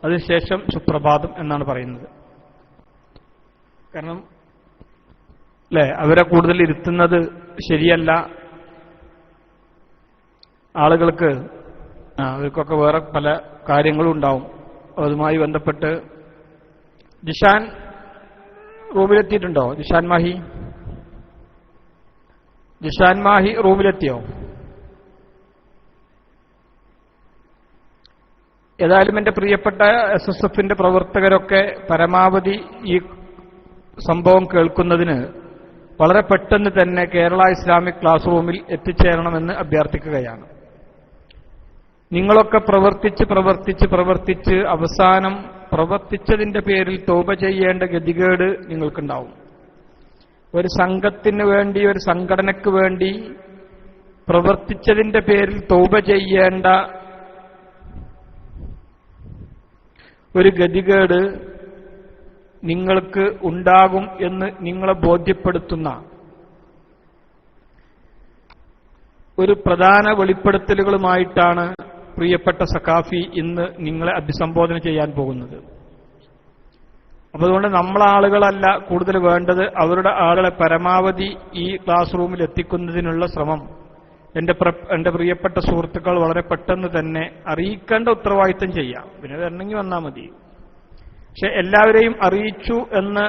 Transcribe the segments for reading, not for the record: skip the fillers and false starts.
അതിനുശേഷം സുപ്രഭാതം എന്നാണ് പറയുന്നത്. കാരണം അല്ലെ, അവരെ കൂടുതൽ ഇരുത്തുന്നത് ശരിയല്ല. ആളുകൾക്ക് അവർക്കൊക്കെ വേറെ പല കാര്യങ്ങളും ഉണ്ടാവും. അതുമായി ബന്ധപ്പെട്ട് ജിഷാൻ റൂമിലെത്തിയിട്ടുണ്ടോ? ജിഷാൻ മാഹി റൂമിലെത്തിയോ? ഏതായാലും എന്റെ പ്രിയപ്പെട്ട SSFന്റെ പ്രവർത്തകരൊക്കെ പരമാവധി ഈ സംഭവം കേൾക്കുന്നതിന് വളരെ പെട്ടെന്ന് തന്നെ കേരള ഇസ്ലാമിക് ക്ലാസ് റൂമിൽ എത്തിച്ചേരണമെന്ന് അഭ്യർത്ഥിക്കുകയാണ്. നിങ്ങളൊക്കെ പ്രവർത്തിച്ച് അവസാനം പ്രവർത്തിച്ചതിന്റെ പേരിൽ തൗബ ചെയ്യേണ്ട ഗതികേട് നിങ്ങൾക്കുണ്ടാവും. ഒരു സംഘത്തിന് വേണ്ടി, ഒരു സംഘടനയ്ക്ക് വേണ്ടി പ്രവർത്തിച്ചതിന്റെ പേരിൽ തൗബ ചെയ്യേണ്ട ഒരു ഗതികേട് നിങ്ങൾക്ക് ഉണ്ടാകും എന്ന് നിങ്ങളെ ബോധ്യപ്പെടുത്തുന്ന ഒരു പ്രധാന വെളിപ്പെടുത്തലുകളുമായിട്ടാണ് പ്രിയപ്പെട്ട സഖാഫി ഇന്ന് നിങ്ങളെ അഭിസംബോധന ചെയ്യാൻ പോകുന്നത്. അപ്പൊ അതുകൊണ്ട് നമ്മളാളുകളല്ല കൂടുതൽ വേണ്ടത്, അവരുടെ ആളുകളെ പരമാവധി ഈ ക്ലാസ് റൂമിൽ എത്തിക്കുന്നതിനുള്ള ശ്രമം എന്റെ പ്രിയപ്പെട്ട സുഹൃത്തുക്കൾ വളരെ പെട്ടെന്ന് തന്നെ അറിയിക്കേണ്ട ഉത്തരവാദിത്തം ചെയ്യാം. പിന്നെ വരണമെങ്കിൽ വന്നാൽ മതി. പക്ഷെ എല്ലാവരെയും അറിയിച്ചു എന്ന്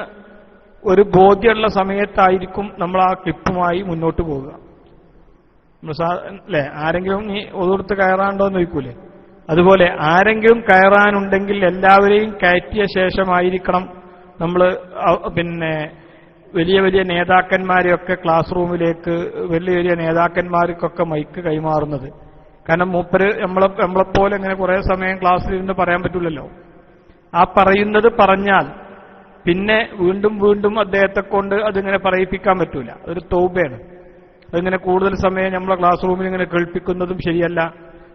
ഒരു ബോധ്യമുള്ള സമയത്തായിരിക്കും നമ്മൾ ആ ക്ലിപ്പുമായി മുന്നോട്ട് പോവുക. അല്ലെ, ആരെങ്കിലും നീ ഒതുർത്ത് കയറാണ്ടോ എന്ന് ചോദിക്കൂലേ, അതുപോലെ ആരെങ്കിലും കയറാനുണ്ടെങ്കിൽ എല്ലാവരെയും കയറ്റിയ ശേഷമായിരിക്കണം നമ്മൾ പിന്നെ വലിയ നേതാക്കന്മാരെയൊക്കെ ക്ലാസ് റൂമിലേക്ക്, വലിയ നേതാക്കന്മാർക്കൊക്കെ മൈക്ക് കൈമാറുന്നത്. കാരണം മൂപ്പര് നമ്മളെപ്പോലെ ഇങ്ങനെ കുറെ സമയം ക്ലാസ്സിലിരുന്ന് പറയാൻ പറ്റില്ലല്ലോ. ആ പറയുന്നത് പറഞ്ഞാൽ പിന്നെ വീണ്ടും അദ്ദേഹത്തെ കൊണ്ട് അതിങ്ങനെ പറയിപ്പിക്കാൻ പറ്റൂല. അതൊരു തൗബയാണ്. അതിങ്ങനെ കൂടുതൽ സമയം നമ്മളെ ക്ലാസ് റൂമിൽ ഇങ്ങനെ കേൾപ്പിക്കുന്നതും ശരിയല്ല.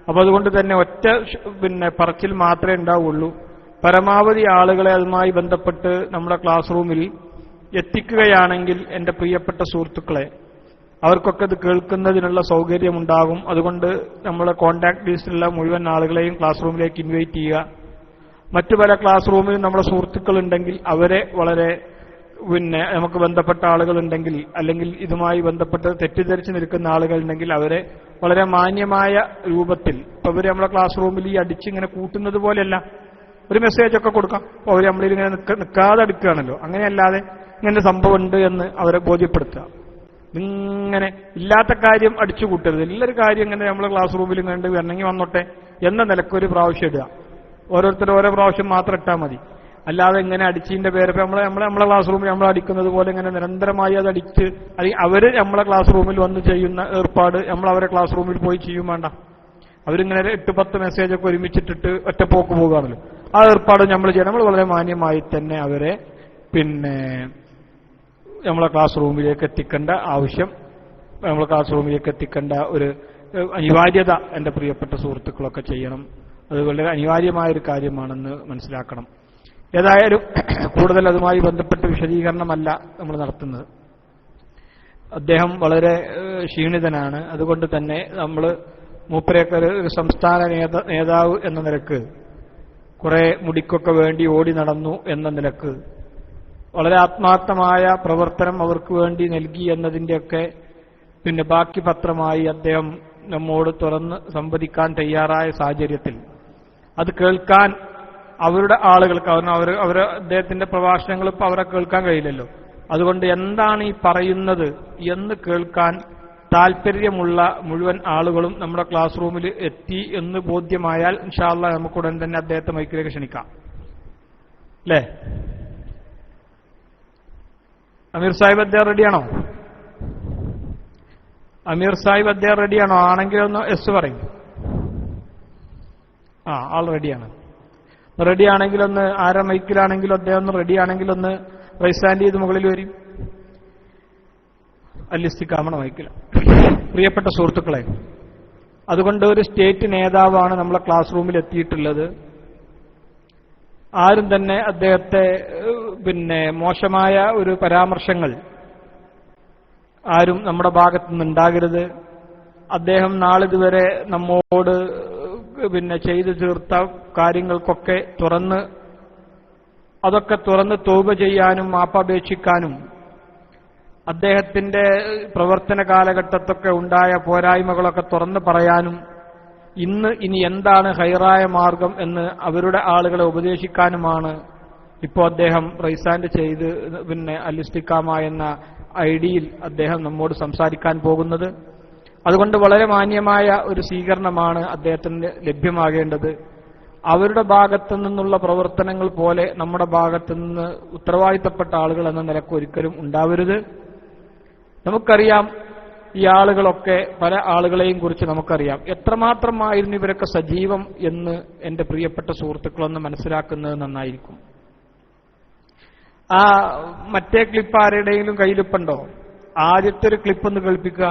അപ്പൊ അതുകൊണ്ട് തന്നെ ഒറ്റ പറച്ചിൽ മാത്രമേ ഉണ്ടാവുള്ളൂ. പരമാവധി ആളുകളെ അതുമായി ബന്ധപ്പെട്ട് നമ്മുടെ ക്ലാസ് റൂമിൽ എത്തിക്കുകയാണെങ്കിൽ എന്റെ പ്രിയപ്പെട്ട സുഹൃത്തുക്കളെ അവർക്കൊക്കെ ഇത് കേൾക്കുന്നതിനുള്ള സൗകര്യമുണ്ടാകും. അതുകൊണ്ട് നമ്മളെ കോൺടാക്ട് ലിസ്റ്റിലുള്ള മുഴുവൻ ആളുകളെയും ക്ലാസ് റൂമിലേക്ക് ഇൻവൈറ്റ് ചെയ്യുക. മറ്റു പല ക്ലാസ് റൂമിലും നമ്മുടെ സുഹൃത്തുക്കൾ ഉണ്ടെങ്കിൽ അവരെ വളരെ നമുക്ക് ബന്ധപ്പെട്ട ആളുകളുണ്ടെങ്കിൽ, അല്ലെങ്കിൽ ഇതുമായി ബന്ധപ്പെട്ട് തെറ്റിദ്ധരിച്ച് നിൽക്കുന്ന ആളുകളുണ്ടെങ്കിൽ അവരെ വളരെ മാന്യമായ രൂപത്തിൽ, ഇപ്പൊ അവര് നമ്മളെ ക്ലാസ് റൂമിൽ ഈ അടിച്ചിങ്ങനെ കൂട്ടുന്നത് പോലെയല്ല, ഒരു മെസ്സേജ് ഒക്കെ കൊടുക്കാം. അപ്പൊ അവർ നമ്മളിങ്ങനെ നിൽക്കാതെ എടുക്കുകയാണല്ലോ. അങ്ങനെയല്ലാതെ ഇങ്ങനെ സംഭവം ഉണ്ട് എന്ന് അവരെ ബോധ്യപ്പെടുത്തുക. ഇങ്ങനെ ഇല്ലാത്ത കാര്യം അടിച്ചു കൂട്ടരുത്. എല്ലാവരും കാര്യം ഇങ്ങനെ നമ്മളെ ക്ലാസ് റൂമിൽ കണ്ട് വരണമെങ്കിൽ വന്നോട്ടെ എന്ന നിലക്കൊരു പ്രാവശ്യം ഇടുക. ഓരോരുത്തർ ഓരോ പ്രാവശ്യം മാത്രം ഇട്ടാൽ മതി. അല്ലാതെ ഇങ്ങനെ അടിച്ചതിന്റെ പേര് നമ്മളെ ക്ലാസ് റൂമിൽ നമ്മൾ അടിക്കുന്നത് പോലെ ഇങ്ങനെ നിരന്തരമായി അത് അടിച്ച് അവര് നമ്മളെ ക്ലാസ് റൂമിൽ വന്ന് ചെയ്യുന്ന ഏർപ്പാട് നമ്മൾ അവരെ ക്ലാസ് റൂമിൽ പോയി ചെയ്യും വേണ്ട. അവരിങ്ങനെ 8-10 മെസ്സേജൊക്കെ ഒരുമിച്ചിട്ടിട്ട് ഒറ്റപ്പോക്ക് പോകുകയാണല്ലോ. ആ ഏർപ്പാട് നമ്മൾ ചെയ്യണം. നമ്മൾ വളരെ മാന്യമായി തന്നെ അവരെ നമ്മളെ ക്ലാസ് റൂമിലേക്ക് എത്തിക്കേണ്ട ആവശ്യം, നമ്മളെ ക്ലാസ് റൂമിലേക്ക് എത്തിക്കേണ്ട ഒരു അനിവാര്യത എന്റെ പ്രിയപ്പെട്ട സുഹൃത്തുക്കളൊക്കെ ചെയ്യണം. അത് വളരെ അനിവാര്യമായൊരു കാര്യമാണെന്ന് മനസ്സിലാക്കണം. ഏതായാലും കൂടുതൽ അതുമായി ബന്ധപ്പെട്ട് വിശദീകരണമല്ല നമ്മൾ നടത്തുന്നത്. അദ്ദേഹം വളരെ ക്ഷീണിതനാണ്. അതുകൊണ്ട് തന്നെ നമ്മൾ മൂപ്പരെയൊക്കെ ഒരു സംസ്ഥാന നേതാവ് എന്ന നിലക്ക്, കുറെ മുടിക്കൊക്കെ വേണ്ടി ഓടി നടന്നു എന്ന നിലക്ക് വളരെ ആത്മാർത്ഥമായ പ്രവർത്തനം അവർക്ക് വേണ്ടി നൽകി എന്നതിൻ്റെയൊക്കെ ബാക്കി പത്രമായി അദ്ദേഹം നമ്മോട് തുറന്ന് സംവദിക്കാൻ തയ്യാറായ സാഹചര്യത്തിൽ അത് കേൾക്കാൻ അവരുടെ ആളുകൾക്ക്, അവർ അദ്ദേഹത്തിന്റെ പ്രഭാഷണങ്ങൾ ഇപ്പൊ അവരെ കേൾക്കാൻ കഴിയില്ലല്ലോ. അതുകൊണ്ട് എന്താണ് ഈ പറയുന്നത് എന്ന് കേൾക്കാൻ താല്പര്യമുള്ള മുഴുവൻ ആളുകളും നമ്മുടെ ക്ലാസ് റൂമിൽ എത്തി എന്ന് ബോധ്യമായാൽ ഇൻഷാ അല്ലാഹ് നമുക്കുടൻ തന്നെ അദ്ദേഹത്തെ മൈക്കിലേക്ക് ക്ഷണിക്കാം. അല്ലേ അമീർ സാഹിബ്, അദ്ദേഹം റെഡിയാണോ? അമീർ സാഹിബ്, അദ്ദേഹം റെഡിയാണോ? ആണെങ്കിലൊന്ന് എസ് പറയും. ആൾ റെഡിയാണ്. റെഡിയാണെങ്കിലൊന്ന്, ആരെ മൈക്കിലാണെങ്കിലും അദ്ദേഹം ഒന്ന് റെഡിയാണെങ്കിലൊന്ന് റൈസ് ഹാൻഡ് ചെയ്ത് മുകളിൽ വരും. അല്ലിസ്തിക്കാമണ മൈക്കില. പ്രിയപ്പെട്ട സുഹൃത്തുക്കളെ, അതുകൊണ്ട് ഒരു സ്റ്റേറ്റ് നേതാവാണ് നമ്മളെ ക്ലാസ് റൂമിൽ എത്തിയിട്ടുള്ളത്. ആരും തന്നെ അദ്ദേഹത്തെ മോശമായ ഒരു പരാമർശങ്ങൾ ആരും നമ്മുടെ ഭാഗത്തു നിന്നുണ്ടാകരുത്. അദ്ദേഹം നാളിതുവരെ നമ്മോട് ചെയ്തു തീർത്ത കാര്യങ്ങൾക്കൊക്കെ അതൊക്കെ തുറന്ന് തൗബ ചെയ്യാനും മാപ്പപേക്ഷിക്കാനും അദ്ദേഹത്തിന്റെ പ്രവർത്തന കാലഘട്ടത്തൊക്കെ ഉണ്ടായ പോരായ്മകളൊക്കെ തുറന്നു പറയാനും ഇനി എന്താണ് ഹൈറായ മാർഗം എന്ന് അവരുടെ ആളുകളെ ഉപദേശിക്കാനുമാണ് ഇപ്പോൾ അദ്ദേഹം റൈസാൻഡ് ചെയ്ത് അൽ-ഇസ്തിഖാമ എന്ന ഐഡിയിൽ അദ്ദേഹം നമ്മോട് സംസാരിക്കാൻ പോകുന്നത്. അതുകൊണ്ട് വളരെ മാന്യമായ ഒരു സ്വീകരണമാണ് അദ്ദേഹത്തിന് ലഭ്യമാകേണ്ടത്. അവരുടെ ഭാഗത്തു നിന്നുള്ള പ്രവർത്തനങ്ങൾ പോലെ നമ്മുടെ ഭാഗത്തു നിന്ന് ഉത്തരവാദിത്തപ്പെട്ട ആളുകൾ എന്ന നിലക്ക് ഒരിക്കലും ഉണ്ടാവരുത്. നമുക്കറിയാം, ഈ ആളുകളൊക്കെ പല ആളുകളെയും കുറിച്ച് നമുക്കറിയാം. എത്രമാത്രമായിരുന്നു ഇവരൊക്കെ സജീവം എന്ന് എന്റെ പ്രിയപ്പെട്ട സുഹൃത്തുക്കളൊന്ന് മനസ്സിലാക്കുന്നത് നന്നായിരിക്കും. ആ മറ്റേ ക്ലിപ്പ് ആരുടെയെങ്കിലും കയ്യിലിപ്പുണ്ടോ? ആദ്യത്തെ ഒരു ക്ലിപ്പ് ഒന്ന് കേൾപ്പിക്കുക.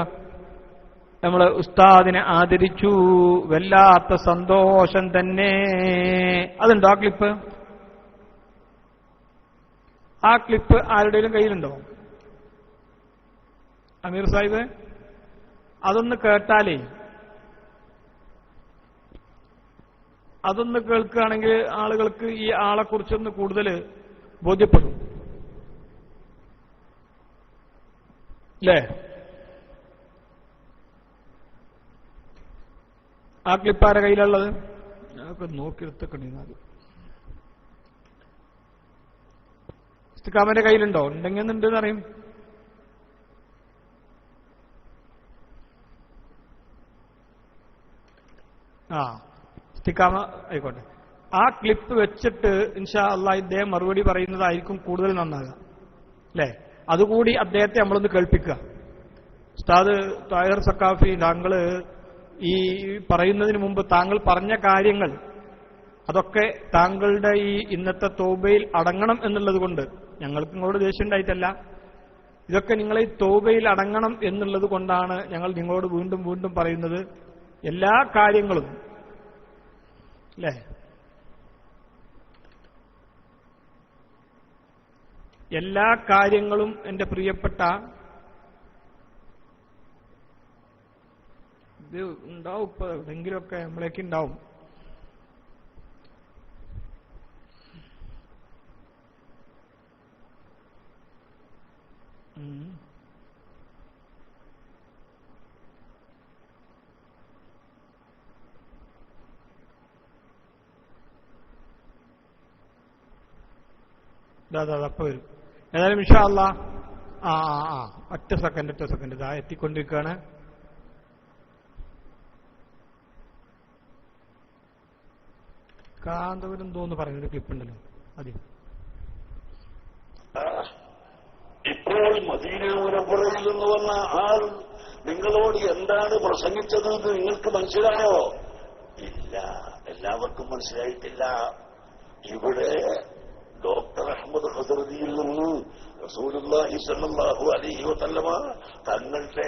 നമ്മള് ഉസ്താദിനെ ആദരിച്ചു, വല്ലാത്ത സന്തോഷം തന്നെ. അതുണ്ടോ ആ ക്ലിപ്പ്? ആ ക്ലിപ്പ് ആരുടെയും കയ്യിലുണ്ടോ? അമീർ സാഹിബ്, അതൊന്ന് കേട്ടാലേ, അതൊന്ന് കേൾക്കുകയാണെങ്കിൽ ആളുകൾക്ക് ഈ ആളെക്കുറിച്ചൊന്ന് കൂടുതൽ ബോധ്യപ്പെടും, അല്ലേ? ആ ക്ലിപ്പ് ആരുടെ കയ്യിലുള്ളത്? ഞങ്ങൾക്ക് നോക്കിയെടുത്തേക്കണേ. ഇസ്തിഖാമന്റെ കയ്യിലുണ്ടോ? ഉണ്ടെങ്കിൽ ഉണ്ടെന്ന് അറിയും. ഇസ്തിഖാമ ആയിക്കോട്ടെ. ആ ക്ലിപ്പ് വെച്ചിട്ട് ഇൻഷാ അല്ലാഹ് ഇദ്ദേഹം മറുപടി പറയുന്നതായിരിക്കും കൂടുതൽ നന്നാകുക, അല്ലേ? അതുകൂടി അദ്ദേഹത്തെ നമ്മളൊന്ന് കേൾപ്പിക്കുക. ഉസ്താദ് താഹിർ സഖാഫി, താങ്കൾ ഈ പറയുന്നതിന് മുമ്പ് താങ്കൾ പറഞ്ഞ കാര്യങ്ങൾ അതൊക്കെ താങ്കളുടെ ഈ ഇന്നത്തെ തൗബയിൽ അടങ്ങണം എന്നുള്ളത് കൊണ്ട്, ഞങ്ങൾക്ക് നിങ്ങളോട് ദേഷ്യം ഉണ്ടായിട്ടല്ല, ഇതൊക്കെ നിങ്ങളെ ഈ തൗബയിൽ അടങ്ങണം എന്നുള്ളത് കൊണ്ടാണ് ഞങ്ങൾ നിങ്ങളോട് വീണ്ടും വീണ്ടും പറയുന്നത്. എല്ലാ കാര്യങ്ങളും, അല്ലേ, എല്ലാ കാര്യങ്ങളും എന്റെ പ്രിയപ്പെട്ട, ഇത് ഉണ്ടാവും, ഇപ്പൊ എവിടെങ്കിലുമൊക്കെ നമ്മളേക്ക് ഉണ്ടാവും. അപ്പൊ വരും. ഏതായാലും ഇൻഷാ അല്ലാഹ് ഒറ്റ സെക്കൻഡ് ഇതാ എത്തിക്കൊണ്ടിരിക്കുകയാണ്. കാന്തപുരം തോന്നു പറയുന്നൊരു ക്ലിപ്പുണ്ടല്ലോ, അതെ. ഇപ്പോൾ മദീന മുനവ്വറയിൽ നിന്ന് വന്ന ആൾ നിങ്ങളോട് എന്താണ് പ്രസംഗിച്ചതെന്ന് നിങ്ങൾക്ക് മനസ്സിലായോ? ഇല്ല, എല്ലാവർക്കും മനസ്സിലായിട്ടില്ല. ഇവിടെ ഡോക്ടർ അഹമ്മദ് ഹദർദിയിൽ നിന്ന് റസൂലുള്ളാഹി സ്വല്ലല്ലാഹു അലൈഹി വസല്ലമ തങ്ങളുടെ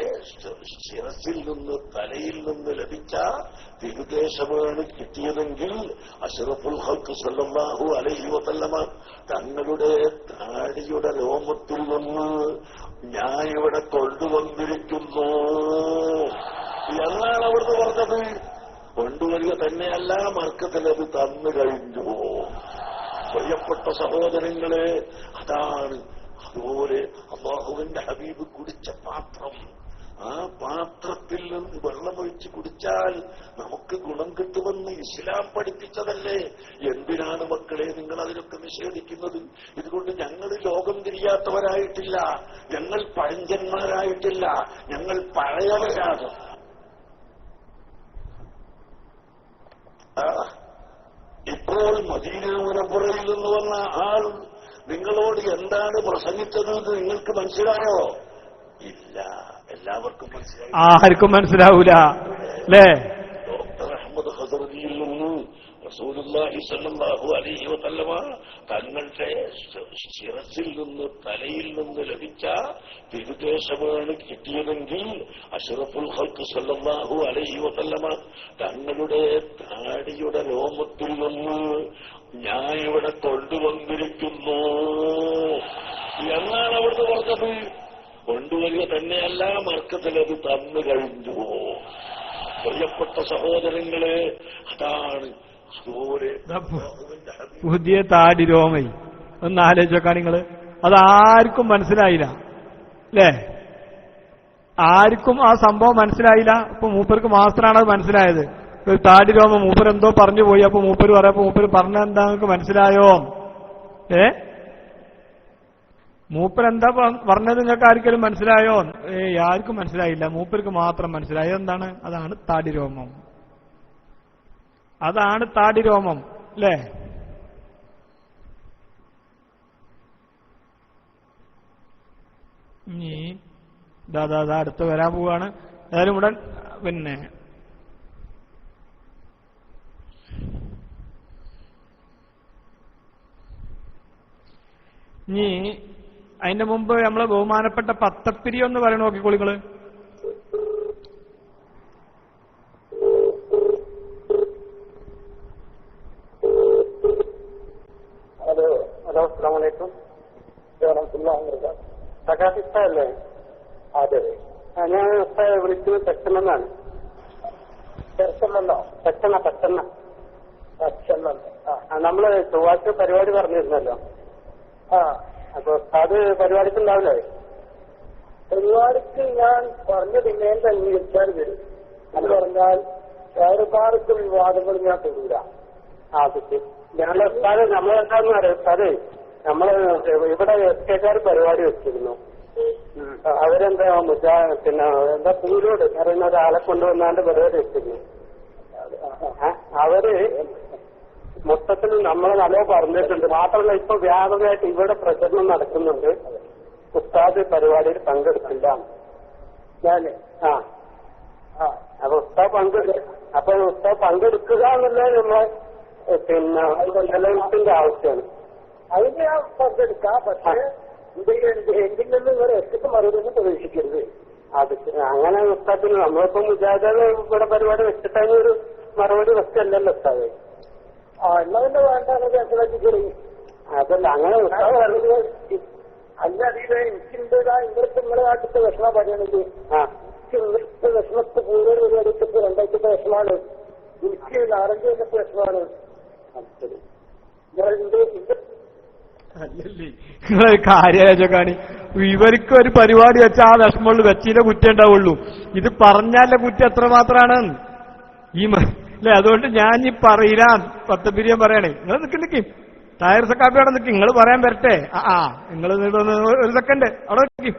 ശിരസിൽ നിന്ന്, തലയിൽ നിന്ന് ലഭിച്ച തിരുദേശമാണ് കിട്ടിയതെങ്കിൽ അഷ്റഫുൽ ഖൽഖ് സ്വല്ലല്ലാഹു അലൈഹി വസല്ലമ തങ്ങളുടെ താടിയുടെ രോമത്തിൽ നിന്ന് ഞാൻ ഇവിടെ കൊണ്ടുവന്നിരിക്കുന്നു എന്നാണ് അവിടുന്ന് പറഞ്ഞത്. കൊണ്ടുവരിക തന്നെയല്ല, മർക്കത്തിലത് തന്നു കഴിഞ്ഞു. പ്രിയപ്പെട്ട സഹോദരങ്ങളെ, അതാണ്. അതുപോലെ അല്ലാഹുവിന്റെ ഹബീബ് കുടിച്ച പാത്രം, ആ പാത്രത്തിൽ നിന്ന് വെള്ളമൊഴിച്ച് കുടിച്ചാൽ നമുക്ക് ഗുണം കിട്ടുമെന്ന് ഇസ്ലാം പഠിപ്പിച്ചതല്ലേ? എന്തിനാണ് മക്കളെ നിങ്ങൾ അതിനൊക്കെ നിഷേധിക്കുന്നത്? ഇതുകൊണ്ട് ഞങ്ങൾ ലോകം തിരിയാത്തവരായിട്ടില്ല, ഞങ്ങൾ പഴഞ്ചന്മാരായിട്ടില്ല, ഞങ്ങൾ പഴയവരാണ്. ഇപ്പോൾ മദീന മുനവ്വറയിൽ നിന്ന് വന്ന ആൾ നിങ്ങളോട് എന്താണ് പ്രസംഗിച്ചതെന്ന് നിങ്ങൾക്ക് മനസ്സിലായോ? ഇല്ല, എല്ലാവർക്കും മനസ്സിലായി. ആർക്കും മനസ്സിലാവൂല, അല്ലേ? ഡോക്ടർ അഹമ്മദ് ഹദർദിയിൽ നിന്ന് റസൂലുള്ളാഹി സ്വല്ലല്ലാഹു അലൈഹി വസല്ലമ തങ്ങളുടെ ശിരസിൽ നിന്ന്, തലയിൽ നിന്ന് ലഭിച്ച തിരുദേശമാണ് കിട്ടിയതെങ്കിൽ അഷ്റഫുൽ ഖൽഖ് സ്വല്ലല്ലാഹു അലൈഹി വസല്ലമ തങ്ങളുടെ താടിയുടെ രോമത്തിൽ നിന്ന് ഞാൻ ഇവിടെ കൊണ്ടുവന്നിരിക്കുന്നു എന്നാണ് അവിടുന്ന് പറഞ്ഞത്. കൊണ്ടുവരിക തന്നെയല്ല, മർക്കത്തിലത് തന്നു കഴിഞ്ഞു. പ്രിയപ്പെട്ട സഹോദരങ്ങളെ, അതാണ് അതുപോലെ പുതിയ താടി രോമൈ ഒന്ന് ആലോചിച്ചോക്കാ നിങ്ങള്. അതാർക്കും മനസ്സിലായില്ല അല്ലേ? ആർക്കും ആ സംഭവം മനസ്സിലായില്ല. ഇപ്പൊ മൂപ്പർക്ക് മാത്രമാണ് അത് മനസ്സിലായത്. ഒരു താടി രോമം മൂപ്പർ എന്തോ പറഞ്ഞു പോയി. അപ്പൊ മൂപ്പര് പറയപ്പോ മൂപ്പര് പറഞ്ഞ എന്താ നിങ്ങൾക്ക് മനസ്സിലായോ? മൂപ്പരെന്താ പറഞ്ഞത് നിങ്ങൾക്ക് ആർക്കെങ്കിലും മനസ്സിലായോ? ആർക്കും മനസ്സിലായില്ല. മൂപ്പർക്ക് മാത്രം മനസ്സിലായോ. എന്താണ്? അതാണ് താടി രോമം. അതാണ് താടി രോമം അല്ലേ? ഇനി ദാദാ അടുത്ത് വരാൻ പോവാണ്. ഏതായാലും ഉടൻ പിന്നെ ഇനി അതിന്റെ മുമ്പ് നമ്മള് ബഹുമാനപ്പെട്ട പത്തപ്പിരി ഒന്ന് പറയണ നോക്കിക്കോളിങ്ങള്. ഹലോ ഹലോ അസ്സലാമു അലൈക്കും. പ്രകാശ് ഇഷ്ടല്ലേ? അതെ, ഞാൻ വിളിച്ചത് പെട്ടെന്നാണ്. പെട്ടെന്നല്ലോ? പെട്ടെന്ന നമ്മള് ചൊവ്വാഴ്ച പരിപാടി പറഞ്ഞിരുന്നല്ലോ. അപ്പൊ അത് പരിപാടിക്കുണ്ടാവില്ലേ? പരിപാടിക്ക് ഞാൻ പറഞ്ഞതിനെ അംഗീകരിച്ചാൽ വരും. അത് പറഞ്ഞാൽ ഒരുപാട് വിവാദങ്ങൾ ഞാൻ തൊടൂല. ഞങ്ങളെ നമ്മളെന്താന്ന് അറിയാതെ നമ്മള് ഇവിടെ എസ് കെക്കാർ പരിപാടി വെച്ചിരുന്നു. അവരെന്താ പിന്നെ എന്താ പൂരോട് പറയുന്ന ഒരാളെ കൊണ്ടുവന്നാണ്ട് പരിപാടി വെച്ചിരുന്നു. അവര് മൊത്തത്തിൽ നമ്മളെ നല്ല പറഞ്ഞിട്ടുണ്ട്. മാത്രമല്ല ഇപ്പൊ വ്യാപകമായിട്ട് ഇവിടെ പ്രചരണം നടക്കുന്നുണ്ട്. ഉസ്താദ് പരിപാടിയിൽ പങ്കെടുക്കില്ല. അപ്പൊ ഉസ്താദ് പങ്കെടുക്കുക എന്നുള്ളത് നമ്മളെ പിന്നെ നിലനിൽപ്പിന്റെ ആവശ്യമാണ്. അതിന് ഞാൻ പങ്കെടുക്കാം. പക്ഷേ എങ്കിൽ നിന്ന് ഇവരെ എത്തിക്ക് മറുപടി പ്രതീക്ഷിക്കരുത്. അത് അങ്ങനെ ഉസ്താദിന് നമ്മളിപ്പം മുജാഹിദ് ഇവിടെ പരിപാടി വെച്ചിട്ടതിന് ഒരു മറുപടി വെച്ചല്ലല്ലോ ഉസ്താദ്. എന്നതിന്റെ വേണ്ട കേൾക്കണി. അതല്ല അങ്ങനെ ഉസ്താദ് പറഞ്ഞത് അല്ല. അറിയില്ല, എനിക്കുണ്ടതാ ഇന്നത്തെ നിങ്ങളുടെ നാട്ടിലത്തെ വിഷമ പറയണത്. ഇന്നത്തെ വിഷമത്ത് കൂടുതൽ പരിപാടിക്ക് രണ്ടാഴ്ചത്തെ വിഷമാണ്. എനിക്ക് നാലഞ്ച് കൊല്ലത്തെ വിഷമാണ്. നിങ്ങളൊരു കാര്യാലോചിക്കാണ്. ഇവർക്ക് ഒരു പരിപാടി വെച്ചാൽ ആ വിഷമമുള്ളൂ, വെച്ചിന്റെ കുറ്റം ഉണ്ടാവുള്ളൂ. ഇത് പറഞ്ഞാലേ കുറ്റം എത്രമാത്രമാണ് ഈ അല്ലെ? അതുകൊണ്ട് ഞാൻ ഈ പറയില്ല. പത്തപ്പിരിയം പറയണേ. നിങ്ങൾ നിൽക്കും ടയർ സക്കാപ്പിയോടെ നിൽക്കും. നിങ്ങൾ പറയാൻ വരട്ടെ. നിങ്ങൾ ഒരു സെക്കൻഡ് അവിടെ നിൽക്കും.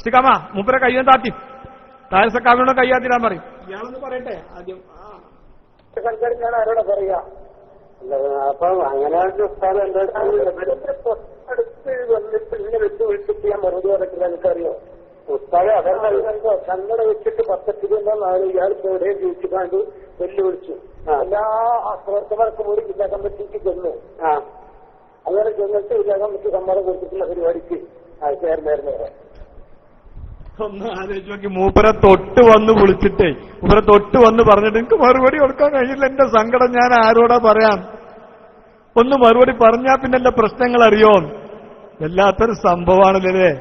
ശ്രീകാമ മൂപ്പരെ കയ്യും താത്തി ടയർ സക്കാപ്പിയോടെ കയ്യാത്തിരാൻ പറയും. ഇയാളൊന്ന് പറയട്ടെ ആദ്യം. ഞാൻ ആരോടെ പറയാ? അപ്പൊ അങ്ങനെ തൊട്ടടുത്ത് വന്നിട്ട് ഇങ്ങനെ വെച്ച് വിളിച്ചിട്ട് ഞാൻ മറുപടി പറയില്ല. എനിക്കറിയോ ഉസ്താദെ അതല്ലോ കന്നഡ വെച്ചിട്ട് പത്തത്തിരുന്നാണ് ഇയാൾ എവിടെയും ജയിച്ചിക്കാണ്ട് വെല്ലുവിളിച്ചു. എല്ലാ പ്രവർത്തകർക്കും കൂടി ജില്ലാ കമ്മിറ്റിക്ക് ചെന്നു. അങ്ങനെ ചെന്നിട്ട് ജില്ലാ കമ്മിറ്റി സമ്മതം കൊടുത്തിട്ടുള്ള പരിപാടിക്ക് ചേർന്നായിരുന്നു. ഒന്ന് ആലോചിച്ച് നോക്കി. മൂപ്പരെ തൊട്ട് വന്ന് വിളിച്ചിട്ടേ മൂപ്പരെ തൊട്ട് വന്ന് പറഞ്ഞിട്ട് എനിക്ക് മറുപടി കൊടുക്കാൻ കഴിയില്ല, എന്റെ സങ്കടം ഞാൻ ആരോടാ പറയാം? ഒന്ന് മറുപടി പറഞ്ഞാ പിന്നെല്ലാം പ്രശ്നങ്ങൾ അറിയോ? വല്ലാത്തൊരു സംഭവമാണല്ലേ.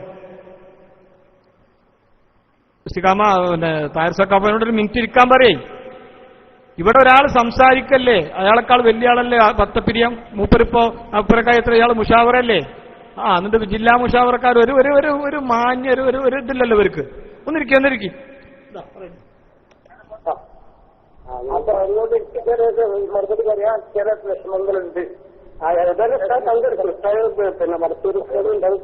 ശ്രീകാമ പിന്നെ താരസക്കാപ്പനോടൊരു മിനിറ്റ് ഇരിക്കാൻ പറയേ. ഇവിടെ ഒരാൾ സംസാരിക്കല്ലേ, അയാളെക്കാൾ വലിയ ആളല്ലേ പത്തപ്പിരിയം. മൂപ്പരിപ്പോ അപ്പുറക്കായി എത്ര ഇയാൾ മുഷാവറല്ലേ? എന്നിട്ട് ജില്ലാ മുഷാവറക്കാർ ഒരു മാന്യ ഒരു ഇതില്ലല്ലോ ഇവർക്ക്. ഒന്നിരിക്കും. അപ്പൊ അതുകൊണ്ട് എനിക്ക് മറുപടി പറയാൻ ചില വിഷമങ്ങളുണ്ട്. പിന്നെ മറുപടിണ്ടാവും.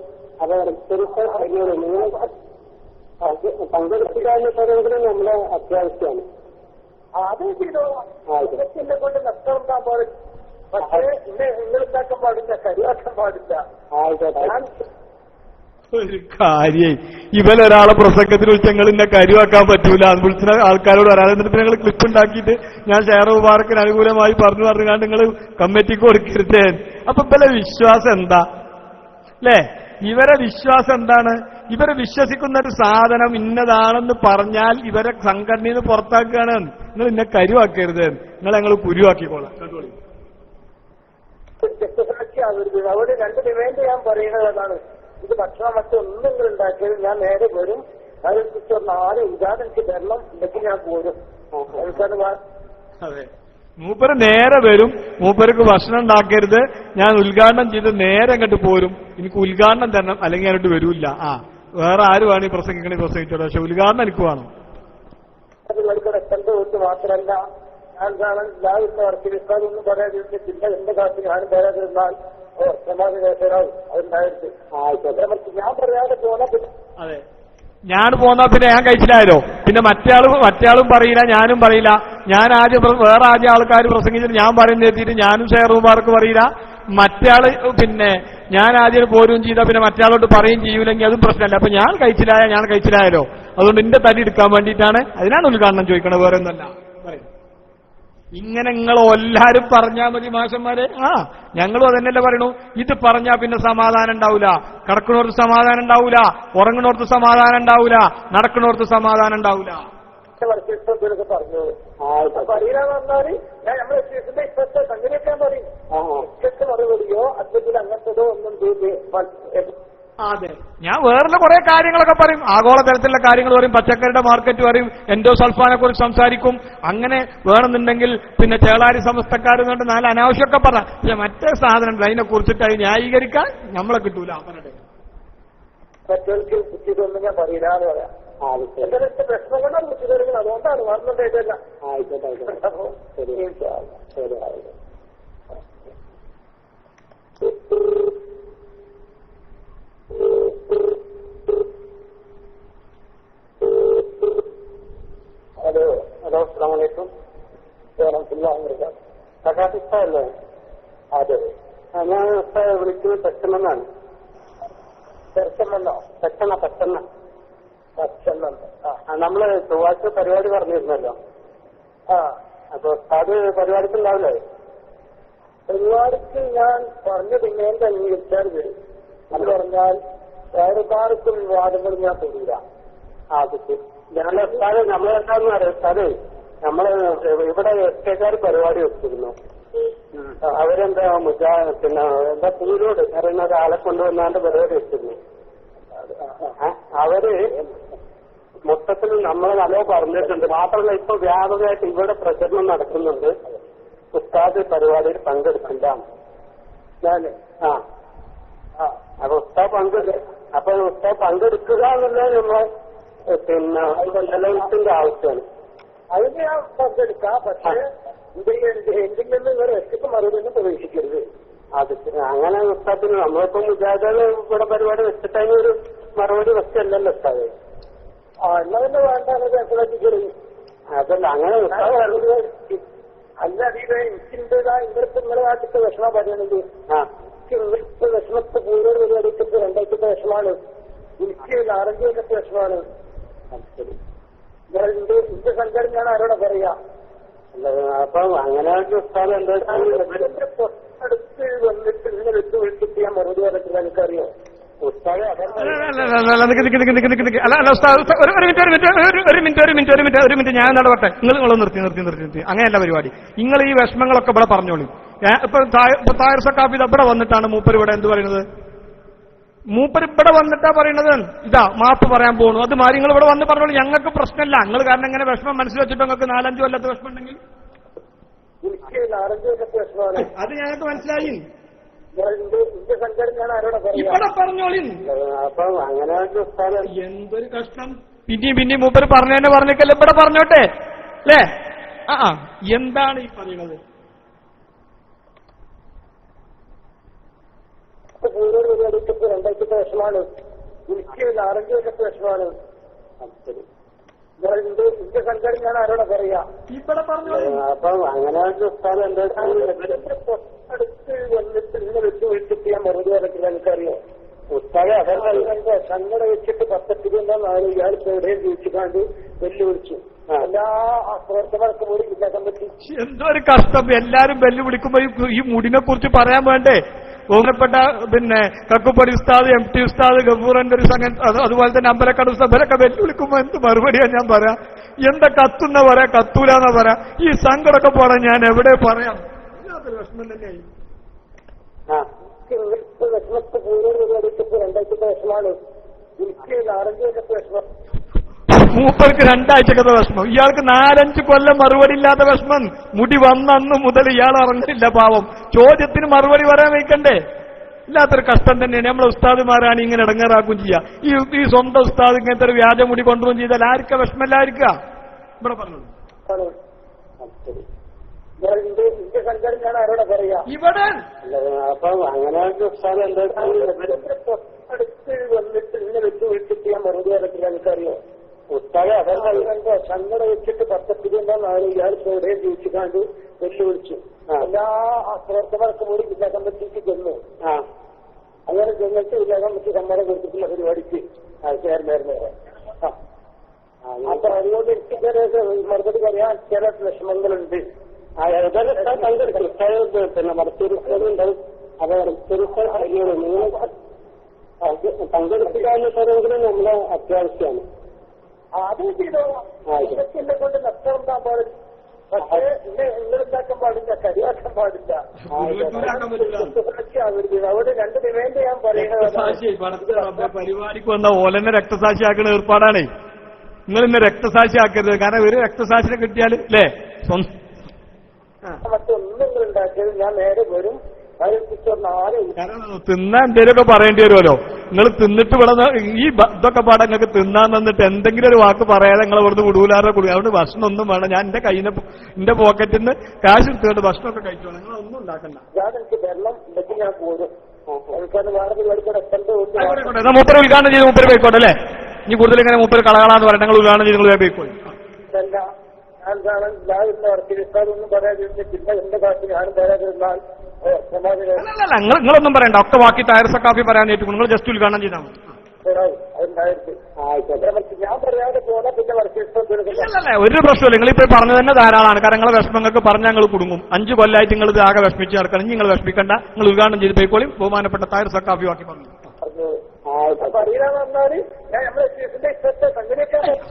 അത് പങ്കെടുപ്പിക്കാന്ന് പറയുന്നത് നമ്മളെ അത്യാവശ്യമാണ്. അത് ചെയ്തോ എന്നെ കൊണ്ട് നഷ്ടം ഉണ്ടാകാൻ പാടില്ല. പക്ഷേ ഇന്നുണ്ടാക്കാൻ പാടില്ല, കരുവാക്കാൻ പാടില്ല. ഒരു കാര്യം ഇവനൊരാളെ പ്രസംഗത്തിൽ വിളിച്ച് ഞങ്ങൾ ഇന്നെ കരുവാക്കാൻ പറ്റൂല അത് വിളിച്ച ആൾക്കാരോട് വരാതെ. എന്നിട്ട് ഞങ്ങൾ ക്ലിപ്പ് ഉണ്ടാക്കിയിട്ട് ഞാൻ ഷെയർ മുബാറക്കിന് അനുകൂലമായി പറഞ്ഞുകൊണ്ട് നിങ്ങൾ കമ്മിറ്റിക്ക് കൊടുക്കരുത്. അപ്പൊ ഇവരെ വിശ്വാസം എന്താ അല്ലേ? ഇവരെ വിശ്വാസം എന്താണ്? ഇവരെ വിശ്വസിക്കുന്ന ഒരു സാധനം ഇന്നതാണെന്ന് പറഞ്ഞാൽ ഇവരെ സംഘടനയിൽ നിന്ന് പുറത്താക്കുകയാണ്. നിങ്ങൾ ഇന്നെ കരുവാക്കരുത്, ഞങ്ങൾ കുരുവാക്കിക്കോളാം. അവിടെ രണ്ട് ഡിമാൻഡ് ഞാൻ പറയുന്നത് അതാണ്. ഇത് ഭക്ഷണം മറ്റൊന്നും നിങ്ങൾ ഉണ്ടാക്കിയത് ഞാൻ നേരെ വരും. അതിനെക്കുറിച്ച് 4 ഉദാഹരണം എനിക്ക് തരണം, ഇല്ലെങ്കിൽ ഞാൻ പോരും. അതെ, മൂപ്പര് നേരെ വരും, മൂപ്പർക്ക് ഭക്ഷണം ഉണ്ടാക്കരുത്, ഞാൻ ഉദ്ഘാടനം ചെയ്ത് നേരെ അങ്ങോട്ട് പോരും, എനിക്ക് ഉദ്ഘാടനം തരണം, അല്ലെങ്കിൽ അങ്ങോട്ട് വരൂല്ല. വേറെ ആര് വേണം ഈ പ്രസംഗിക്കണേ പ്രസംഗിച്ചോളൂ, പക്ഷെ ഉദ്ഘാടനം എനിക്ക് വേണം. എന്റെ വീട്ട് മാത്രമല്ല, ഞാൻ കാണാൻ ലാവിന്റെ വർക്കിലിക്കാതൊന്നും പറയാതിരുന്ന ചിന്ത എന്റെ കാലത്ത് ഞാൻ പറയാതിരുന്നാൽ സമാധികേട്ടരാവും അതുണ്ടായിരുന്നു. ഞാൻ പറയാതെ പോണ. അതെ, ഞാൻ പോന്നാ പിന്നെ ഞാൻ കഴിച്ചില്ലായല്ലോ. പിന്നെ മറ്റേയാളും പറയില്ല, ഞാനും പറയില്ല. ഞാൻ ആദ്യം വേറെ ആദ്യം ആൾക്കാർ പ്രസംഗിച്ചിട്ട് ഞാൻ പറയുന്നത് എത്തിയിട്ട് ഞാനും ഷെയർ മുബാർക്ക് പറയില്ല. മറ്റേയാള് പിന്നെ ഞാൻ ആദ്യം പോരും ചെയ്താൽ പിന്നെ മറ്റേയാളോട്ട് പറയും ചെയ്യൂലെങ്കിൽ അതും പ്രശ്നമല്ല. അപ്പൊ ഞാൻ കഴിച്ചില്ലായല്ലോ. അതുകൊണ്ട് എന്റെ തടി എടുക്കാൻ വേണ്ടിയിട്ടാണ്, അതിനാണ് ഉദ്ഘാടനം ചോദിക്കണത്, വേറെ ഒന്നല്ല. ഇങ്ങനെ നിങ്ങൾ എല്ലാരും പറഞ്ഞാൽ മതി മാഷന്മാരെ. ഞങ്ങളും അതന്നെയല്ലേ പറയണു. ഇത് പറഞ്ഞാ പിന്നെ സമാധാനം ഉണ്ടാവൂല. കിടക്കണോർത്ത് സമാധാനം ഉണ്ടാവൂല, ഉറങ്ങണോർത്ത് സമാധാനം ഉണ്ടാവൂല, നടക്കണോർത്ത് സമാധാനം ഉണ്ടാവൂല. പറഞ്ഞു പറയില്ലാന്ന് പറഞ്ഞാല് ഞാൻ നമ്മുടെ സ്റ്റേഷന്റെ ഇപ്പോഴത്തെ സംഘടിക്കാൻ പറയും. മറുപടിയോ അത്തരത്തിൽ അങ്ങനത്തതോ ഒന്നും ചെയ്ത്. അതെ, ഞാൻ വേറെ കുറെ കാര്യങ്ങളൊക്കെ പറയും, ആഗോളതലത്തിലുള്ള കാര്യങ്ങൾ പറയും, പച്ചക്കറിയുടെ മാർക്കറ്റ് പറയും, എൻഡോസൾഫാനെ കുറിച്ച് സംസാരിക്കും. അങ്ങനെ വേണമെന്നുണ്ടെങ്കിൽ പിന്നെ ചേളാരി സമസ്തക്കാരെന്നുണ്ട് 4 അനാവശ്യമൊക്കെ പറയാം. പക്ഷെ മറ്റേ സാധനം ഉണ്ട്, അതിനെ കുറിച്ചിട്ട് അത് ന്യായീകരിക്കാൻ നമ്മളെ കിട്ടൂല. പറഞ്ഞിട്ട് മറ്റവർക്ക് കുറ്റിതൊന്നും ഞാൻ പറയില്ലാന്ന് പറയാം. എന്റെ പ്രശ്നം കൊണ്ടാണ് കുറ്റിതരുന്നത്, അതുകൊണ്ടാണ് മറന്നുണ്ടായിട്ടല്ല. ഹലോ അസ്സലാമു അലൈക്കും സഖാഫിസ്റ്റല്ലേ? അതെ, ഞാൻ വിളിക്കുന്നത് പെട്ടെന്നാണ്. പെട്ടെന്ന് നമ്മള് ചൊവ്വാഴ്ച പരിപാടി പറഞ്ഞിരുന്നല്ലോ. അപ്പൊ അത് പരിപാടിക്കുണ്ടാവില്ലേ? പരിപാടിക്ക് ഞാൻ പറഞ്ഞു പിന്നെ എന്റെ അംഗീകരിച്ചാൽ വരും. അത് പറഞ്ഞാൽ വേറെക്കാർക്കും വിവാദങ്ങൾ ഞാൻ തൊടില്ല. ഞങ്ങളെ ഉസ്താദ് നമ്മളെന്താന്ന് അറിയാതെ നമ്മള് ഇവിടെ എസ്കേക്കാർ പരിപാടി വെച്ചിരുന്നു. അവരെന്താ പിന്നെ എന്താ പൂരോട് പറയുന്ന ഒരാളെ കൊണ്ടുവന്നാണ്ട് പരിപാടി വെച്ചിരുന്നു. അവര് മൊത്തത്തിൽ നമ്മളെ നല്ല പറഞ്ഞിട്ടുണ്ട്. മാത്രമല്ല ഇപ്പൊ വ്യാപകമായിട്ട് ഇവിടെ പ്രചരണം നടക്കുന്നുണ്ട്, ഉസ്താദ് പരിപാടിയിൽ പങ്കെടുക്കില്ല. അപ്പൊ ഉസ്താദ് പങ്കെടുക്കുക എന്നുള്ളത് നമ്മളെ പിന്നെ നിലനിൽപ്പിന്റെ ആവശ്യമാണ്. അതിന് ഞാൻ പങ്കെടുക്കാം, പക്ഷേ എന്തെങ്കിലും നിങ്ങൾ എത്തിക്ക് മറുപടി പ്രവേശിക്കരുത്. അത് അങ്ങനെ ഉസ്താദിന് നമ്മളിപ്പം മുജാഹിദുകൾ ഇവിടെ പരിപാടി വെച്ചിട്ട് അതിനൊരു മറുപടി വെച്ചല്ലല്ലോ ഉസ്താദ്. എന്നതിന്റെ വേണ്ടത് എത്രയും അതല്ല അങ്ങനെ ഉസ്താദ് അല്ല അധികം എനിക്കുണ്ടതാ. ഇവർക്ക് നിങ്ങളെ നാട്ടിലത്തെ വിഷമം പറയുന്നത് ഇവർക്ക് വിഷമത്തെ പൂർവ്വ പരിപാടിക്ക് 2000 വിഷമാണ്, എനിക്ക് 4-5 വിഷമാണ്. ഇന്ത്യ സംഘടന ഞാൻ ആരോടെ പറയാ. അപ്പൊ അങ്ങനെ ഉസ്താദ് അടുത്ത് വന്നിട്ട് ഇങ്ങനെ വിളിച്ചിട്ട് ഞാൻ മറുപടി പറഞ്ഞിട്ടില്ല. എനിക്കറിയോ ഉസ്താദ് ഒരു മിനിറ്റ് ഞാൻ നടവട്ടെ. നിങ്ങൾ നിർത്തി. അങ്ങനെയല്ല പരിപാടി. നിങ്ങൾ ഈ വിഷമങ്ങളൊക്കെ ഇവിടെ പറഞ്ഞോളി. ഇപ്പൊ താഹിർ സഖാഫി ഇവിടെ വന്നിട്ടാണ് മൂപ്പർ ഇവിടെ എന്ത് പറയുന്നത്? മൂപ്പർ ഇവിടെ വന്നിട്ടാ പറയുന്നത് ഇതാ മാപ്പ് പറയാൻ പോകണു. അത് മാറി നിങ്ങൾ ഇവിടെ വന്ന് പറഞ്ഞോളൂ, ഞങ്ങൾക്ക് പ്രശ്നമില്ല. നിങ്ങൾ കാരണം ഇങ്ങനെ വിഷമം മനസ്സിൽ വെച്ചിട്ട് നിങ്ങൾക്ക് 4-5 കൊല്ലത്തെ വിഷമം ഉണ്ടെങ്കിൽ അത് ഞങ്ങൾക്ക് മനസ്സിലായി. ഇവിടെ പറഞ്ഞോളി. എന്തൊരു കഷ്ടം. പിന്നെയും മൂപ്പര് പറഞ്ഞിക്കല്ലേ ഇവിടെ പറഞ്ഞോട്ടെ അല്ലേ? എന്താണ് ഈ പറയുന്നത്? പരിപാടിക്ക് 2000 വിഷമാണ്, എനിക്ക് 4-5 വിഷമാണ്. ഇന്ത്യ സംഘടന ഞാൻ ആരോടെ പറയാ. ഇവിടെ പറഞ്ഞു. അപ്പൊ അങ്ങനെ അടുത്ത് വന്നിട്ട് ഇങ്ങനെ വിളിച്ചിട്ട് ഞാൻ മറുപടി പറഞ്ഞിട്ടില്ല. എനിക്കറിയോ ഉസ്താദ് അതല്ല സംഘടന വെച്ചിട്ട് 10-20 ഇയാളിപ്പോ എവിടെയും ജീവിച്ചിക്കാണ്ട് വെല്ലുവിളിച്ചു. എല്ലാ പ്രവർത്തകർക്കും കൂടി ജില്ലാ കമ്മിറ്റി. എന്തോ ഒരു കഷ്ടം. എല്ലാരും വെല്ലുവിളിക്കുമ്പോ ഈ മുടിനെ കുറിച്ച് പറയാൻ വേണ്ടേ? ബഹുമാനപ്പെട്ട പിന്നെ കക്കുപ്പടി ഉസ്താദ്, MT ഉസ്താദ്, ഗഫൂറന്റെ ഒരു സംഘം, അതുപോലെ തന്നെ അമ്പലക്കാട് ഉസ്താദ്, ഇവരൊക്കെ വെല്ലുവിളിക്കുമ്പോ എന്ത് മറുപടിയാ ഞാൻ പറയാം? എന്താ കത്തുന്ന പറയാ, കത്തൂലെന്നാ പറയാ. ഈ സങ്കടമൊക്കെ പോരാ ഞാൻ എവിടെ പറയാം? വിഷമം തന്നെയായി. വിഷമത്ത് പൂർവ്വ പരിപാടിക്ക് 2000 വിഷമാണ്, എനിക്ക് 4-5 വിഷമം. മൂപ്പർക്ക് 2 ആഴ്ചക്കത്തെ വിഷമം, ഇയാൾക്ക് 4-5 കൊല്ലം മറുപടി ഇല്ലാത്ത വിഷമം. മുടി വന്നന്ന് മുതൽ ഇയാൾ ഇറങ്ങുന്നില്ല പാവം. ചോദ്യത്തിന് മറുപടി പറയാൻ വയ്ക്കണ്ടേ? ഇല്ലാത്തൊരു കഷ്ടം തന്നെയാണ്. നമ്മളെ ഉസ്താദുമാരാണ് ഇങ്ങനെ ഇടങ്ങേറാക്കും ചെയ്യുക. ഈ സ്വന്തം ഉസ്താദ് ഇങ്ങനത്തെ ഒരു വ്യാജമുടി കൊണ്ടുവന്ന് ചെയ്താൽ ആർക്കാ വിഷമല്ലായിരിക്കുക? ഇവിടെ പറഞ്ഞത് ഇന്ത്യ സംഘടന ഞാൻ ആരോടെ പറയാ ഇവിടെ. അപ്പം അങ്ങനെ ഉസ്താദ് എന്താ അടുത്ത് വന്നിട്ട് ഇങ്ങനെ വെച്ച് വിളിച്ചിട്ട് ഞാൻ മറുപടി അറിയില്ല. എനിക്കറിയോ ഉസ്താദ് അതെന്താ സംഘടന വെച്ചിട്ട് 10 ഇയാൾ ചോടയും ജീവിച്ചിക്കാണ്ട് വെല്ലുവിളിച്ചു. എല്ലാ പ്രവർത്തകർക്കും കൂടി ജില്ലാ കമ്മിറ്റിക്ക് ചെന്നു. അങ്ങനെ ചെന്നിട്ട് ജില്ലാ കമ്മിറ്റി സമ്മേളനം കൊടുത്തിട്ടുള്ള പരിപാടിക്ക് ചേർന്നായിരുന്നു. അപ്പൊ അതുകൊണ്ട് എനിക്ക് മറുപടി പറയാൻ ചില വിഷമങ്ങളുണ്ട്. പിന്നെ മറുപടിണ്ടാവും. അത് മറുപടി നിങ്ങൾ പങ്കെടുക്കുക എന്നുള്ളതെങ്കിലും നമ്മളെ അത്യാവശ്യമാണ്. അത് ചെയ്തോളാം. ഇതൊക്കെ കൊണ്ട് നഷ്ടം ഉണ്ടാകാൻ പാടില്ല. പക്ഷേ ഇന്നുണ്ടാക്കാൻ പാടില്ല, കരിയാക്കാൻ പാടില്ല. അവിടെ 2 ഡിമാൻഡ് ഞാൻ പറയുന്നത് പരിപാടിക്ക് വന്ന ഓലെന്നെ രക്തസാക്ഷിയാക്കുന്ന ഏർപ്പാടാണേ. നിങ്ങൾ ഇന്ന് രക്തസാക്ഷിയാക്കരുത്. കാരണം ഒരു രക്തസാക്ഷിനെ കിട്ടിയാൽ അല്ലേ മറ്റൊന്നും നിങ്ങൾ ഉണ്ടാക്കിയത് ഞാൻ നേരെ വരും. തിന്നാൻ എന്തേലുമൊക്കെ പറയേണ്ടി വരുമല്ലോ. നിങ്ങൾ തിന്നിട്ട് ഇവിടെ ഈ ഇതൊക്കെ പാടെ നിങ്ങൾക്ക് തിന്നാൻ തന്നിട്ട് എന്തെങ്കിലും ഒരു വാക്ക് പറയാതെ നിങ്ങൾ ഇവിടുന്ന് വിടൂലാതെ കൊടുക്കുക. അതുകൊണ്ട് ഭക്ഷണം ഒന്നും വേണം. ഞാൻ എന്റെ കയ്യിൽ നിന്ന് എന്റെ പോക്കറ്റിൽ നിന്ന് കാശ് എടുത്തുകൊണ്ട് ഭക്ഷണമൊക്കെ കഴിച്ചോളാം. നിങ്ങൾ ഒന്നും ഉണ്ടാക്കണ്ട. എനിക്ക് വെള്ളം ഉണ്ടെങ്കിൽ ഞാൻ പോരും. എനിക്കത് വേറെ പരിപാടിക്കൂടെ മൂപ്പര് ഉദ്ഘാടനം ചെയ്ത് മൂപ്പര് പോയിക്കോട്ടെ അല്ലേ? ഇനി കൂടുതൽ ഇങ്ങനെ മൂപ്പര് കളകളാന്ന് പറയാം. നിങ്ങൾ ഉദ്ഘാടനം ചെയ്ത് നിങ്ങൾ പോയിക്കോളൂ. ഞാനാണ് ഞാനിന്ന് വർക്കിലിട്ടാതൊന്നും പറയാതിരുന്ന പിന്നെ എന്റെ കാശ് ഞാനും പറയാതിരുന്നാൽ നിങ്ങളൊന്നും പറയണ്ട. ഒക്കെ ബാക്കി ടയർ സക്കാഫി പറയാൻ ഏറ്റവും നിങ്ങൾ ജസ്റ്റ് ഉദ്ഘാടനം ചെയ്താൽ മതി. ഞാൻ പറയാതെ പോകാൻ പിന്നെ വർക്കിലിട്ടല്ല ഒരു പ്രശ്നമില്ല. നിങ്ങളിപ്പോ പറഞ്ഞത് തന്നെ ധാരാളമാണ്. കാരണം നിങ്ങളെ വിഷമങ്ങൾക്ക് പറഞ്ഞാൽ ഞങ്ങൾ കുടുങ്ങും. 5 കൊല്ലമായിട്ട് നിങ്ങൾ ഇത് ആകെ വിഷമിച്ച് നടക്കണം. നിങ്ങൾ വിഷമിക്കണ്ട. നിങ്ങൾ ഉദ്ഘാടനം ചെയ്ത് പോയിക്കോളും. ബഹുമാനപ്പെട്ട ടയർ സക്കാഫി ബാക്കി പറഞ്ഞു.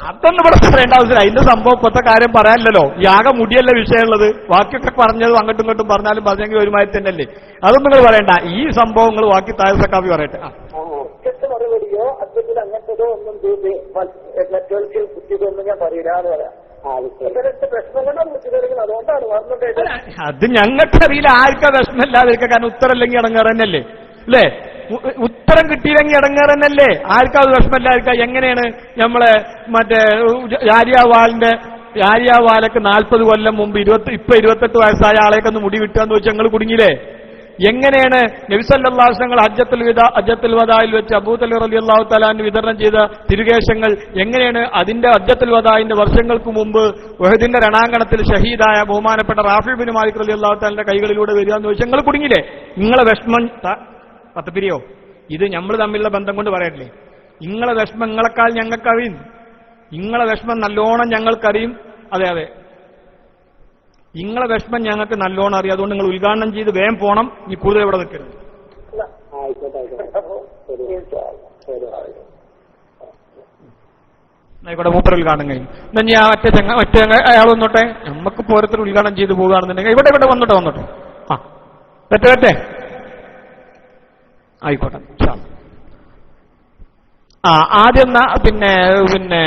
അതൊന്നും ഇവിടെ പറയേണ്ട ആവശ്യമില്ല. അതിന്റെ സംഭവം ഇപ്പത്തെ കാര്യം പറയാനില്ലല്ലോ. ഈ ആകെ മുടിയല്ല വിഷയമുള്ളത്. ബാക്കിയൊക്കെ പറഞ്ഞതും അങ്ങോട്ടും ഇങ്ങോട്ടും പറഞ്ഞാലും പറഞ്ഞെങ്കിൽ ഒരുമാതിരി തന്നെയല്ലേ. അതൊന്നും നിങ്ങൾ പറയണ്ട. ഈ സംഭവങ്ങൾ ബാക്കി താഴെ സക്കാഫി പറയട്ടെ. മറുപടിയോ അല്ലെങ്കിൽ അങ്ങനത്തതോ ഒന്നും മറ്റൊരു കുട്ടികളൊന്നും ഞാൻ പറയില്ല എന്ന് പറയാം. അതുകൊണ്ടാണ് അത് ഞങ്ങൾക്കറിയില്ല ആർക്കാ വിഷമമില്ലാതിരിക്കുക. കാരണം ഉത്തരല്ലെങ്കിൽ ഇടങ്ങേറ് തന്നെയല്ലേ അല്ലേ? ഉത്തരം കിട്ടിയില്ലെങ്കിൽ ഇടങ്ങേറ് തന്നെയല്ലേ? ആർക്കാ അത് വിഷമമില്ലാതിരിക്കുക? എങ്ങനെയാണ് നമ്മളെ മറ്റേ ആര്യാവാലക്ക് 40 കൊല്ലം മുമ്പ് ഇപ്പൊ 28 വയസ്സായ ആളേക്ക് ഒന്ന് മുടി വിട്ടുകയെന്ന് വെച്ചാൽ ഞങ്ങൾ കുടുങ്ങിയില്ലേ? എങ്ങനെയാണ് നബി സല്ലല്ലാഹു അലൈഹി വസല്ലം ഹജ്ജത്തുൽ വദായിൽ വെച്ച് അബൂ തൽഹ റളിയല്ലാഹു തആല അൻഹു വിതരണം ചെയ്ത തിരുകേശങ്ങൾ എങ്ങനെയാണ് അതിന്റെ ഹജ്ജത്തുൽ വദാഇന്റെ വർഷങ്ങൾക്ക് മുമ്പ് ഉഹദിന്റെ രണാങ്കണത്തിൽ ഷഹീദായ ബഹുമാനപ്പെട്ട റാഫി ഇബ്നു മാലിക് റളിയല്ലാഹു തആലയുടെ കൈകളിലൂടെ വരിക എന്ന് വെച്ചാൽ ഞങ്ങൾ കുടുങ്ങിയില്ലേ? നിങ്ങളെ വിഷമം പത്തപ്പിരിയോ ഇത് നമ്മൾ തമ്മിലുള്ള ബന്ധം കൊണ്ട് പറയട്ടില്ലേ? നിങ്ങളെ വിഷമം നിങ്ങളെക്കാൾ ഞങ്ങൾക്കറിയും. നിങ്ങളെ വിഷമം നല്ലോണം ഞങ്ങൾക്കറിയും. അതെ അതെ, നിങ്ങളെ വിഷമം ഞങ്ങൾക്ക് നല്ലോണം അറിയാം. അതുകൊണ്ട് നിങ്ങൾ ഉദ്ഘാടനം ചെയ്ത് വേഗം പോണം. ഇനി കൂടുതൽ ഇവിടെ നിൽക്കരുത്. ആയിക്കോട്ടെ, മൂപ്പർ ഉദ്ഘാടനം കഴിഞ്ഞു. എന്നാ ഞാൻ മറ്റേ അയാൾ വന്നോട്ടെ. നമുക്ക് പോരത്തിൽ ഉദ്ഘാടനം ചെയ്ത് പോകുകയാണെന്നുണ്ടെങ്കിൽ ഇവിടെ വന്നോട്ടെ. ആ പറ്റേ ആയിക്കോട്ടെ. ആദ്യം പിന്നെ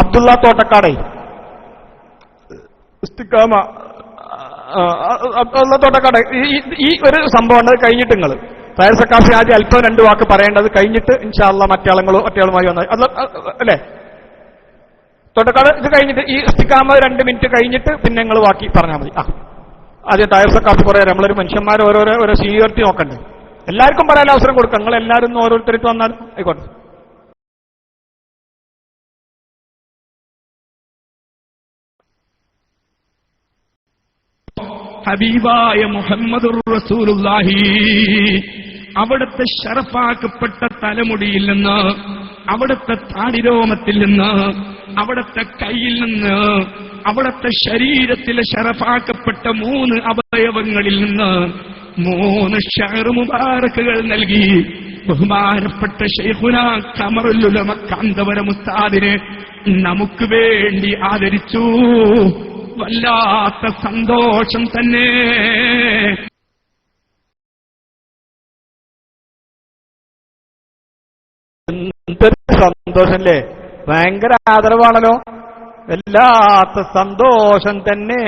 അബ്ദുള്ള തോട്ടക്കാടേ ഇസ്തിഖാമ അബ്ദുള്ള തോട്ടക്കാട് ഈ ഒരു സംഭവം ഉണ്ട്. കഴിഞ്ഞിട്ട് നിങ്ങൾ ഫയർ സക്കാഫി ആദ്യം അല്പം 2 വാക്ക് പറയേണ്ടത് കഴിഞ്ഞിട്ട് ഇൻഷാ അല്ലാഹ് മറ്റേളുമായി വന്ന അല്ലേ തോട്ടക്കാട്. ഇത് കഴിഞ്ഞിട്ട് ഈ ഇസ്തിഖാമ 2 മിനിറ്റ് കഴിഞ്ഞിട്ട് പിന്നെ നിങ്ങൾ ബാക്കി പറഞ്ഞാൽ മതി. ആദ്യം ടയർ സക്കാഫി പറയാം. നമ്മളൊരു മനുഷ്യന്മാർ ഓരോ സീനിയോറിറ്റി നോക്കണ്ടേ? എല്ലാവർക്കും പറയാൻ അവസരം കൊടുക്കാം. നിങ്ങൾ എല്ലാവരും ഓരോരുത്തർക്ക് വന്നാലും ആയിക്കോട്ടെ. ഹബീബായ മുഹമ്മദുർ റസൂലുള്ളാഹി അവിടുത്തെ ശറഫാക്കപ്പെട്ട തലമുടിയിൽ നിന്ന്, അവിടുത്തെ താടിരോമത്തിൽ നിന്ന്, അവിടുത്തെ കയ്യിൽ നിന്ന്, അവിടുത്തെ ശരീരത്തിലെ ശറഫാക്കപ്പെട്ട 3 അവയവങ്ങളിൽ നിന്ന് 3 ഷഅർ മുബാറക്കുകൾ നൽകി ബഹുമാനപ്പെട്ട ശൈഖുനാ ഖമറുൽ ഉലമ കാന്തപുരം ഉസ്താദിനെ നമുക്ക് വേണ്ടി ആദരിച്ചു. വല്ലാത്ത സന്തോഷം തന്നെ. എന്തൊരു സന്തോഷം അല്ലേ? ഭയങ്കര ആദരവാണല്ലോ, വല്ലാത്ത സന്തോഷം തന്നെ.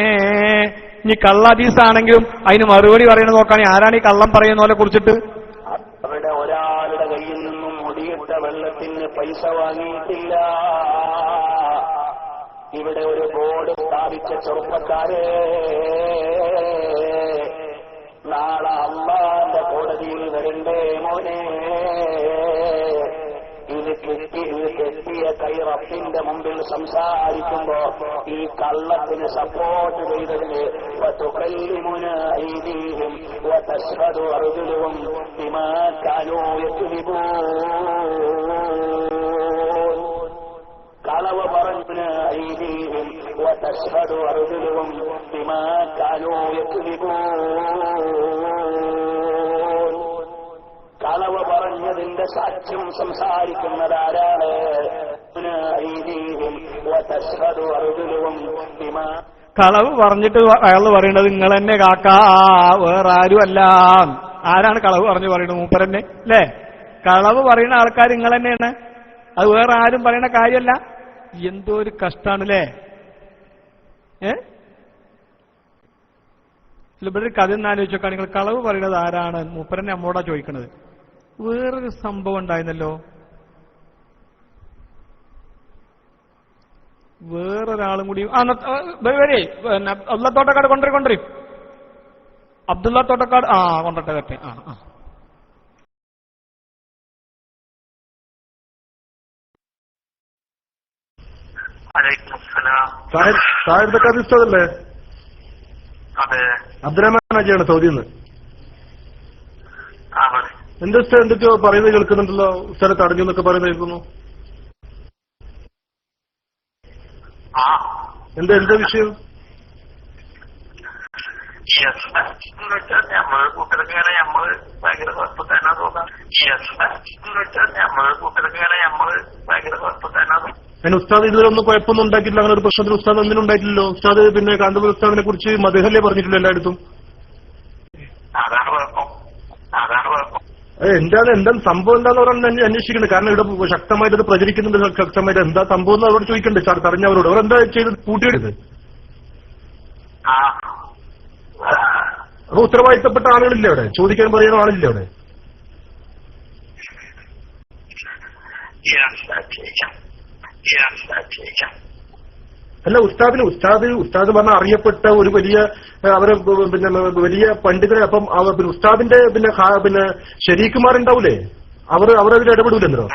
ഇനി കള്ളഹദീസാണെങ്കിലും അതിന് മറുപടി പറയുന്നത് നോക്കുകയാണെങ്കിൽ ആരാണ് ഈ കള്ളം പറയുന്നവരെ കുറിച്ചിട്ട്? അവിടെ ഒരാളുടെ കയ്യിൽ നിന്നും മുടിയിട്ട വെള്ളത്തിന് പൈസ വാങ്ങിയിട്ടില്ല. ഇവിടെ ഒരു ബോർഡ് സ്ഥാപിച്ച ചെറുപ്പക്കാരെ, നാളെ അള്ളാന്റെ കോടതിയിൽ വരണ്ടേ മോനെ? ഇത് കെട്ടിയ കൈ റബ്ബിന്റെ മുമ്പിൽ സംസാരിക്കുമ്പോ ഈ കള്ളത്തിന് സപ്പോർട്ട് ചെയ്തതിന് കളവ് പറഞ്ഞു ഐദീഹിം വതശ്ഹദു അർജുലുഹും ബിമാ കാനൂ യക്ദിബൂൻ. കളവ് പറഞ്ഞതിന്റെ സാക്ഷ്യം സംസാരിക്കുന്നതാരാണ്? കളവ് പറഞ്ഞിട്ട് അയാൾ പറയണത് നിങ്ങൾ തന്നെ കാക്കാ, വേറെ ആരും അല്ല. ആരാണ് കളവ് പറഞ്ഞു പറയുന്നത്? മൂപ്പരന്നെ അല്ലേ? കളവ് പറയുന്ന ആൾക്കാർ നിങ്ങൾ തന്നെയാണ്, അത് വേറെ ആരും പറയുന്ന കാര്യമല്ല. എന്തോ ഒരു കഷ്ടാണല്ലേ. ഇവിടെ ഒരു കഥ ഒന്ന് ആലോചിച്ചോക്കാ. നിങ്ങൾ കളവ് പറയുന്നത് ആരാണ്? മൂപ്പരന്നെ നമ്മോടാ ചോദിക്കണത്. വേറൊരു സംഭവം ഉണ്ടായിരുന്നല്ലോ, വേറൊരാളും കൂടി. വരെ അബ്ദുള്ള തോട്ടക്കാട് കൊണ്ടുവരും. അബ്ദുള്ള തോട്ടക്കാട് കൊണ്ടട്ടെ വരട്ടെ. സാഹിബല്ലേ? അബ്ദുറഹ്മാൻ അജിയാണ് സൗദിയിൽ നിന്ന്. എന്റെ ഉസ്താദ് എന്തൊക്കെയോ പറയുന്നത് കേൾക്കുന്നുണ്ടല്ലോ, ഉസ്താദ് തടഞ്ഞു എന്നൊക്കെ പറയുന്നത് കേൾക്കുന്നു. എന്താ വിഷയം? നമ്മള് കൂട്ടർക്കിങ്ങനെ നമ്മള് ഭയങ്കര കുഴപ്പത്തന്നെ തോന്നാം. നമ്മള് കൂട്ടർക്കിങ്ങനെ നമ്മള് ഭയങ്കര കുഴപ്പത്തന്നെ തോന്നാം. അതിന് ഉസ്താദ് ഇതുവരെ ഒന്നും കുഴപ്പമൊന്നും ഉണ്ടാക്കിയിട്ടില്ല. അങ്ങനെ ഒരു പ്രശ്നത്തിന് ഉസ്താദ് ഒന്നിനും ഉണ്ടായിട്ടില്ലല്ലോ. ഉസ്താദ് പിന്നെ കാന്തപുര ഉസ്താദിനെ കുറിച്ച് മദ്ഹല്ലേ പറഞ്ഞിട്ടില്ല എല്ലായിടത്തും. അതാണ് കുഴപ്പം. എന്താണ് സംഭവം എന്താന്ന് പറഞ്ഞാൽ അന്വേഷിക്കുന്നത്. കാരണം ഇവിടെ ശക്തമായിട്ട് ഇത് പ്രചരിക്കുന്നുണ്ട്. ശക്തമായിട്ട് എന്താ സംഭവം എന്ന് അവരോട് ചോദിക്കണ്ടേ? തടഞ്ഞവരോട് അവരെന്താ ചെയ്ത് കൂട്ടിയെടുത്ത്? അപ്പൊ ഉത്തരവാദിത്തപ്പെട്ട ആളുകളില്ല അവിടെ, ചോദിക്കാൻ പറയുന്ന ആളില്ല അവിടെ. അല്ല, ഉസ്താദ് പറഞ്ഞ അറിയപ്പെട്ട ഒരു വലിയ അവരെ പിന്നെ വലിയ പണ്ഡിതരെ. അപ്പം ഉസ്താദിന്റെ പിന്നെ ശരീക്കുമാരുണ്ടാവൂലേ, അവരതിൽ ഇടപെടൂലെന്തോ?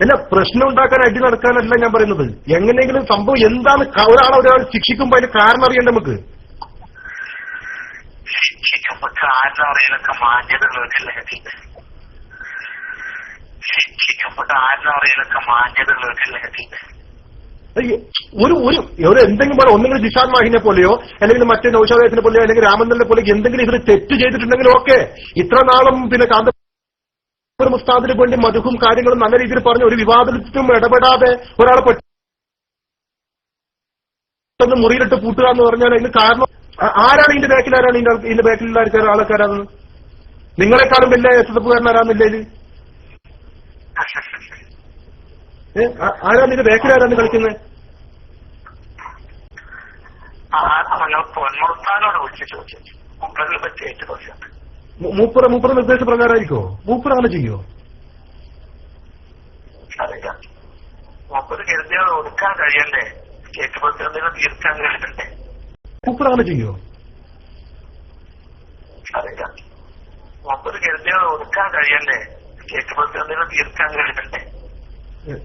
അല്ല, പ്രശ്നം ഉണ്ടാക്കാൻ അടി നടക്കാനല്ല ഞാൻ പറയുന്നത്. എങ്ങനെയെങ്കിലും സംഭവം എന്താണ്, ഒരാൾ ശിക്ഷിക്കുമ്പോ അതിന് കാരണം അറിയണ്ട നമുക്ക്. ഒരു എന്തെങ്കിലും പോലെ ഒന്നെങ്കിലും ജിഷാദ് മാഹിനെ പോലെയോ അല്ലെങ്കിൽ മറ്റേ നൗഷാദത്തിനെ പോലെയോ അല്ലെങ്കിൽ രാമന്തലിനെ പോലെയോ എന്തെങ്കിലും ഇവര് തെറ്റ് ചെയ്തിട്ടുണ്ടെങ്കിലും ഓക്കെ. ഇത്ര നാളും പിന്നെ കാന്തപുരം ഉസ്താദിന് വേണ്ടി മധുഹും കാര്യങ്ങളും നല്ല രീതിയിൽ പറഞ്ഞ് ഒരു വിവാദത്തിനും ഇടപെടാതെ ഒരാളെ പെട്ടെന്ന് മുറിയിലിട്ട് പൂട്ടുക എന്ന് പറഞ്ഞാൽ അതിന് കാരണം ആരാണ്? ഇതിന്റെ ബാക്കിൽ ആരാണ്? ഇതിന്റെ ബാക്കിലുള്ള ആൾക്കാരാണ്. നിങ്ങളെക്കാളും വലിയ എസ്എഫുകാരനാരാന്നില്ല ഇത്? ആരാണ് ഇതിന്റെ ബാക്കിൽ ആരാന്ന് കളിക്കുന്നത്? മൂപ്പറ നിർദ്ദേശപ്രകാരമായിരിക്കോ? മൂപ്പറ അങ്ങനെ ചെയ്യോ? ഒതുക്കാൻ കഴിയണ്ടേ? തീർക്കാൻ കഴിയണ്ടേ? മൂപ്പറ അങ്ങനെ ചെയ്യോ? ഒതുക്കാൻ കഴിയണ്ടേ? തീർക്കാൻ കഴിയണ്ടേ?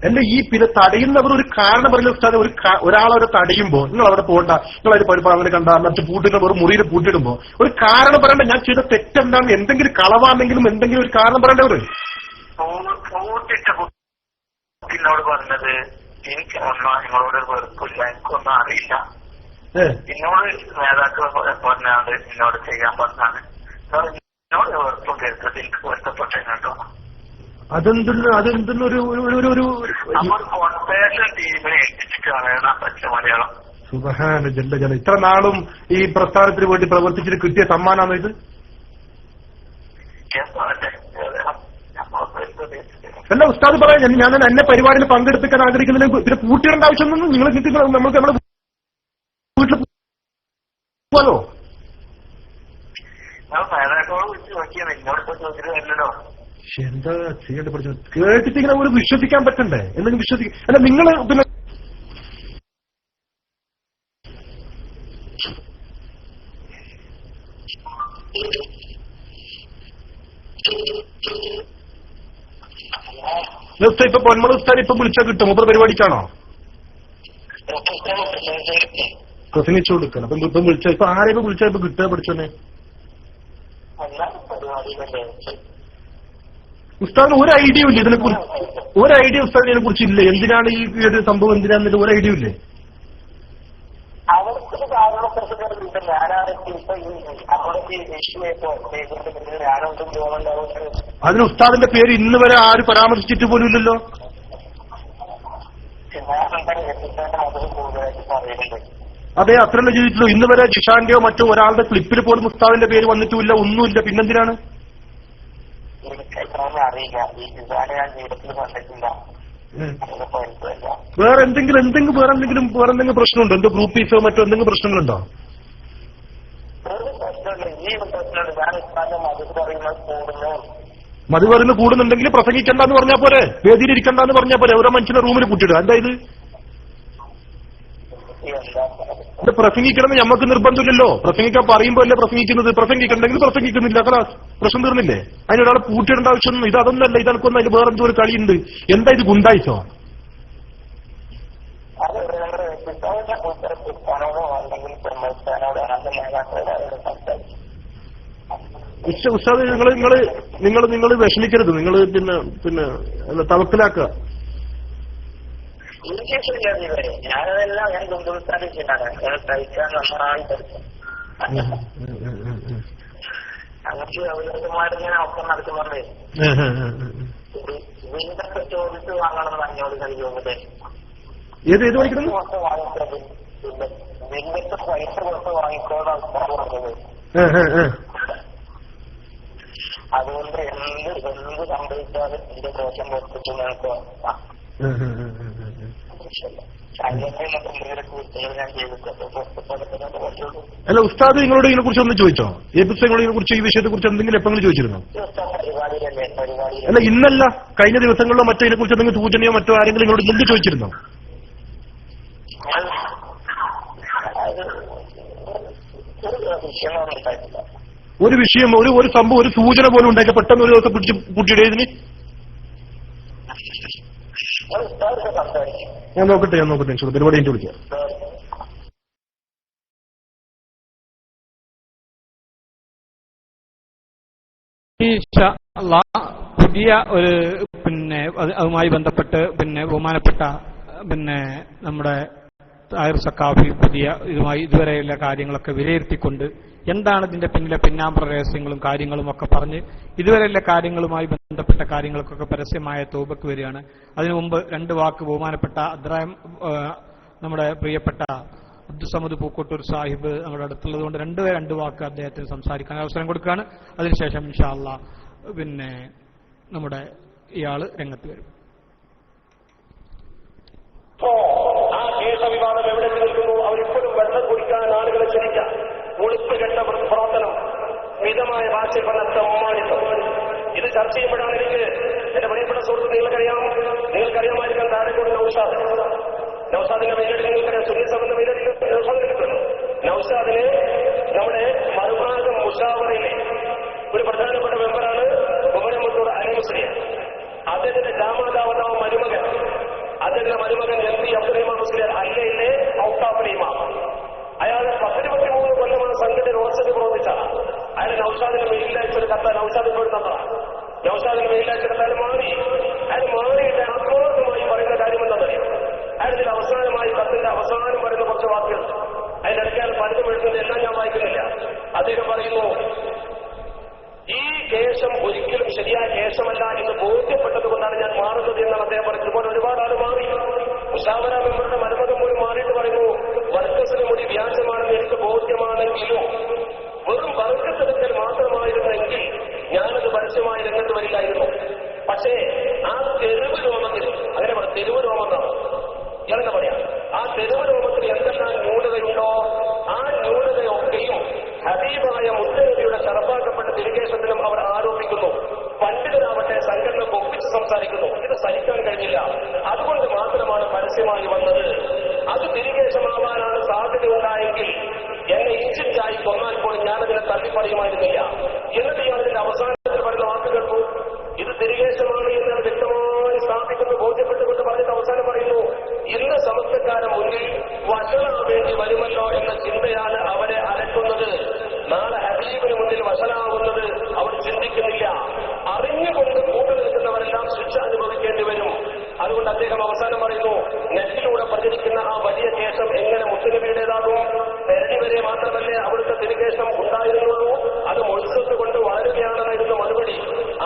അല്ല, ഈ പിന്നെ തടയുന്നവർ ഒരു കാരണം പറയില്ല ഉസ്താദ്. ഒരാളവരെ തടയുമ്പോ നിങ്ങൾ അവിടെ പോകണ്ട, നിങ്ങൾ അതിന് പഠിപ്പ് അങ്ങനെ കണ്ട മറ്റു പൂട്ടുന്ന ഒരു മുറിയിൽ പൂട്ടിടുമ്പോ ഒരു കാരണം പറയണ്ട. ഞാൻ ചെയ്ത തെറ്റെന്താണ്, എന്തെങ്കിലും കളവാണെങ്കിലും എന്തെങ്കിലും ഒരു കാരണം പറയണ്ടവര്. എന്നോട് പറഞ്ഞത് എനിക്ക് നിങ്ങളോട് വെറുപ്പില്ല, എനിക്കൊന്നും അറിയില്ല. എന്നോട് നേതാക്കൾ പറഞ്ഞാണ്ട് എന്നോട് ചെയ്യാൻ പറഞ്ഞാണ്. എന്നോട് വെറുപ്പും കേട്ടത് എനിക്ക് പൊരുത്തപ്പെട്ടേ കേട്ടോ. അതെന്തൊരു ടീമിനെ ഏൽപ്പിച്ചിട്ടാണ് പച്ച മലയാളം. സുബ്ഹാന ജല്ല ജല. ഇത്ര നാളും ഈ പ്രസ്ഥാനത്തിന് വേണ്ടി പ്രവർത്തിച്ചിട്ട് കിട്ടിയ സമ്മാനാണോ ഇത്? അല്ല ഉസ്താദ് പറയാം, ഞാൻ എന്നെ പരിപാടിയിൽ പങ്കെടുപ്പിക്കാൻ ആഗ്രഹിക്കുന്നതിന് പിന്നെ പൂട്ടിയിടേണ്ട ആവശ്യമൊന്നും നിങ്ങൾ നമുക്ക് നമ്മുടെ വീട്ടിൽ പോകാലോ? എന്താ ചെയ്യേണ്ട പഠിച്ചു കേട്ടിട്ട് ഇങ്ങനെ ഒരു വിശ്വസിക്കാൻ പറ്റണ്ടേ? എന്തെങ്കിലും വിശ്വസിക്കും. അല്ല നിങ്ങൾ പിന്നെ ഇപ്പൊ പൊന്മള ഉസ്താദ് ഇപ്പൊ വിളിച്ചാൽ കിട്ടും? മൂപ്പർ പരിപാടിക്കാണോ പ്രസംഗിച്ചു കൊടുക്കണം? അപ്പൊ ഇപ്പം വിളിച്ചാൽ ഇപ്പൊ ആരെയും വിളിച്ചാൽ ഇപ്പൊ കിട്ടുക പഠിച്ചോനെ? ഉസ്താദിന് ഒരു ഐഡിയ ഇല്ല ഇതിനെക്കുറിച്ച്? ഒരു ഐഡിയ ഉസ്താദിനെ ഇതിനെ കുറിച്ച് ഇല്ലേ? എന്തിനാണ് ഈ ഒരു സംഭവം, എന്തിനാന്നിട്ട് ഒരു ഐഡിയ ഇല്ലേ? അവർക്കൊരു കാരണപ്പെടുത്തുന്നുണ്ട്. അതിന് ഉസ്താദിന്റെ പേര് ഇന്ന് വരെ ആരും പരാമർശിച്ചിട്ട് പോലും ഇല്ലല്ലോ. അതെ, അത്രയല്ലേ ചെയ്തിട്ടുള്ളൂ. ഇന്ന് വരെ ജിഷാന്റെയോ മറ്റോ ഒരാളുടെ ക്ലിപ്പിൽ പോലും ഉസ്താദിന്റെ പേര് വന്നിട്ടുമില്ല, ഒന്നുമില്ല. പിന്നെന്തിനാണ്? അറിയില്ല, ഈ ജിഷാനെ ഞാൻ ജീവിതത്തിൽ കണ്ടിട്ടില്ല. വേറെ എന്തെങ്കിലും പ്രശ്നമുണ്ടോ? എന്തോ ഗ്രൂപ്പീസോ മറ്റോ എന്തെങ്കിലും പ്രശ്നങ്ങളുണ്ടോ? മതി പറയുന്നത് കൂടുന്നുണ്ടെങ്കിൽ പ്രസംഗിക്കണ്ടെന്ന് പറഞ്ഞാൽ പോരെ, വേദിയിൽ ഇരിക്കണ്ടെന്ന് പറഞ്ഞാൽ പോരെ, ഓരോ മനുഷ്യനെ റൂമിൽ കൂട്ടിയിടുക. എന്താ ഇത് പ്രസംഗിക്കണമെന്ന് ഞമ്മക്ക് നിർബന്ധമില്ലല്ലോ. പ്രസംഗിക്കാൻ പറയുമ്പോ അല്ലേ പ്രസംഗിക്കുന്നത്. പ്രസംഗിക്കണ്ടെങ്കിൽ പ്രസംഗിക്കുന്നില്ല, പ്രശ്നം തീർന്നില്ലേ? അതിനൊരാളെ പൂട്ടിയിടേണ്ട ആവശ്യമൊന്നും ഇത് അതൊന്നല്ല. ഇതനക്കൊന്നും അതിൽ വേറെന്തോ ഒരു കളിയുണ്ട്. എന്താ ഇത് ഗുണ്ടായിസോ? ഉസ്താദ് നിങ്ങൾ വിഷമിക്കരുത്. നിങ്ങൾ പിന്നെ തവക്കലാക്കുക. ഞാനതെല്ലാം ഞാൻ കൊണ്ടുവരുത്താനാണ് കഴിക്കാൻ നന്നായി പഠിക്കും. അങ്ങനത്തെ അവരുമാരിങ്ങനെ ഒപ്പം നടത്തുന്നുണ്ടേ. വീണ്ടൊക്കെ ചോദിച്ച് വാങ്ങണം എന്നോട് കഴിയുന്നത്. ഏത് പഠിക്കണം? വീണ്ടൊക്കെ പൈസ കൊടുത്ത് വാങ്ങിക്കോളാം പറഞ്ഞത്. അതുകൊണ്ട് എന്ത് സംഭവിച്ചാലും എന്റെ ദോഷം കൊടുത്തിട്ട് നമുക്ക് അല്ല ഉസ്താദ് നിങ്ങളോട് ഇതിനെ കുറിച്ച് ഒന്ന് ചോദിച്ചോ? ഇതിനെ കുറിച്ച് ഈ വിഷയത്തെ കുറിച്ച് എന്തെങ്കിലും എപ്പോഴെങ്കിലും ചോദിച്ചിരുന്നോ? അല്ല ഇന്നല്ല, കഴിഞ്ഞ ദിവസങ്ങളിലോ മറ്റോ ഇതിനെ കുറിച്ച് എന്തെങ്കിലും സൂചനയോ മറ്റോ ആരെങ്കിലും നിങ്ങളോട് എന്ത് ചോദിച്ചിരുന്നോ? ഒരു വിഷയം ഒരു സംഭവം ഒരു സൂചന പോലും ഉണ്ടാക്കി പെട്ടെന്ന് ഒരു ദിവസം പിടിച്ച് കൂട്ടിയിടേതിന്? ഞാൻ നോക്കട്ടെ പരിപാടി എനിക്ക് വിളിക്കാം. പുതിയ ഒരു അതുമായി ബന്ധപ്പെട്ട് ബഹുമാനപ്പെട്ട നമ്മുടെ താഹിർ സഖാഫി പുതിയ ഇതുവരെയുള്ള കാര്യങ്ങളൊക്കെ വിലയിരുത്തിക്കൊണ്ട് എന്താണ് ഇതിന്റെ പിന്നിലെ പിന്നാമ്പുറ രഹസ്യങ്ങളും കാര്യങ്ങളും ഒക്കെ പറഞ്ഞ് ഇതുവരെയുള്ള കാര്യങ്ങളുമായി ബന്ധപ്പെട്ട കാര്യങ്ങൾക്കൊക്കെ പരസ്യമായ തൗബക്ക് വരികയാണ്. അതിനു മുമ്പ് രണ്ട് വാക്ക് ബഹുമാനപ്പെട്ട നമ്മുടെ പ്രിയപ്പെട്ട അബ്ദുസമദ് പൂക്കോട്ടൂർ സാഹിബ് നമ്മുടെ അടുത്തുള്ളതുകൊണ്ട് രണ്ട് വാക്ക് അദ്ദേഹത്തിന് സംസാരിക്കാൻ അവസരം കൊടുക്കുകയാണ്. അതിനുശേഷം ഇൻഷാ അല്ലാഹ് നമ്മുടെ ഇയാള് രംഗത്ത് വരും. ആ കേശവിവാദം എവിടെ നിൽക്കുന്നു? അവരിപ്പോഴും വെള്ളം കുടിക്കാൻ ആളുകളെ ക്ഷണിക്കാം. ഒളിച്ചുകെട്ട പ്രവർത്തനം, മിതമായ ഭാഷയിൽ പറഞ്ഞ സമ്മാനിത്വം. ഇത് ചർച്ച ചെയ്യുമ്പോഴാണ് എനിക്ക് എന്റെ പ്രിയപ്പെട്ട സുഹൃത്ത് നിങ്ങൾക്കറിയാമായിരിക്കാൻ താഴെക്കൂടെ നൌഷാദിന്റെ പേരിൽ നിങ്ങൾക്കറിയാം. സുനിൽ സാറിന്റെ പേരിൽ നൌഷാദിന് കിട്ടുന്നു. നൌഷാദിന് നമ്മുടെ മറുഭാഗം മുഷാവറയിലെ ഒരു പ്രധാനപ്പെട്ട മെമ്പറാണ് കുമരമുത്തൂർ അലി മുസ്ലിയാർ. അദ്ദേഹത്തിന്റെ ജാമാതാവതാവ് മരുമകൻ, അദ്ദേഹത്തിന്റെ മരുമകൻ MP അബ്ദുറഹ്മാൻ മുസ്ലിയാർ അല്ലയിലെ ഔട്ടാഫിലെ ഇമാം. അയാൾ 10-23 കൊല്ലമാണ് സംഘടന റോസറ്റ് പ്രവർത്തിച്ച അയാൾ നൌഷാദിന്റെ മെയിലയച്ചൊരു കത്ത നൌഷാദ് ഇപ്പോഴും തന്നതാണ്. നൌഷാദിന്റെ മെയിലയച്ചെടുത്ത് അയാൾ മാറിയിട്ട് ആത്മാർത്ഥമായി പറയുന്ന കാര്യം എന്താണെന്നറിയാം? അയാൾ അവസാനമായി കത്തിന്റെ അവസാനം പറയുന്ന കുറച്ച് വാക്കുകൾ അതിനിടയ്ക്ക് അയാൾ പലതും എഴുതുന്നത് എല്ലാം ഞാൻ വായിക്കുന്നില്ല. അദ്ദേഹം പറയുന്നു, ഈ കേശം ഒരിക്കലും ശരിയായ കേശമല്ല എന്ന് ബോധ്യപ്പെട്ടത് കൊണ്ടാണ് ഞാൻ മാറുന്നത് എന്നാണ് അദ്ദേഹം പറയുന്നത്. ഇതുപോലെ ഒരുപാട് ആൾ മാറി. മുഷാവറ മെമ്പറുടെ മരുമകൻ പോലും മാറിയിട്ട് പറയുന്നു, വർക്കസിന് മുടി വ്യാജമാണെന്ന് എനിക്ക് ബോധ്യമാണെങ്കിലും വെറും വർക്കത്തെടുക്കൽ മാത്രമായിരുന്നെങ്കിൽ ഞാനത് പരസ്യമായി രംഗത്ത് വരില്ലായിരുന്നു. പക്ഷെ പക്ഷേ ആ തെരുവ് രോമത്തിൽ, അങ്ങനെ പറയാം, തെരുവ് രോമം എന്നാണ് ഇയാളെന്താ പറയാ, ആ തെരുവ് രോമത്തിൽ എന്തെല്ലാം ന്യൂനതയുണ്ടോ ആ ന്യൂനതയൊക്കെയും ഹബീബായ മുത്തനബിയുടെ ശറഫാക്കപ്പെട്ട തിരുകേശത്തിലും അവർ ആരോപിക്കുന്നു. പണ്ഡിതരാവട്ടെ സംഘടന ഒപ്പിച്ച് സംസാരിക്കുന്നു. ഇത് സഹിക്കാൻ കഴിഞ്ഞില്ല. അതുകൊണ്ട് മാത്രമാണ് പരസ്യമായി വന്നത്. അത് തിരികേശമാവാനാണ് സാധ്യതയുണ്ടായെങ്കിൽ എന്നെ ഇഞ്ചിഞ്ചായി കൊന്നാൽ പോലും ഞാനതിനെ തള്ളിപ്പറയുമായിരുന്നില്ല. എന്നിട്ട് ഇയാളതിന്റെ അവസാനത്തിൽ പറയുന്ന വാക്ക് കേൾക്കൂ. ഇത് തിരികേശമാണ് എന്ന് വ്യക്തമായി സ്ഥാപിക്കുന്നു, ബോധ്യപ്പെട്ടുകൊണ്ട് പറഞ്ഞിട്ട് അവസാനം പറയുന്നു, ഇന്ന് സമസ്തക്കാരൻ മുന്നിൽ വഷളാവേണ്ടി വരുമല്ലോ എന്ന ചിന്തയാണ് അവരെ അലട്ടുന്നത്. നാളെ ഹബീബിന് മുന്നിൽ വഷളാവുന്നത് അവർ ചിന്തിക്കുന്നില്ല. അറിഞ്ഞുകൊണ്ട് കൂട്ടു നിൽക്കുന്നവരെല്ലാം ശിക്ഷ അനുഭവിക്കേണ്ടി വരും. അതുകൊണ്ട് അദ്ദേഹം അവസാനം പറയുന്നു, നെറ്റിലൂടെ പ്രചരിക്കുന്ന ആ വലിയ കേശം എങ്ങനെ മുത്തുനബിയുടേതാകും? പെരടി വരെ മാത്രമല്ലേ അവിടുത്തെ തിരുകേശം ഉണ്ടായിരുന്നുള്ളൂ, അത് മൊഴിസത്ത് കൊണ്ട് വളരുകയാണെന്നായിരുന്നു മറുപടി.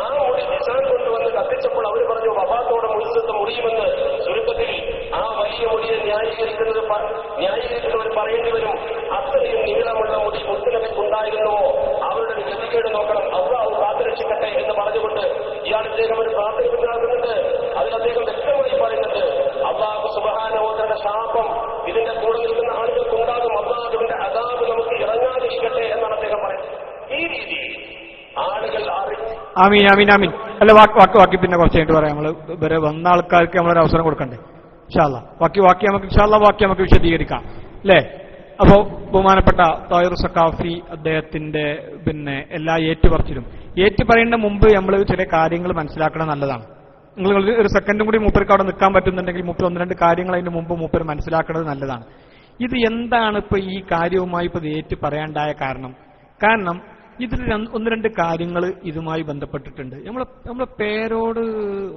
ആ മുടി നിസാൻ കൊണ്ടുവന്ന് കത്തിച്ചപ്പോൾ അവർ പറഞ്ഞു വഫാത്തോടെ മൊഴിസത്ത് മുറിയുമെന്ന്. ചുരുക്കത്തിൽ ആ വലിയ മുടിയെ ന്യായീകരിക്കുന്നവർ പറയേണ്ടി വരും, അത്രയും നീളമുള്ള മുടി മുത്തുനബിക്കുണ്ടായിരുന്നുവോ? അവരുടെ ഗതികേട് നോക്കണം, അള്ളാഹു കാത്തുരക്ഷിക്കട്ടെ എന്ന് പറഞ്ഞുകൊണ്ട് ഇയാൾ ഇദ്ദേഹം ഒരു പ്രാർത്ഥിക്കുന്നുണ്ട്. അതിൽ അദ്ദേഹം വ്യക്തമായി പറയുന്നത്, അള്ളാഹു സുബ്ഹാനഹു വ തആല ശാപം ഇതിന്റെ കൂടെ നിൽക്കുന്ന ആളുകൾക്കുണ്ടാകും, അള്ളാഹുവിന്റെ അദാബ് നമുക്ക് ഇറങ്ങാതിരിക്കട്ടെ എന്നാണ് അദ്ദേഹം പറയുന്നത്. ഈ രീതിയിൽ ആളുകൾ ആമീൻ ആമീൻ ആമീൻ. അല്ല, വാക്കി പിന്നെ കുറച്ച് കഴിഞ്ഞിട്ട് പറയാം. നമ്മൾ ഇവരെ വന്ന ആൾക്കാർക്ക് നമ്മളൊരു അവസരം കൊടുക്കണ്ടേ? ഇൻഷാ അല്ലാഹ് വാക്കി നമുക്ക് വിശദീകരിക്കാം അല്ലേ? അപ്പോ ബഹുമാനപ്പെട്ട താഹിർ സഖാഫി അദ്ദേഹത്തിന്റെ പിന്നെ എല്ലാ ഏറ്റുപറയുന്ന മുമ്പ് നമ്മൾ ചില കാര്യങ്ങൾ മനസ്സിലാക്കണം നല്ലതാണ്. നിങ്ങൾ ഒരു സെക്കൻഡും കൂടി മൂപ്പർക്ക് അവിടെ നിൽക്കാൻ പറ്റുന്നുണ്ടെങ്കിൽ മൂപ്പർ 1-2 കാര്യങ്ങൾ അതിന് മുമ്പ് മൂപ്പർ മനസ്സിലാക്കുന്നത് നല്ലതാണ്. ഇത് എന്താണ് ഇപ്പൊ ഈ കാര്യവുമായി ഇപ്പൊ ഏറ്റു പറയാണ്ടായ കാരണം ഇതിൽ 1-2 കാര്യങ്ങൾ ഇതുമായി ബന്ധപ്പെട്ടിട്ടുണ്ട്. നമ്മളെ പേരോട്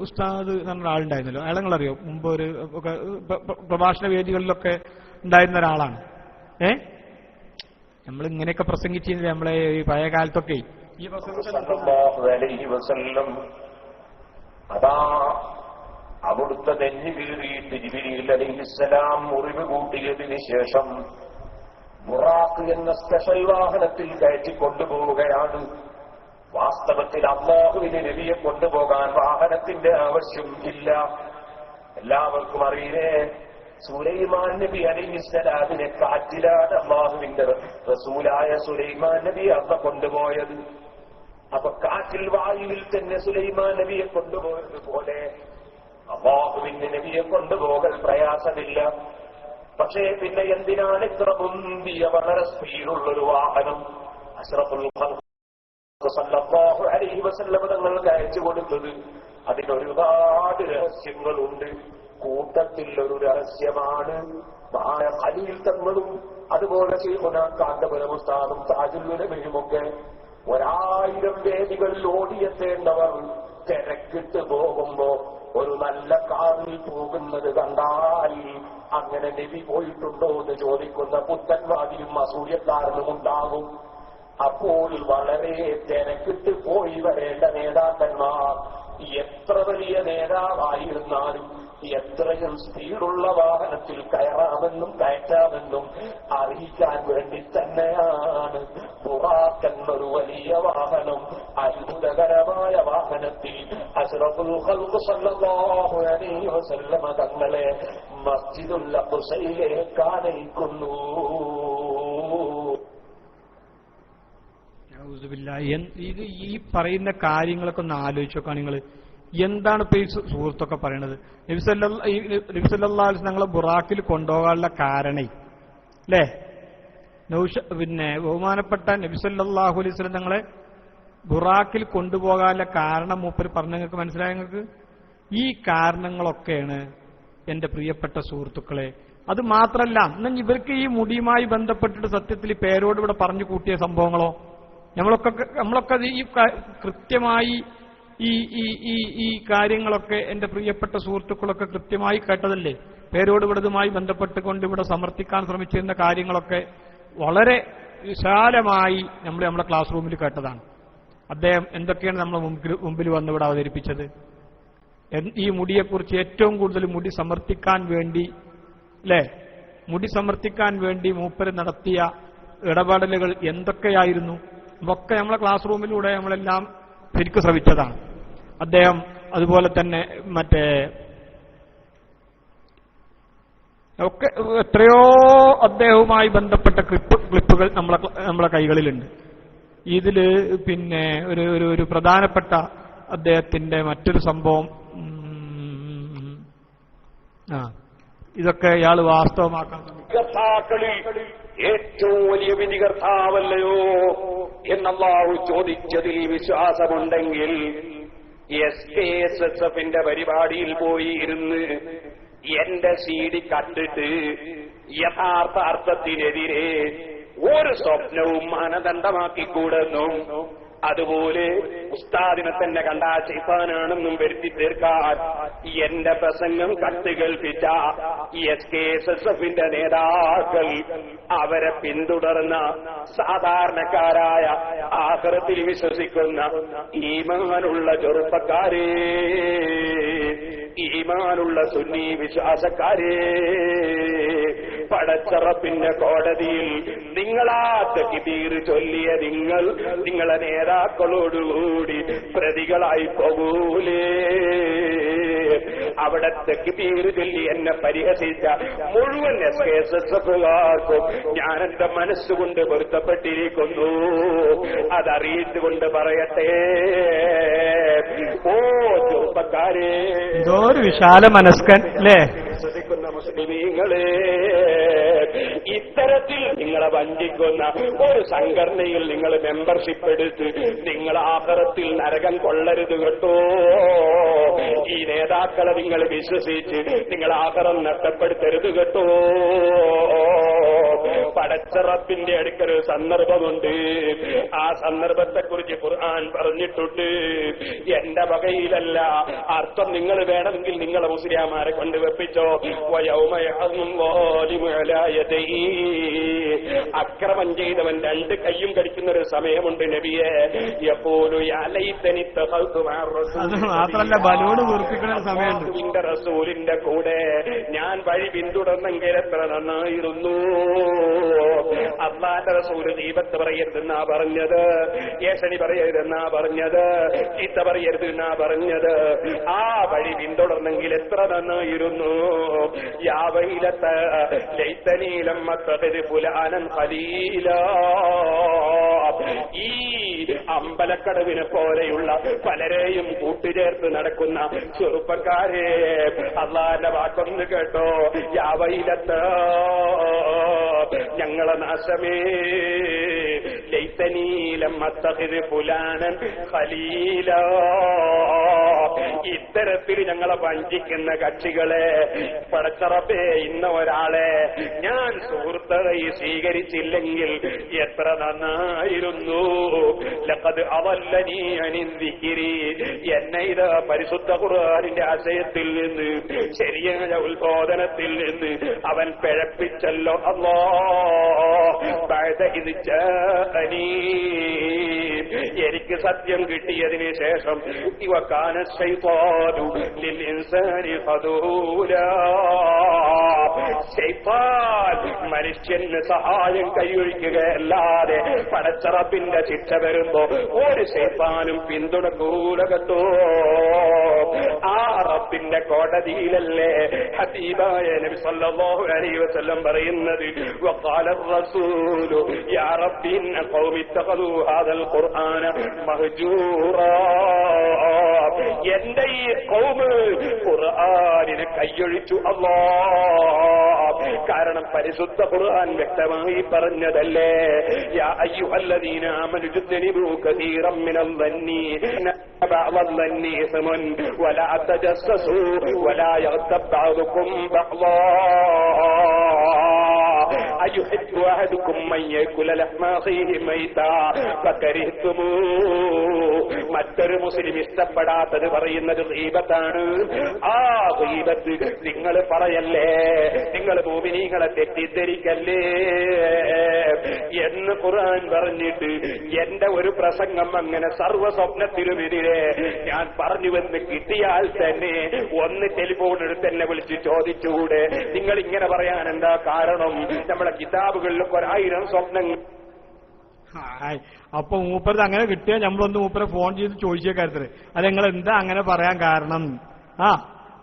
ഉസ്താദ് എന്ന ആളുണ്ടായിരുന്നല്ലോ, അയാളെ നിങ്ങളറിയോ? മുമ്പ് ഒരു പ്രഭാഷണ വേദികളിലൊക്കെ ഉണ്ടായിരുന്ന ഒരാളാണ്. നമ്മൾ ഇങ്ങനെയൊക്കെ പ്രസംഗിച്ചിരുന്നില്ല നമ്മളെ ഈ പഴയ കാലത്തൊക്കെ. ഈ അതാ അവിടുത്തെ നെഞ്ഞു കീറിയിട്ട് ജിബ്രീൽ അലൈഹിസ്സലാം മുറിവ് കൂട്ടിയതിന് ശേഷം ബുറാഖ് എന്ന സ്പെഷ്യൽ വാഹനത്തിൽ കയറ്റി കൊണ്ടുപോവുകയാണ്. വാസ്തവത്തിൽ അല്ലാഹുവിന്റെ നബിയെ കൊണ്ടുപോകാൻ വാഹനത്തിന്റെ ആവശ്യം ഇല്ല. എല്ലാവർക്കും അറിയില്ലേ, സുലൈമാൻ നബി അലൈഹിസ്സലാമിനെ കാറ്റിലാണ് അല്ലാഹുവിന്റെ റസൂലായ സുലൈമാൻ നബി അള്ള കൊണ്ടുപോയത്. അപ്പൊ കാറ്റിൽ വായുവിൽ തന്നെ സുലൈമാൻ നബിയെ കൊണ്ടുപോയതുപോലെ അല്ലാഹുവിന്റെ നബിയെ കൊണ്ടുപോകൽ പ്രയാസമില്ല. പക്ഷേ പിന്നെ എന്തിനാണ് ഇത്ര മുന്തിയ വളരെ സ്പീഡുള്ളൊരു വാഹനം അഷ്റഫുൽ ഖൽഖ് സല്ലല്ലാഹു അലൈഹി വസല്ലം തങ്ങൾക്ക് അയച്ചു കൊടുത്തത്? അതിനൊരുപാട് രഹസ്യങ്ങളുണ്ട്. കൂട്ടത്തിൽ ഒരു രഹസ്യമാണ് മഹാനായ ഖലീൽ തങ്ങളും അതുപോലെ ശൈഖുനാ കാന്തപുരം ഉസ്താദും താജുൽ ഉലമയുമൊക്കെ 1000 വേദികളിൽ ഓടിയെത്തേണ്ടവർ തിരക്കിട്ട് പോകുമ്പോ ഒരു നല്ല കാറിൽ പോകുന്നത് കണ്ടാൽ അങ്ങനെ നബി പോയിട്ടുണ്ടോ എന്ന് ചോദിക്കുന്ന പുത്തൻവാദിയും അസൂയക്കാരനും ഉണ്ടാകും. അപ്പോൾ വളരെ തിരക്കിട്ട് പോയി വരേണ്ട നേതാക്കന്മാർ എത്ര വലിയ നേതാവായിരുന്നാലും എത്രയും സ്പീഡുള്ള വാഹനത്തിൽ കയറാമെന്നും കയറ്റാമെന്നും അറിയിക്കാൻ വേണ്ടി തന്നെയാണ് ബുറാഖ് എന്നൊരു വലിയ വാഹനം, അത്ഭുതകരമായ വാഹനത്തിൽ അഷ്റഫുൽ ഖൽഖ് സല്ലല്ലാഹു അലൈഹി വസല്ലം തങ്ങളെ മസ്ജിദുൽ അഖ്സയിലേക്ക് അയക്കുന്നു. ഇത് ഈ പറയുന്ന കാര്യങ്ങളൊക്കെ ഒന്ന് ആലോചിച്ച് നോക്കാം നിങ്ങൾ. എന്താണ് ഇപ്പൊ ഈ സുഹൃത്തൊക്കെ പറയണത്? നബി സല്ലല്ലാഹു അലൈഹി വസല്ലം ഞങ്ങളെ ബുറാഖിൽ കൊണ്ടുപോകാനുള്ള കാരണേ അല്ലേ? പിന്നെ ബഹുമാനപ്പെട്ട നബി സല്ലല്ലാഹു അലൈഹി വസല്ലം ഞങ്ങളെ ബുറാഖിൽ കൊണ്ടുപോകാനുള്ള കാരണം മൂപ്പര് പറഞ്ഞ നിങ്ങൾക്ക് മനസ്സിലായ നിങ്ങൾക്ക്? ഈ കാരണങ്ങളൊക്കെയാണ് എന്റെ പ്രിയപ്പെട്ട സുഹൃത്തുക്കളെ. അത് മാത്രല്ല, എന്നാൽ ഇവർക്ക് ഈ മുടിയുമായി ബന്ധപ്പെട്ടിട്ട് സത്യത്തിൽ പേരോട് ഇവിടെ പറഞ്ഞു കൂട്ടിയ സംഭവങ്ങളോ നമ്മളൊക്കെ ഈ കൃത്യമായി ഈ കാര്യങ്ങളൊക്കെ എന്റെ പ്രിയപ്പെട്ട സുഹൃത്തുക്കളൊക്കെ കൃത്യമായി കേട്ടതല്ലേ? പേരോട് ഇവിടതുമായി ബന്ധപ്പെട്ടുകൊണ്ട് ഇവിടെ സമർത്ഥിക്കാൻ ശ്രമിച്ചിരുന്ന കാര്യങ്ങളൊക്കെ വളരെ വിശാലമായി നമ്മളെ ക്ലാസ് റൂമിൽ കേട്ടതാണ്. അദ്ദേഹം എന്തൊക്കെയാണ് നമ്മളെ മുമ്പിൽ വന്ന് ഇവിടെ അവതരിപ്പിച്ചത്? ഈ മുടിയെക്കുറിച്ച് ഏറ്റവും കൂടുതൽ മുടി സമർത്ഥിക്കാൻ വേണ്ടി അല്ലേ, മുടി സമർത്ഥിക്കാൻ വേണ്ടി മൂപ്പര് നടത്തിയ ഇടപെടലുകൾ എന്തൊക്കെയായിരുന്നു? ഒക്കെ നമ്മളെ ക്ലാസ് റൂമിലൂടെ നമ്മളെല്ലാം ശരിക്കും ശ്രവിച്ചതാണ്. അദ്ദേഹം അതുപോലെ തന്നെ മറ്റേ ഒക്കെ എത്രയോ അദ്ദേഹവുമായി ബന്ധപ്പെട്ട ക്ലിപ്പുകൾ നമ്മളെ കൈകളിലുണ്ട്. ഇതില് പിന്നെ ഒരു പ്രധാനപ്പെട്ട അദ്ദേഹത്തിന്റെ മറ്റൊരു സംഭവം, ഇതൊക്കെ ഇയാൾ വാസ്തവമാക്കാൻ ഏറ്റവും വലിയ വിധികർത്താവല്ലയോ എന്നല്ലാഹു ചോദിച്ചതിൽ വിശ്വാസമുണ്ടെങ്കിൽ SKSSFന്റെ പരിപാടിയിൽ പോയി ഇരുന്ന് എന്റെ CD കണ്ടിട്ട് യഥാർത്ഥ അർത്ഥത്തിനെതിരെ ഒരു സ്വപ്നവും മാനദണ്ഡമാക്കിക്കൂടെന്നും അതുപോലെ ഉസ്താദിനെ തന്നെ കണ്ടാ ശൈത്താനാണെന്നും വരുത്തി തീർക്കാൻ എന്റെ പ്രസംഗം കത്ത് കേൾപ്പിച്ച SKSSFന്റെ നേതാക്കൾ, അവരെ പിന്തുടർന്ന സാധാരണക്കാരായ ആഖിറത്തിൽ വിശ്വസിക്കുന്ന ഈമാനുള്ള ചെറുപ്പക്കാരെ, ഈമാനുള്ള സുന്നി വിശ്വാസക്കാരെ, പടച്ചറപ്പിന്റെ കോടതിയിൽ നിങ്ങളാ തക്ബീർ ചൊല്ലിയ നിങ്ങളെ നേതാക്കളോടുകൂടി പ്രതികളായി പോകൂലേ? അവിടെ തക്ബീർ ചൊല്ലി എന്നെ പരിഹസിച്ച മുഴുവൻ SKSSFുകാർക്കും ഞാൻ എന്റെ മനസ്സുകൊണ്ട് പൊരുത്തപ്പെട്ടിരിക്കുന്നു. അതറിയിച്ചുകൊണ്ട് പറയട്ടെ, ഓ ചെറുപ്പക്കാരെ, ഒരു വിശാല മനസ്കൻ അല്ലേ, ശ്രദ്ധിക്കുന്ന മുസ്ലിമീങ്ങളെ, ഇത്തരത്തിൽ നിങ്ങളെ വഞ്ചിക്കുന്ന ഒരു സംഘടനയിൽ നിങ്ങൾ മെമ്പർഷിപ്പ് എടുത്ത് നിങ്ങൾ ആഖിറത്തിൽ നരകം കൊള്ളരുത് കേട്ടോ. ഈ നേതാക്കളെ നിങ്ങൾ വിശ്വസിച്ച് നിങ്ങൾ ആഖിറം നഷ്ടപ്പെടുത്തരുത് കേട്ടോ. പടച്ചറപ്പിന്റെ അടുക്കൽ ഒരു സന്ദർഭമുണ്ട്. ആ സന്ദർഭത്തെക്കുറിച്ച് ഖുർആൻ പറഞ്ഞിട്ടുണ്ട്. എന്റെ വകയിലല്ല, അർത്ഥം നിങ്ങൾ വേണമെങ്കിൽ നിങ്ങളെ മുസ്ലിയാമാരെ കൊണ്ട് വെപ്പിച്ചോ. അക്രമം ചെയ്തവൻ രണ്ട് കയ്യും കടിക്കുന്ന ഒരു സമയമുണ്ട് നബിയെ. മാത്രല്ല ബലൂണ് വീർപ്പിക്കുന്ന സമയമുണ്ട്. റസൂലിന്റെ കൂടെ ഞാൻ വഴി പിന്തുടർന്നെങ്കിൽ എത്ര നന്നായിരുന്നു. അല്ലാഹുവിന്റെ റസൂല് ദീപത്ത് പറയരുതെന്നാ പറഞ്ഞത്, ഏഷണി പറയരുതെന്നാ പറഞ്ഞത്, ചീത്ത പറയരുതെന്നാ പറഞ്ഞത്. ആ വഴി പിന്തുടർന്നെങ്കിൽ എത്ര നന്നായിരുന്നു. യാ വൈലത ലൈതനീ ലം അത്തഖിദ് ഫുലാനൻ ഖലീലാ. ഈ അമ്പലക്കടവിനെ പോലെയുള്ള പലരെയും കൂട്ടുചേർത്ത് നടക്കുന്ന ചെറുപ്പക്കാരെ, അല്ലാഹുവിന്റെ വാക്കൊന്ന് കേട്ടോ. യാ വൈലത, ഞങ്ങളെ നാശമേ, ലൈതനീ ലം അത്തഖിദ് ഫുലാനൻ ഖലീലാ. ഇത്തരത്തിൽ ഞങ്ങളെ വഞ്ചിക്കുന്ന കക്ഷികളെ, പടച്ചറപ്പേ, ഇന്ന ഒരാളെ ഞാൻ സുഹൃത്തായി സ്വീകരിച്ചില്ലെങ്കിൽ എത്ര നന്നായിരുന്നു. ലഖദ് അദല്ലനീ അനിൻ ദിക്രി. എന്നെ ഇത് പരിശുദ്ധ ഖുർആനിന്റെ ആശയത്തിൽ നിന്ന്, ശരിയായ ഉത്ബോധനത്തിൽ നിന്ന് അവൻ പിഴപ്പിച്ചല്ലോ. ബഅദ ഇദ് ജാഅനീ, എനിക്ക് സത്യം കിട്ടിയതിന് ശേഷം വകാന ശൈത്താനു ലിൽ ഇൻസാനി ഖദൂലാ. ശൈത്താൻ മനുഷ്യന് സഹായം കൈയൊഴിക്കുകയല്ലാതെ പടച്ചറപ്പിന്റെ ശിക്ഷ വരുമ്പോ ഒരു ശൈത്താനും പിന്തുണക്കൂല കേട്ടോ. ആ റബ്ബിന്റെ കോടതിയിലല്ലേ ഹബീബായ നബി സല്ലല്ലാഹു അലൈഹി വസല്ലം പറയുന്നത്, വഖാല റസൂലു യാ റബ്ബി ഇന്ന ഖൗമി ഇത്തഖദൂ ഹാദൽ ഖുർആന മഹ്ജൂറാ. എന്റെ ഈ ഖൗമ് ഖുർആനിനെ കൈയൊഴിച്ചു അല്ലാഹ്. കാരണം പരിശുദ്ധ ഖുർആൻ വ്യക്തമായി പറഞ്ഞതല്ലേ, യാ അയ്യുഹല്ലദീന ആമനു ഇജ്തനിബൂ കസീറൻ മിനൽ ദന്നി ബഅദൽ ദന്നി ഇസ്മുൻ വലാ തജസ്സസൂ വലാ യഗ്തബ് ബഅദുകും ബഅദാ. أيحب أحدكم من يأكل لحم أخيه ميتا فكرهتموه. മറ്റൊരു മുസ്ലിം ഇഷ്ടപ്പെടാത്തത് പറയുന്നത് ഗീബത്താണ്. ആ ഗീബത്ത് നിങ്ങൾ പറയല്ലേ, നിങ്ങൾ മുഅ്മിനീങ്ങളെ തെറ്റിദ്ധരിക്കല്ലേ എന്ന് ഖുർആൻ പറഞ്ഞിട്ട് എന്റെ ഒരു പ്രസംഗം അങ്ങനെ സർവ്വ സ്വപ്നത്തിലുമെതിരെ ഞാൻ പറഞ്ഞുവെന്ന് കിട്ടിയാൽ തന്നെ ഒന്ന് ടെലിഫോൺ എടുത്ത് എന്നെ വിളിച്ച് ചോദിച്ചുകൂടെ, നിങ്ങൾ ഇങ്ങനെ പറയാൻ എന്താ കാരണം? നമ്മളെ കിതാബുകളിലൊക്കെ 1000 സ്വപ്നങ്ങൾ അപ്പൊ മൂപ്പരത് അങ്ങനെ കിട്ടിയാൽ നമ്മളൊന്ന് മൂപ്പരെ ഫോൺ ചെയ്ത് ചോദിച്ചേ കാര്യത്തില് അത് നിങ്ങൾ എന്താ അങ്ങനെ പറയാൻ കാരണം?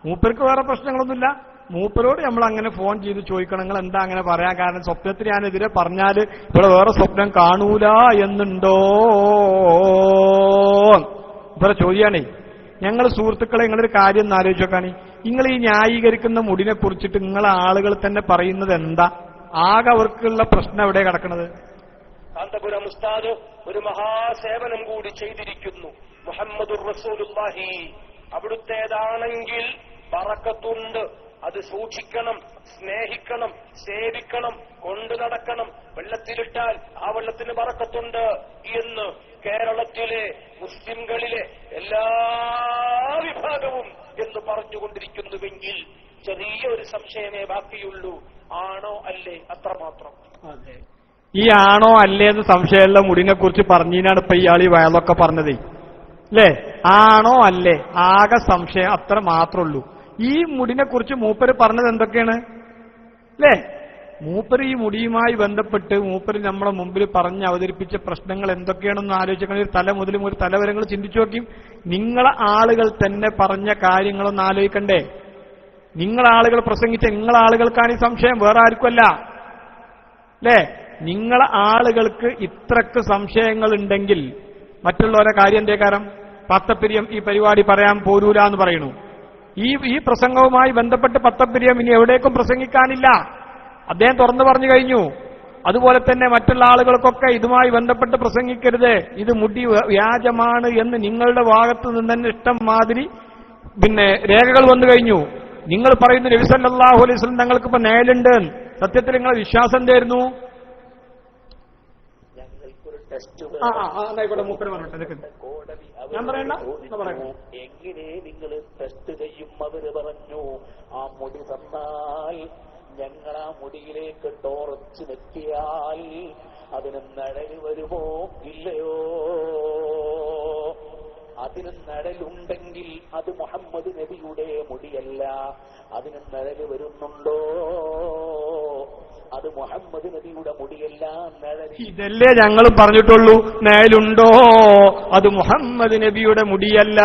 മൂപ്പർക്ക് വേറെ പ്രശ്നങ്ങളൊന്നുമില്ല, മൂപ്പരോട് നമ്മൾ അങ്ങനെ ഫോൺ ചെയ്ത് ചോദിക്കണം നിങ്ങൾ എന്താ അങ്ങനെ പറയാൻ കാരണം. സ്വപ്നത്തിൽ ഞാനെതിരെ പറഞ്ഞാല് ഇവിടെ വേറെ സ്വപ്നം കാണൂല എന്നുണ്ടോ ഇവരെ ചോദ്യാണേ. ഞങ്ങൾ സുഹൃത്തുക്കളെ നിങ്ങളൊരു കാര്യം ഒന്ന് ആലോചിച്ച് നോക്കാണ്. നിങ്ങൾ ഈ ന്യായീകരിക്കുന്ന മുടിനെ കുറിച്ചിട്ട് നിങ്ങളെ ആളുകൾ തന്നെ പറയുന്നത് എന്താ? ആകെ അവർക്കുള്ള പ്രശ്നം എവിടെ കിടക്കണത്? കാന്തപുരം ഉസ്താദ് ഒരു മഹാസേവനം കൂടി ചെയ്തിരിക്കുന്നു. മുഹമ്മദുർ റസൂലുള്ളാഹി അവിടുത്തേതാണെങ്കിൽ ബറക്കത്തുണ്ട്, അത് സൂക്ഷിക്കണം, സ്നേഹിക്കണം, സേവിക്കണം, കൊണ്ടു നടക്കണം. വെള്ളത്തിലിട്ടാൽ ആ വെള്ളത്തിന് ബറക്കത്തുണ്ട് എന്ന് കേരളത്തിലെ മുസ്ലിംകളിലെ എല്ലാ വിഭാഗവും എന്ന് പറഞ്ഞുകൊണ്ടിരിക്കുന്നുവെങ്കിൽ ചെറിയൊരു സംശയമേ ബാക്കിയുള്ളൂ. ആണോ അല്ലേ? അത്രമാത്രം. അതെ, ഈ ആണോ അല്ലേ എന്ന് സംശയമുള്ള മുടിനെ കുറിച്ച് പറഞ്ഞതിനാണ് ഇപ്പൊ ഇയാൾ ഈ വയലൊക്കെ പറഞ്ഞത് അല്ലേ? ആണോ അല്ലേ, ആകെ സംശയം, അത്ര മാത്രമുള്ളൂ. ഈ മുടിനെ കുറിച്ച് മൂപ്പര് പറഞ്ഞത് എന്തൊക്കെയാണ് അല്ലേ? മൂപ്പര് ഈ മുടിയുമായി ബന്ധപ്പെട്ട് മൂപ്പര് നമ്മളെ മുമ്പിൽ പറഞ്ഞ് അവതരിപ്പിച്ച പ്രശ്നങ്ങൾ എന്തൊക്കെയാണെന്ന് ആലോചിക്കണം. ഒരു തല മുതലും ഒരു തലവരങ്ങൾ ചിന്തിച്ചു നോക്കിയും നിങ്ങളെ ആളുകൾ തന്നെ പറഞ്ഞ കാര്യങ്ങളൊന്ന് ആലോചിക്കണ്ടേ? നിങ്ങളാളുകൾ പ്രസംഗിച്ച നിങ്ങളാളുകൾക്കാണ് ഈ സംശയം, വേറെ ആർക്കുമല്ല അല്ലേ? നിങ്ങളെ ആളുകൾക്ക് ഇത്രക്ക് സംശയങ്ങൾ ഉണ്ടെങ്കിൽ മറ്റുള്ളവരെ കാര്യം എന്തേ കാരണം? പത്തപ്പിരിയം ഈ പരിപാടി പറയാൻ പോരൂല എന്ന് പറയുന്നു. ഈ പ്രസംഗവുമായി ബന്ധപ്പെട്ട് പത്തപ്പിരിയം ഇനി എവിടേക്കും പ്രസംഗിക്കാനില്ല, അദ്ദേഹം തുറന്നു പറഞ്ഞു കഴിഞ്ഞു. അതുപോലെ തന്നെ മറ്റുള്ള ആളുകൾക്കൊക്കെ ഇതുമായി ബന്ധപ്പെട്ട് പ്രസംഗിക്കരുത്, ഇത് മുടി വ്യാജമാണ് എന്ന് നിങ്ങളുടെ ഭാഗത്ത് നിന്ന് തന്നെ ഇഷ്ടം മാതിരി രേഖകൾ വന്നു കഴിഞ്ഞു. നിങ്ങൾ പറയുന്നു നബി സല്ലല്ലാഹു അലൈഹി വസല്ലം തങ്ങൾക്ക് ഇപ്പൊ നേലുണ്ട്. സത്യത്തിൽ നിങ്ങളെ വിശ്വാസം എന്തായിരുന്നു? ഞാൻ പറയണ്ട, എങ്ങനെ നിങ്ങൾ ടെസ്റ്റ് ചെയ്യും? അവര് പറഞ്ഞു ആ മുടി തന്നാൽ ഞങ്ങൾ ആ മുടിയിലേക്ക് ടോർച്ച് നെറ്റിയാൽ അതിന് നഴല് വരുമോ ഇല്ലയോ? അതിന് നഴലുണ്ടെങ്കിൽ അത് മുഹമ്മദ് നബിയുടെ മുടിയല്ല. അതിന് നഴല് വരുന്നുണ്ടോ? അത് മുഹമ്മദ് നബിയുടെ മുടിയല്ല. നഴല് ഇതല്ലേ ഞങ്ങളും പറഞ്ഞിട്ടുള്ളൂ, നഴലുണ്ടോ അത് മുഹമ്മദ് നബിയുടെ മുടിയല്ല.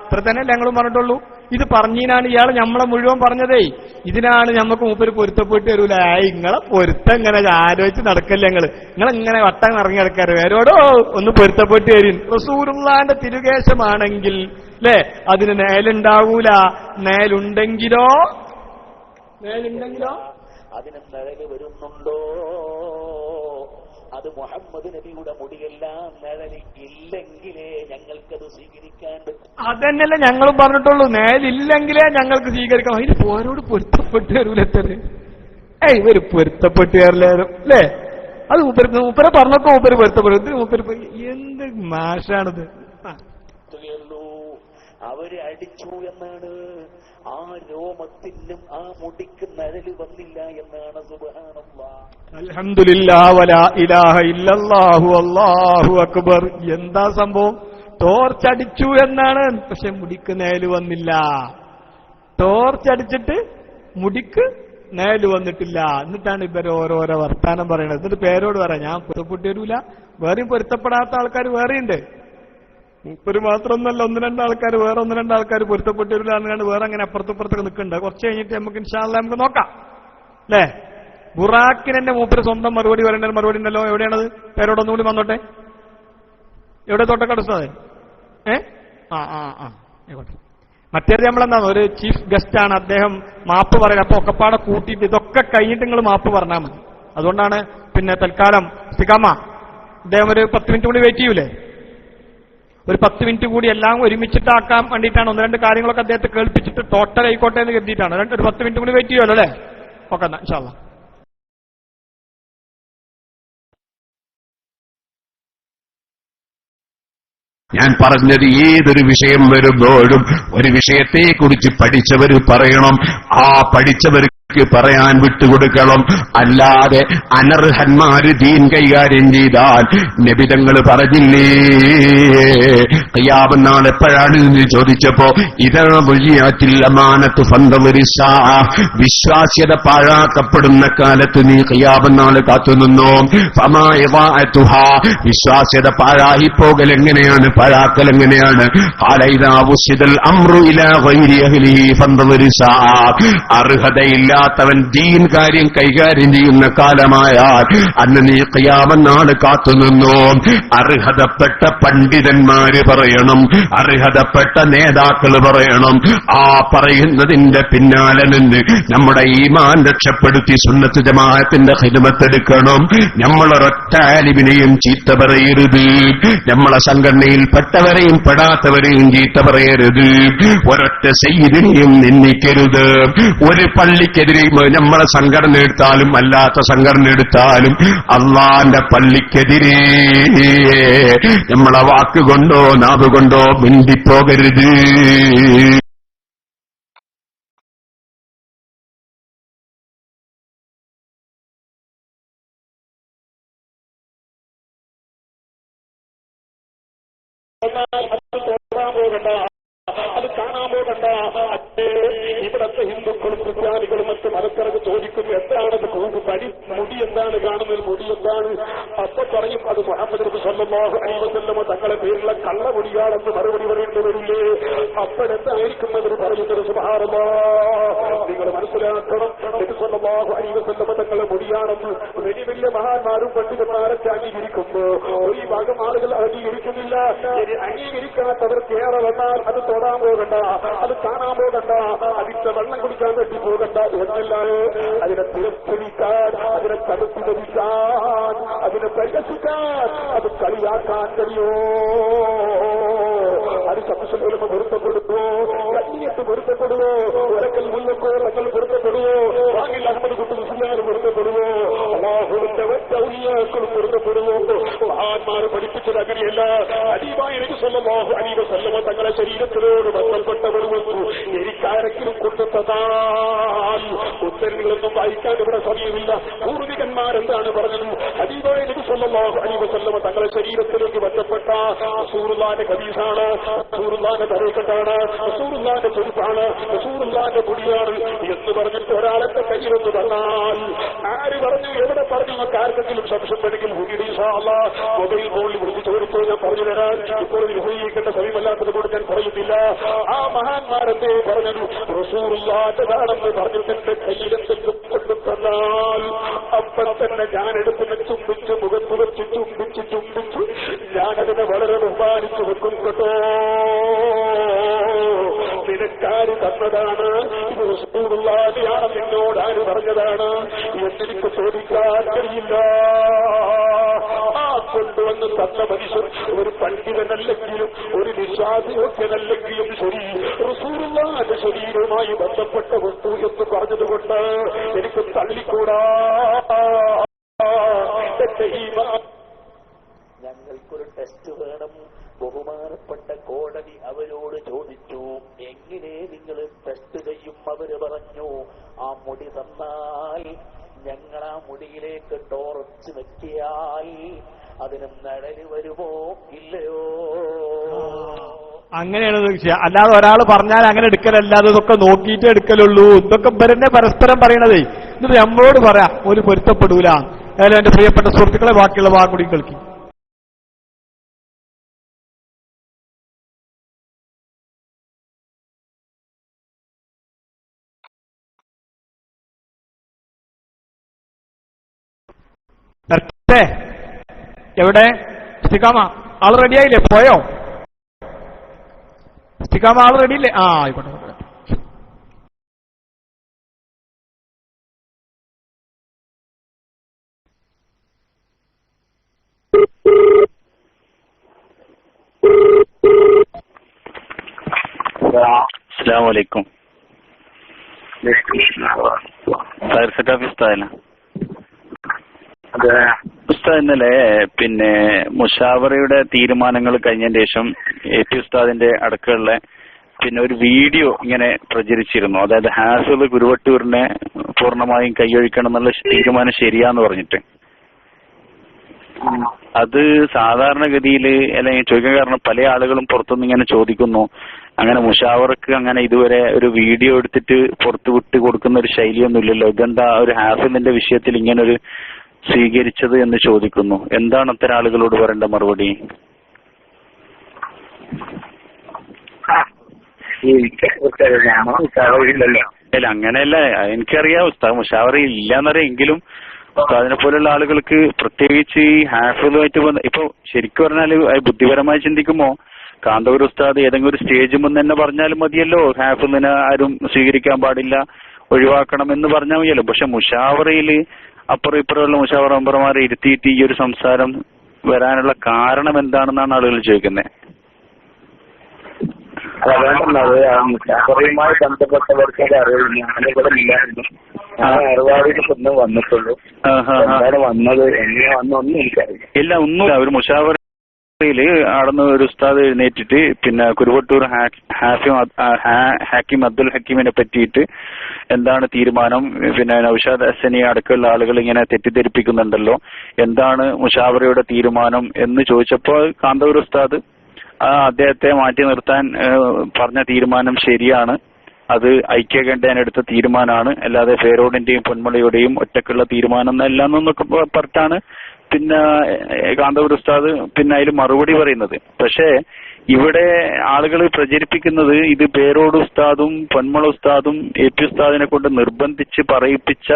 ഇത്ര തന്നെ ഞങ്ങളും പറഞ്ഞിട്ടുള്ളൂ. ഇത് പറഞ്ഞതിനാണ് ഇയാൾ നമ്മളെ മുഴുവൻ പറഞ്ഞതേ. ഇതിനാണ് ഞമ്മക്ക് മൂപ്പര് പൊരുത്തപ്പെട്ട് വരൂല. നിങ്ങളെ പൊരുത്തം ഇങ്ങനെ ആലോചിച്ച് നടക്കല്ലേ നിങ്ങളിങ്ങനെ വട്ടം ഇറങ്ങി നടക്കാറ്. വേരോടോ ഒന്ന് പൊരുത്തപ്പെട്ട് വരും. റസൂലുള്ളാഹിന്റെ തിരുകേശമാണെങ്കിൽ അല്ലേ അതിന് നേലുണ്ടാവൂല. നേലുണ്ടെങ്കിലോ അതിന് നിഴല് വരുന്നുണ്ടോ? അത് മുഹമ്മദ് നബിയുടെ മുടിയല്ല. നിഴല് ഇല്ലെങ്കിലേ ഞങ്ങൾക്കത് സ്വീകരിക്കാൻ പറ്റും. അതന്നെയല്ലേ ഞങ്ങളും പറഞ്ഞിട്ടുള്ളൂ, നേലില്ലെങ്കിലേ ഞങ്ങൾക്ക് സ്വീകരിക്കണം. ഇത് പോരോട് പൊരുത്തപ്പെട്ട് വരൂലെത്തത്. ഇവര് പൊരുത്തപ്പെട്ട് വരലാരും അല്ലേ? അത് മൂപ്പരെ പറഞ്ഞപ്പോ മൂപ്പര് പൊരുത്തപ്പെടും. മൂപ്പര് എന്ത് മാഷാണിത്? അവര് അടിച്ചു എന്നാണ്. ആ രോമത്തിനും ആ മുടിക്ക് നഴല് വന്നില്ല എന്നാണ്. സുബ്ഹാനല്ലാഹ്, അൽഹംദുലില്ലാഹ്, വലാ ഇലാഹ ഇല്ലല്ലാഹു, അല്ലാഹു അക്ബർ. എന്താ സംഭവം? ടോർച്ചടിച്ചു എന്നാണ്, പക്ഷെ മുടിക്ക് നേല് വന്നില്ല. ടോർച്ചടിച്ചിട്ട് മുടിക്ക് നേല് വന്നിട്ടില്ല. എന്നിട്ടാണ് ഇവര് ഓരോരോ വർത്താനം പറയണത്. എന്നിട്ട് പേരോട് പറയാം ഞാൻ പൊരുത്തപ്പെട്ടു വരൂല. വേറെയും പൊരുത്തപ്പെടാത്ത ആൾക്കാർ വേറെയുണ്ട്. മൂപ്പര് മാത്രമൊന്നല്ല, ഒന്ന് രണ്ടാൾക്കാർ പൊരുത്തപ്പെട്ടു വരില്ല എന്നാണ് വേറെ അങ്ങനെ അപ്പുറത്തപ്പുറത്തൊക്കെ നിൽക്കുന്നുണ്ട്. കുറച്ച് കഴിഞ്ഞിട്ട് നമുക്ക് ഇൻഷാ അല്ലാഹ് നമുക്ക് നോക്കാം അല്ലേ? ബുറാക്കിന് എന്റെ മൂപ്പര് സ്വന്തം മറുപടി പറയേണ്ട മറുപടി ഉണ്ടല്ലോ. എവിടെയാണത്? പേരോടൊന്നുകൂടി വന്നോട്ടെ. എവിടെ തൊട്ടക്കടുത്തത്? ആയിക്കോട്ടെ. മറ്റേത് നമ്മളെന്താണ്, ഒരു ചീഫ് ഗസ്റ്റ് ആണ്, അദ്ദേഹം മാപ്പ് പറയില്ല. അപ്പൊ ഒക്കെപ്പാടെ കൂട്ടിയിട്ട് ഇതൊക്കെ കഴിഞ്ഞിട്ട് നിങ്ങൾ മാപ്പ് പറഞ്ഞാൽ മതി. അതുകൊണ്ടാണ് തൽക്കാലം ഇസ്തിഖാമ അദ്ദേഹം ഒരു 10 മിനിറ്റ് കൂടി വെയിറ്റ് ചെയ്യൂലേ? ഒരു 10 മിനിറ്റ് കൂടി എല്ലാം ഒരുമിച്ചിട്ടാക്കാൻ വേണ്ടിയിട്ടാണ്. ഒന്ന് രണ്ട് കാര്യങ്ങളൊക്കെ അദ്ദേഹത്തെ കേൾപ്പിച്ചിട്ട് ടോട്ടൽ ആയിക്കോട്ടെ എന്ന് കരുതിയിട്ടാണ്. ഒരു 10 മിനിറ്റ് കൂടി വെയിറ്റ് ചെയ്യുമല്ലോ അല്ലേ? ഓക്കെ, എന്നാ ഇൻഷാ അല്ലാഹ്. ഞാൻ പറഞ്ഞത് ഏതൊരു വിഷയം വരുമ്പോഴും ഒരു വിഷയത്തെക്കുറിച്ച് പഠിച്ചവർ പറയണം. ആ പഠിച്ചവർ പറയാൻ വിട്ടുകൊടുക്കണം. അല്ലാതെ അനർഹന്മാര് ദീൻ കൈകാര്യം ചെയ്താൽ നബിതങ്ങൾ പറഞ്ഞില്ലേ, ഖിയാമത്ത് നാൾ എപ്പോഴാണ് എന്ന് ചോദിച്ചപ്പോ ഇതാ വഴിയാറ്റിൽ അമാനത്ത് ഫന്തവരിസാ, വിശ്വാസ്യത പാഴാക്കപ്പെടുന്ന കാലത്ത് നീ ഖിയാമത്ത് നാൾ കാത്തുനിന്നോ. ഫമായവാഅതുഹാ, വിശ്വാസ്യത പാഴായിപ്പോകൽ എങ്ങനെയാണ്, പാഴാക്കൽ എങ്ങനെയാണ്? ഖാല ഇദാ വുസിദൽ അംറു ഇലാ ഗൈരി അഹ്ലിഹി ഫന്തവരിസാ, അർഹതയില്ലാത്തവൻ ദീൻ കാര്യം കൈകാര്യം ചെയ്യുന്ന കാലമായാൽ അന്ന് നീ ഖിയാമത്ത് നാൾ കാത്തുനിന്നു. അർഹതപ്പെട്ട പണ്ഡിതന്മാര് പറയണം, അർഹതപ്പെട്ട നേതാക്കൾ പറയണം. ആ പറയുന്നതിന്റെ പിന്നാലെ നിന്ന് നമ്മുടെ ഈമാൻ രക്ഷപ്പെടുത്തി സുന്നത്ത് ജമാഅത്തിന്റെ ഖിദ്മത്തെടുക്കണം. നമ്മളൊരൊറ്റ ആലിമിനെയും ചീത്ത പറയരുത്, നമ്മളെ സംഘടനയിൽപ്പെട്ടവരെയും പെടാത്തവരെയും ചീത്ത പറയരുത്, ഒരൊറ്റ സയ്യിദിനെയും നിന്ദിക്കരുത്. ഒരു പള്ളിക്കെതിരെ നമ്മളെ സംഘടന എടുത്താലും അല്ലാത്ത സംഘടന എടുത്താലും അള്ളാന്റെ പള്ളിക്കെതിരെ നമ്മളെ വാക്കുകൊണ്ടോ നാവുകൊണ്ടോ മിണ്ടിപ്പോകരുത്. അത് കാണാൻ പോകണ്ട. ഇവിടത്തെ ഹിന്ദുക്കളും ക്രിസ്ത്യാനികളും മറ്റ് മതക്കാർക്ക് ചോദിക്കുന്നു എന്താണത് മുടി എന്താണ് കാണുന്നത്, മുടി എന്താണ്? അപ്പൊ പറയും അത് മുഹമ്മദ് നബി സല്ലല്ലാഹു അലൈഹി വസല്ലം തങ്ങളെ പേരിലുള്ള കള്ളമുടിയാണെന്ന് മറുപടി പറയേണ്ടി വരില്ലേ? അപ്പോഴെന്തായിരിക്കും അവർ പറയുന്നത്? സുബ്ഹാനല്ലാഹ്, നിങ്ങൾ മനസ്സിലാക്കണം, നബി സല്ലല്ലാഹു അലൈഹി വസല്ലം തങ്ങളെ മുടിയാണെന്ന് വലിയ വലിയ മഹാന്മാരും പണ്ഡിതന്മാരൊക്കെ അംഗീകരിക്കുമ്പോ ഒരു ഭാഗം ആളുകൾ അംഗീകരിക്കുന്നില്ല. അംഗീകരിക്കാത്തവർക്ക് ഏറെ വന്നാൽ അത് തൊടാൻ പോകണ്ട, അത് കാണാൻ പോകണ്ട, അതിന്റെ വെള്ളം കുടിക്കാൻ വേണ്ടി പോകണ്ട എന്നല്ലാതെ അതിനെ തിരസ്കരിക്കാൻ, അതിനെ തടുത്തു ധരിക്കാൻ, അതിനെ പരിഹസിക്കാൻ, അത് കളിയാക്കാൻ കഴിയോ? അത് സംശയം പൊരുത്തപ്പെടുവോ? കണ്ണിയത്ത് പൊരുത്തപ്പെടുവോ? ഒരക്കൽ മുല്ലക്കോ ഒരക്കൽ പൊരുത്തപ്പെടുവോ? വാങ്ങിൽ അഹമ്മദ് കുട്ടി മുസ്ലിയാർ പൊരുത്തപ്പെടുവോ? അല്ലാഹുവിന്റെ ഔലിയാക്കളും പൊരുത്തപ്പെടുവോ? മഹാന്മാരെ പഠിപ്പിച്ചത് അങ്ങനെയല്ല. ഹബീബായ നബി സല്ലല്ലാഹു അലൈഹി വസല്ലം തങ്ങളെ ശരീരത്തിനോട് ബന്ധപ്പെട്ടവരുമെന്നു എനിക്കാരെങ്കിലും കൊണ്ടുത്തതാൽ ഉത്തരങ്ങളൊന്നും വായിക്കാൻ ഇവിടെ സമയമില്ല. പൂർവികന്മാരെന്താണ് പറഞ്ഞത്? ഹബീബായ നബി സല്ലല്ലാഹു അലൈഹി വസല്ലം തങ്ങളെ ശരീരത്തിലേക്ക് ബന്ധപ്പെട്ട റസൂലുള്ളാഹിന്റെ ഹദീസാണ്, റസൂലുള്ളാഹിന്റെ തരീഖത്താണ്, റസൂലുള്ളാഹിന്റെ ചെരുപ്പാണ്, റസൂലുള്ളാഹിന്റെ മുടിയാണ് എന്ന് പറഞ്ഞിട്ട് ഒരാളെന്റെ കയ്യിലൊന്ന് തന്നാൽ ആര് പറഞ്ഞു, എവിടെ പറഞ്ഞു? ആർക്കെങ്കിലും സംശയം ഉണ്ടെങ്കിൽ മൊബൈൽ ഫോണിൽ വിളിച്ച് ചോദിച്ചോ, ഞാൻ പറഞ്ഞു തരാൻ. ഇപ്പോൾ ഉപയോഗിക്കേണ്ട സമയമല്ലാത്തത് കൊണ്ട് ഞാൻ പറയുന്നില്ല. ആ മഹാന്മാരെന്തേ പറഞ്ഞത്? റസൂലുള്ളാഹിന്റെതാണെന്ന് പറഞ്ഞിട്ട് എന്റെ കയ്യിലെന്തെങ്കിലും കൊണ്ടു തന്നാൽ അപ്പം തന്നെ ഞാനെടുപ്പിനെ ചുംബിച്ച് മുഖത്ത് വെച്ച് ചുംബിച്ച് ഞാനതിനെ വളരെ ബഹുമാനിച്ചു വെക്കും കേട്ടോ. നിനക്കാര് തന്നതാണ്? ഇത് റസൂലുള്ളാഹിയാണെന്ന് എന്നോട് ആര് പറഞ്ഞതാണ് എന്നെനിക്ക് ചോദിക്കാൻ കഴിയില്ല. ആ കൊണ്ടുവന്ന് തന്ന മനുഷ്യൻ ഒരു പണ്ഡിതനല്ലെങ്കിലും ഒരു വിശ്വാസിയോഗ്യനല്ലെങ്കിലും ശരി, റസൂലുള്ളാഹിന്റെ ശരീരവുമായി ബന്ധപ്പെട്ട വസ്തു എന്ന് പറഞ്ഞതുകൊണ്ട് എനിക്ക് തള്ളിക്കൂടാ. ഞങ്ങൾക്കൊരു ടെസ്റ്റ് വേണം. ബഹുമാനപ്പെട്ട കോടതി അവരോട് ചോദിച്ചു, എങ്ങനെ നിങ്ങൾ ടെസ്റ്റ് ചെയ്യും? അവര് പറഞ്ഞു, ആ മുടി തന്നാൽ ഞങ്ങൾ ആ മുടിയിലേക്ക് ടോർച്ച് വെക്കിയാൽ അതിന് നിഴല് വരുമോ ഇല്ലയോ? അങ്ങനെയാണ് വിഷയം. അല്ലാതെ ഒരാൾ പറഞ്ഞാൽ അങ്ങനെ എടുക്കലല്ലാതെ ഇതൊക്കെ നോക്കിയിട്ടേ എടുക്കലുള്ളൂ. ഇതൊക്കെ ഇവരെന്നെ പരസ്പരം പറയണതേ. എന്നിട്ട് നമ്മളോട് പറയാം ഒരു പൊരുത്തപ്പെടൂല. അതായത് എന്റെ പ്രിയപ്പെട്ട സുഹൃത്തുക്കളെ ബാക്കിയുള്ള വാക്കുകൂടി കേൾക്കി. എവിടെ ഇസ്തിഖാമ? ആള് റെഡിയായില്ലേ? പോയോ? ഇസ്തിഖാമ ആള് റെഡിയില്ലേ? ആ ആയിക്കോട്ടെ. അസ്സലാമു അലൈക്കും. ഫയർ സെറ്റ് ഓഫ് ഉസ്താദല്ല? ഉസ്താദ്, ഇന്നലെ പിന്നെ മുഷാവറയുടെ തീരുമാനങ്ങൾ കഴിഞ്ഞതിന് ശേഷം എ ടി ഉസ്താദിന്റെ അടക്കമുള്ള പിന്നെ ഒരു വീഡിയോ ഇങ്ങനെ പ്രചരിച്ചിരുന്നു. അതായത് ഹാഫിള് കുരുവട്ടൂരിനെ പൂർണ്ണമായും കൈയൊഴിക്കണം എന്നുള്ള തീരുമാനം ശരിയാന്ന് പറഞ്ഞിട്ട്. അത് സാധാരണഗതിയിൽ അല്ലെങ്കിൽ ചോദിക്കാൻ കാരണം പല ആളുകളും പുറത്തുനിന്ന് ഇങ്ങനെ ചോദിക്കുന്നു, അങ്ങനെ മുഷാവറക്ക് അങ്ങനെ ഇതുവരെ ഒരു വീഡിയോ എടുത്തിട്ട് പുറത്തു വിട്ട് കൊടുക്കുന്ന ഒരു ശൈലിയൊന്നും ഇല്ലല്ലോ, ഇതെന്താ ഒരു ഹാഫിളിന്റെ വിഷയത്തിൽ ഇങ്ങനെ ഒരു സ്വീകരിച്ചത് എന്ന് ചോദിക്കുന്നു. എന്താണ് അത്തരം ആളുകളോട് പറയേണ്ട മറുപടി? അല്ല അങ്ങനെയല്ല, എനിക്കറിയാം ഉസ്താദ് മുഷാവറ ഇല്ലാന്നറിയെങ്കിലും ഉസ്താദിനെ പോലുള്ള ആളുകൾക്ക് പ്രത്യേകിച്ച് ഈ ഹാഫിളുമായിട്ട് ഇപ്പൊ ശരിക്കും പറഞ്ഞാല് ബുദ്ധിപരമായി ചിന്തിക്കുമ്പോ കാന്തപുരം ഉസ്താദ് ഏതെങ്കിലും ഒരു സ്റ്റേജ് മുൻ തന്നെ പറഞ്ഞാലും മതിയല്ലോ, ഹാഫിളിനെ ആരും സ്വീകരിക്കാൻ പാടില്ല, ഒഴിവാക്കണം എന്ന് പറഞ്ഞാൽ മതിയല്ലോ. പക്ഷെ മുഷാവറയില് അപ്പുറം ഇപ്പുറമുള്ള മുഷാവറ മെമ്പർമാരെ ഇരുത്തിയിട്ട് ഈ ഒരു സംസാരം വരാനുള്ള കാരണം എന്താണെന്നാണ് ആളുകൾ ചോദിക്കുന്നത്. മുഷാവറയുമായി ബന്ധപ്പെട്ടവർക്ക് അറിയില്ല, ഞാനിവിടെ ഇല്ലായിരുന്നു, ഞാൻ വന്നിട്ടുള്ളൂ. വന്നത് എങ്ങനെ വന്നൊന്നും എനിക്കറിയില്ല. ഇല്ല ഒന്നുമില്ല, ഒരു മുഷാവറയില് ആടുന്ന ഒരു ഉസ്താദ് എഴുന്നേറ്റിട്ട് പിന്നെ കുരുവട്ടൂർ ഹാക്കിം അബ്ദുൽ ഹക്കീമിനെ പറ്റിയിട്ട് എന്താണ് തീരുമാനം, പിന്നെ നൗഷാദ് ഹസനി അടക്കമുള്ള ആളുകൾ ഇങ്ങനെ തെറ്റിദ്ധരിപ്പിക്കുന്നുണ്ടല്ലോ, എന്താണ് മുഷാവറയുടെ തീരുമാനം എന്ന് ചോദിച്ചപ്പോൾ കാന്തപുരം ഉസ്താദ് അദ്ദേഹത്തെ മാറ്റി നിർത്താൻ പറഞ്ഞ തീരുമാനം ശരിയാണ്, അത് ഐക്യകണ്ഠേന എടുത്ത തീരുമാനമാണ്, അല്ലാതെ ഫേറോഡിന്റെയും പൊന്മുളയുടെയും ഒറ്റക്കുള്ള തീരുമാനം എന്നല്ല എന്നൊക്കെ പറഞ്ഞിട്ടാണ് പിന്നെ കാന്തപുരം ഉസ്താദ് പിന്നെ അതിൽ മറുപടി പറയുന്നത്. പക്ഷേ ഇവിടെ ആളുകൾ പ്രചരിപ്പിക്കുന്നത് ഇത് പേരോട് ഉസ്താദും പൊന്മുള ഉസ്താദും എപി ഉസ്താദിനെ കൊണ്ട് നിർബന്ധിച്ച് പറയിപ്പിച്ച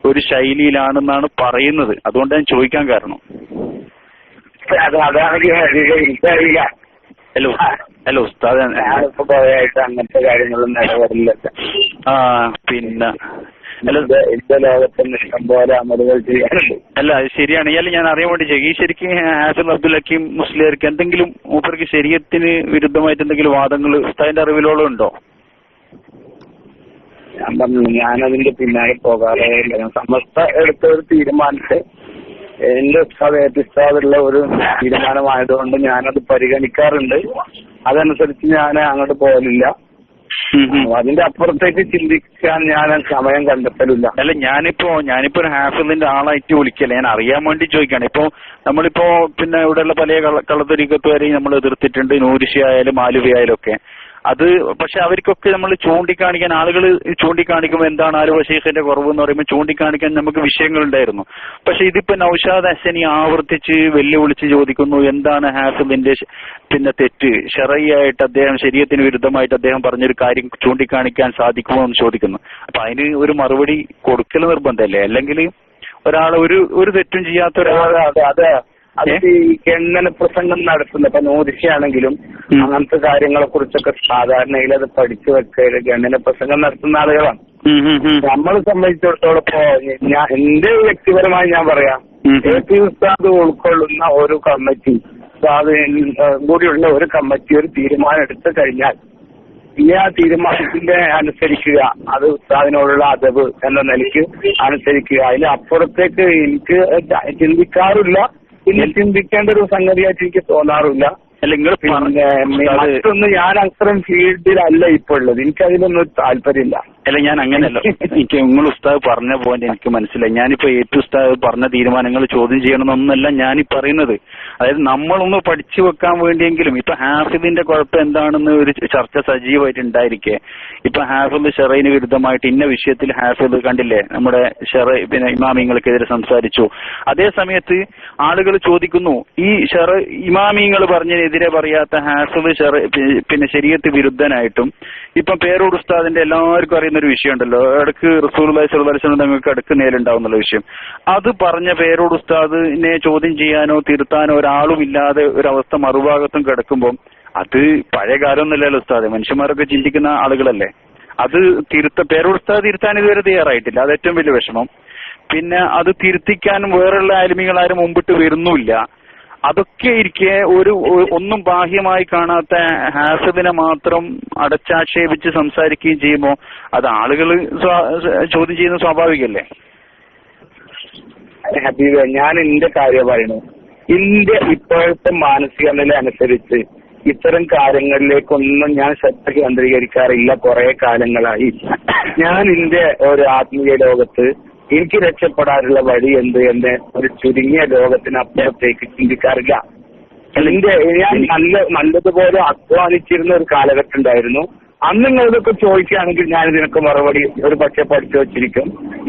ഒരു ശൈലിയിലാണെന്നാണ് പറയുന്നത്. അതുകൊണ്ട് ഞാൻ ചോദിക്കാൻ കാരണം. എനിക്കറിയില്ല. ഹലോ ഉസ്താദ്, അങ്ങനത്തെ കാര്യങ്ങളൊന്നും ഇടപെടില്ല. പിന്നെ എന്റെ ലോകത്തിന് ഇഷ്ടം പോലെ അമലുകൾ ചെയ്യാറുണ്ട്. അല്ല അത് ശരിയാണ്. ഇയാൾ ഞാൻ അറിയാൻ വേണ്ടി ചെയ്യും, ഈ ശരിക്കും ഹാഫിൾ അബ്ദുൽ ഹക്കീം മുസ്ലിയാർക്ക് എന്തെങ്കിലും മൂപ്പർക്ക് ശരീഅത്തിന് വിരുദ്ധമായിട്ട് എന്തെങ്കിലും വാദങ്ങൾ ഉസ്താദിന്റെ അറിവിലോളം ഉണ്ടോ? ഞാൻ പറഞ്ഞു, ഞാനതിന്റെ പിന്നാലെ പോകാറേ ഇല്ല. ഞാൻ സമസ്ത എടുത്ത ഒരു തീരുമാനത്തെ എന്റെ ഉസ്താദുള്ള ഒരു തീരുമാനമായതുകൊണ്ട് ഞാനത് പരിഗണിക്കാറുണ്ട്. അതനുസരിച്ച് ഞാൻ അങ്ങോട്ട് പോകലില്ല. അതിന്റെ അപ്പുറത്തേക്ക് ചിന്തിക്കാൻ ഞാൻ സമയം കണ്ടെത്തലില്ല. അല്ല ഞാനിപ്പോ ഒരു ഹാഫിളിന്റെ ആളായിട്ട് വിളിക്കല്ല, ഞാൻ അറിയാൻ വേണ്ടി ചോദിക്കാണ്. ഇപ്പൊ നമ്മളിപ്പോ പിന്നെ ഇവിടെയുള്ള പല കള്ളത്തരീക്കത്തുവരെയും നമ്മൾ എതിർത്തിട്ടുണ്ട്, നൂരിഷി ആയാലും മാലുവി ആയാലും ഒക്കെ. അത് പക്ഷെ അവർക്കൊക്കെ നമ്മൾ ചൂണ്ടിക്കാണിക്കാൻ, ആളുകൾ ചൂണ്ടിക്കാണിക്കുമ്പോൾ എന്താണ് ആലുവ ശൈഖിന്റെ കുറവ് എന്ന് പറയുമ്പോൾ ചൂണ്ടിക്കാണിക്കാൻ നമുക്ക് വിഷയങ്ങളുണ്ടായിരുന്നു. പക്ഷെ ഇതിപ്പോ നൗഷാദ് ഹസനി ആവർത്തിച്ച് വെല്ലുവിളിച്ച് ചോദിക്കുന്നു, എന്താണ് ഹാഫിളിന്റെ പിന്നെ തെറ്റ്, ശറഈയായിട്ട് അദ്ദേഹം ശരീഅത്തിന് വിരുദ്ധമായിട്ട് അദ്ദേഹം പറഞ്ഞൊരു കാര്യം ചൂണ്ടിക്കാണിക്കാൻ സാധിക്കുമോ എന്ന് ചോദിക്കുന്നു. അപ്പൊ അതിന് ഒരു മറുപടി കൊടുക്കൽ നിർബന്ധമല്ലേ? അല്ലെങ്കിൽ ഒരാളെ ഒരു തെറ്റും ചെയ്യാത്ത ഒരാൾ അത് ഈ ഗണ്ണന പ്രസംഗം നടത്തുന്നത് ഇപ്പൊ നൂരിശയാണെങ്കിലും അങ്ങനത്തെ കാര്യങ്ങളെ കുറിച്ചൊക്കെ സാധാരണയിൽ അത് പഠിച്ചു വെക്കുക ഗണ്ണന പ്രസംഗം നടത്തുന്ന ആളുകളാണ്. നമ്മളെ സംബന്ധിച്ചിടത്തോളം ഇപ്പോ എന്റെ വ്യക്തിപരമായി ഞാൻ പറയാം, എപി ഉസ്താദ് ഉൾക്കൊള്ളുന്ന ഒരു കമ്മിറ്റി, ഉസ്താദ് കൂടിയുള്ള ഒരു കമ്മിറ്റി ഒരു തീരുമാനം എടുത്തു കഴിഞ്ഞാൽ ഈ ആ തീരുമാനത്തിന്റെ അനുസരിക്കുക, അത് ഉസ്താദിനോടുള്ള അദബ് എന്ന നിലയ്ക്ക് അനുസരിക്കുക. അതിലപ്പുറത്തേക്ക് എനിക്ക് ചിന്തിക്കാറില്ല, പിന്നെ ചിന്തിക്കേണ്ട ഒരു സംഗതിയായിട്ട് എനിക്ക് തോന്നാറില്ല. പിന്നെ മറ്റൊന്ന്, ഞാൻ അത്രയും ഫീൽഡിലല്ല ഇപ്പൊ ഉള്ളത്, എനിക്കതിലൊന്നും താല്പര്യമില്ല. അല്ല ഞാൻ അങ്ങനെയല്ല, എനിക്ക് നിങ്ങൾ ഉസ്താദ് പറഞ്ഞ പോയിന്റ് എനിക്ക് മനസ്സിലായി. ഞാനിപ്പോ ഏറ്റവും ഉസ്താദ് പറഞ്ഞ തീരുമാനങ്ങൾ ചോദ്യം ചെയ്യണമെന്നൊന്നല്ല ഞാനീ പറയുന്നത്. അതായത് നമ്മളൊന്ന് പഠിച്ചു വെക്കാൻ വേണ്ടിയെങ്കിലും ഇപ്പൊ ഹാഫിളിന്റെ കുഴപ്പം എന്താണെന്ന് ഒരു ചർച്ച സജീവമായിട്ട് ഉണ്ടായിരിക്കെ, ഇപ്പൊ ഹാഫിള് ഷറഈന് വിരുദ്ധമായിട്ട് ഇന്ന വിഷയത്തിൽ ഹാഫിള് കണ്ടില്ലേ നമ്മുടെ പിന്നെ ഇമാമിങ്ങൾക്കെതിരെ സംസാരിച്ചു. അതേ സമയത്ത് ആളുകൾ ചോദിക്കുന്നു, ഈ ഇമാമിങ്ങൾ പറഞ്ഞതിനെതിരെ പറയാത്ത ഹാഫിള് പിന്നെ ശരീഅത്ത് വിരുദ്ധനായിട്ടും ഇപ്പൊ പേരോട് ഉസ്താദിന്റെ എല്ലാവർക്കും അറിയുന്ന ഒരു വിഷയം ഉണ്ടല്ലോ, ഇടക്ക് റസൂലുള്ളാഹി സ്വല്ലല്ലാഹു അലൈഹി വസല്ലം തങ്ങൾക്ക് അടുക്ക് നേലുണ്ടാവുന്നുള്ള വിഷയം, അത് പറഞ്ഞ പേരോട് ഉസ്താദിനെ ചോദ്യം ചെയ്യാനോ തിരുത്താനോ ഒരാളും ഇല്ലാതെ ഒരവസ്ഥ മറുഭാഗത്തും കിടക്കുമ്പോൾ അത് പഴയ കാലമൊന്നുമല്ലല്ലോ ഉസ്താദ്, മനുഷ്യന്മാരൊക്കെ ചിന്തിക്കുന്ന ആളുകളല്ലേ. അത് പേരോട് ഉസ്താദ് തിരുത്താൻ ഇതുവരെ തയ്യാറായിട്ടില്ല, അത് ഏറ്റവും വലിയ വിഷമം. പിന്നെ അത് തിരുത്തിക്കാൻ വേറെയുള്ള ആലിമീങ്ങൾ ആരും മുമ്പിട്ട് വരുന്നുമില്ല. അതൊക്കെ ഇരിക്കെ ഒന്നും ബാഹ്യമായി കാണാത്ത ഹാഫിദിനെ മാത്രം അടച്ചാക്ഷേപിച്ച് സംസാരിക്കുകയും ചെയ്യുമ്പോൾ അത് ആളുകൾ ചോദ്യം ചെയ്യുന്ന സ്വാഭാവികല്ലേ? ഹബീബ്, ഞാൻ എന്റെ കാര്യം പറയുന്നു. എന്റെ ഇപ്പോഴത്തെ മാനസിക നില അനുസരിച്ച് ഇത്തരം കാര്യങ്ങളിലേക്കൊന്നും ഞാൻ ശ്രദ്ധ കേന്ദ്രീകരിക്കാറില്ല കുറെ കാലങ്ങളായി. ഞാൻ എന്റെ ഒരു ആത്മീയ ലോകത്ത് എനിക്ക് രക്ഷപ്പെടാനുള്ള വഴി എന്ത് എന്ന് ഒരു ചുരുങ്ങിയ ലോകത്തിനപ്പുറത്തേക്ക് ചിന്തിക്കാറില്ല. ഞാൻ നല്ലതുപോലെ അധ്വാനിച്ചിരുന്ന ഒരു കാലഘട്ടം ഉണ്ടായിരുന്നു. അന്ന് നിങ്ങൾ ഇതൊക്കെ ചോദിക്കുകയാണെങ്കിൽ ഞാൻ ഇതിനൊക്കെ മറുപടി ഒരു പക്ഷെ പഠിച്ചു വച്ചിരിക്കും.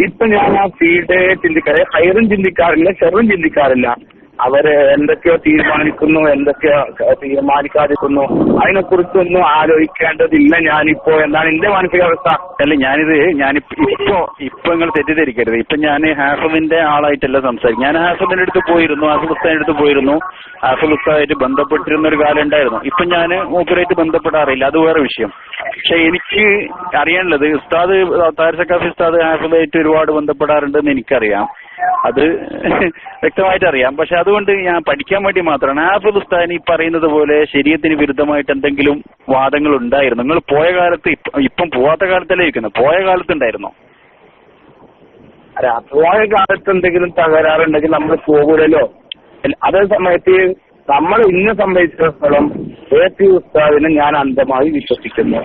ഇപ്പൊ ഞാൻ ആ ഫീൽഡേ ചിന്തിക്കാറില്ല, ഹൈറും ചിന്തിക്കാറില്ല, ഷെറും ചിന്തിക്കാറില്ല. അവര് എന്തൊക്കെയോ തീരുമാനിക്കുന്നു, എന്തൊക്കെയോ തീരുമാനിക്കാതിരിക്കുന്നു, അതിനെക്കുറിച്ചൊന്നും ആലോചിക്കേണ്ടതില്ല ഞാനിപ്പോ എന്നാണ് എന്റെ മാനസികാവസ്ഥ. അല്ല ഞാനിപ്പോ നിങ്ങൾ തെറ്റിദ്ധരിക്കരുത്. ഇപ്പൊ ഞാൻ ഹാഫിദിന്റെ ആളായിട്ടല്ല സംസാരിക്കും. ഞാൻ ഹാഫിദിന്റെ അടുത്ത് പോയിരുന്നു, ഹാഫിദ് ഉസ്താദിന്റെ അടുത്ത് പോയിരുന്നു, ഹാഫിദ് ഉസ്താദായിട്ട് ബന്ധപ്പെട്ടിരുന്ന ഒരു കാലം ഉണ്ടായിരുന്നു. ഇപ്പൊ ഞാൻ മൂപ്പരായിട്ട് ബന്ധപ്പെടാറില്ല, അത് വേറെ വിഷയം. പക്ഷെ എനിക്ക് അറിയാനുള്ളത് ഉസ്താദ് താരിസക്കാഫി ഉസ്താദ് ഹാഫിദായിട്ട് ഒരുപാട് ബന്ധപ്പെടാറുണ്ടെന്ന് എനിക്കറിയാം, അത് വ്യക്തമായിട്ട് അറിയാം. പക്ഷെ അതുകൊണ്ട് ഞാൻ പഠിക്കാൻ വേണ്ടി മാത്രമാണ്. ഹാഫിദ് ഉസ്താദിന് ഈ പറയുന്നത് പോലെ ശരീഅത്തിന് വിരുദ്ധമായിട്ട് എന്തെങ്കിലും വാദങ്ങൾ ഉണ്ടായിരുന്നു? നിങ്ങൾ പോയ കാലത്ത്, ഇപ്പം പോവാത്ത കാലത്തല്ലേ ഇരിക്കുന്നത്, പോയ കാലത്തുണ്ടായിരുന്നോ? അല്ല, പോയ കാലത്ത് എന്തെങ്കിലും തകരാറുണ്ടെങ്കിൽ നമ്മൾ പോകൂലല്ലോ. അതേ സമയത്ത് നമ്മൾ ഇന്നെ സംബന്ധിച്ചിടത്തോളം എ.പി. ഉസ്താദിനെ ഞാൻ അന്ധമായി വിശ്വസിക്കുന്നു.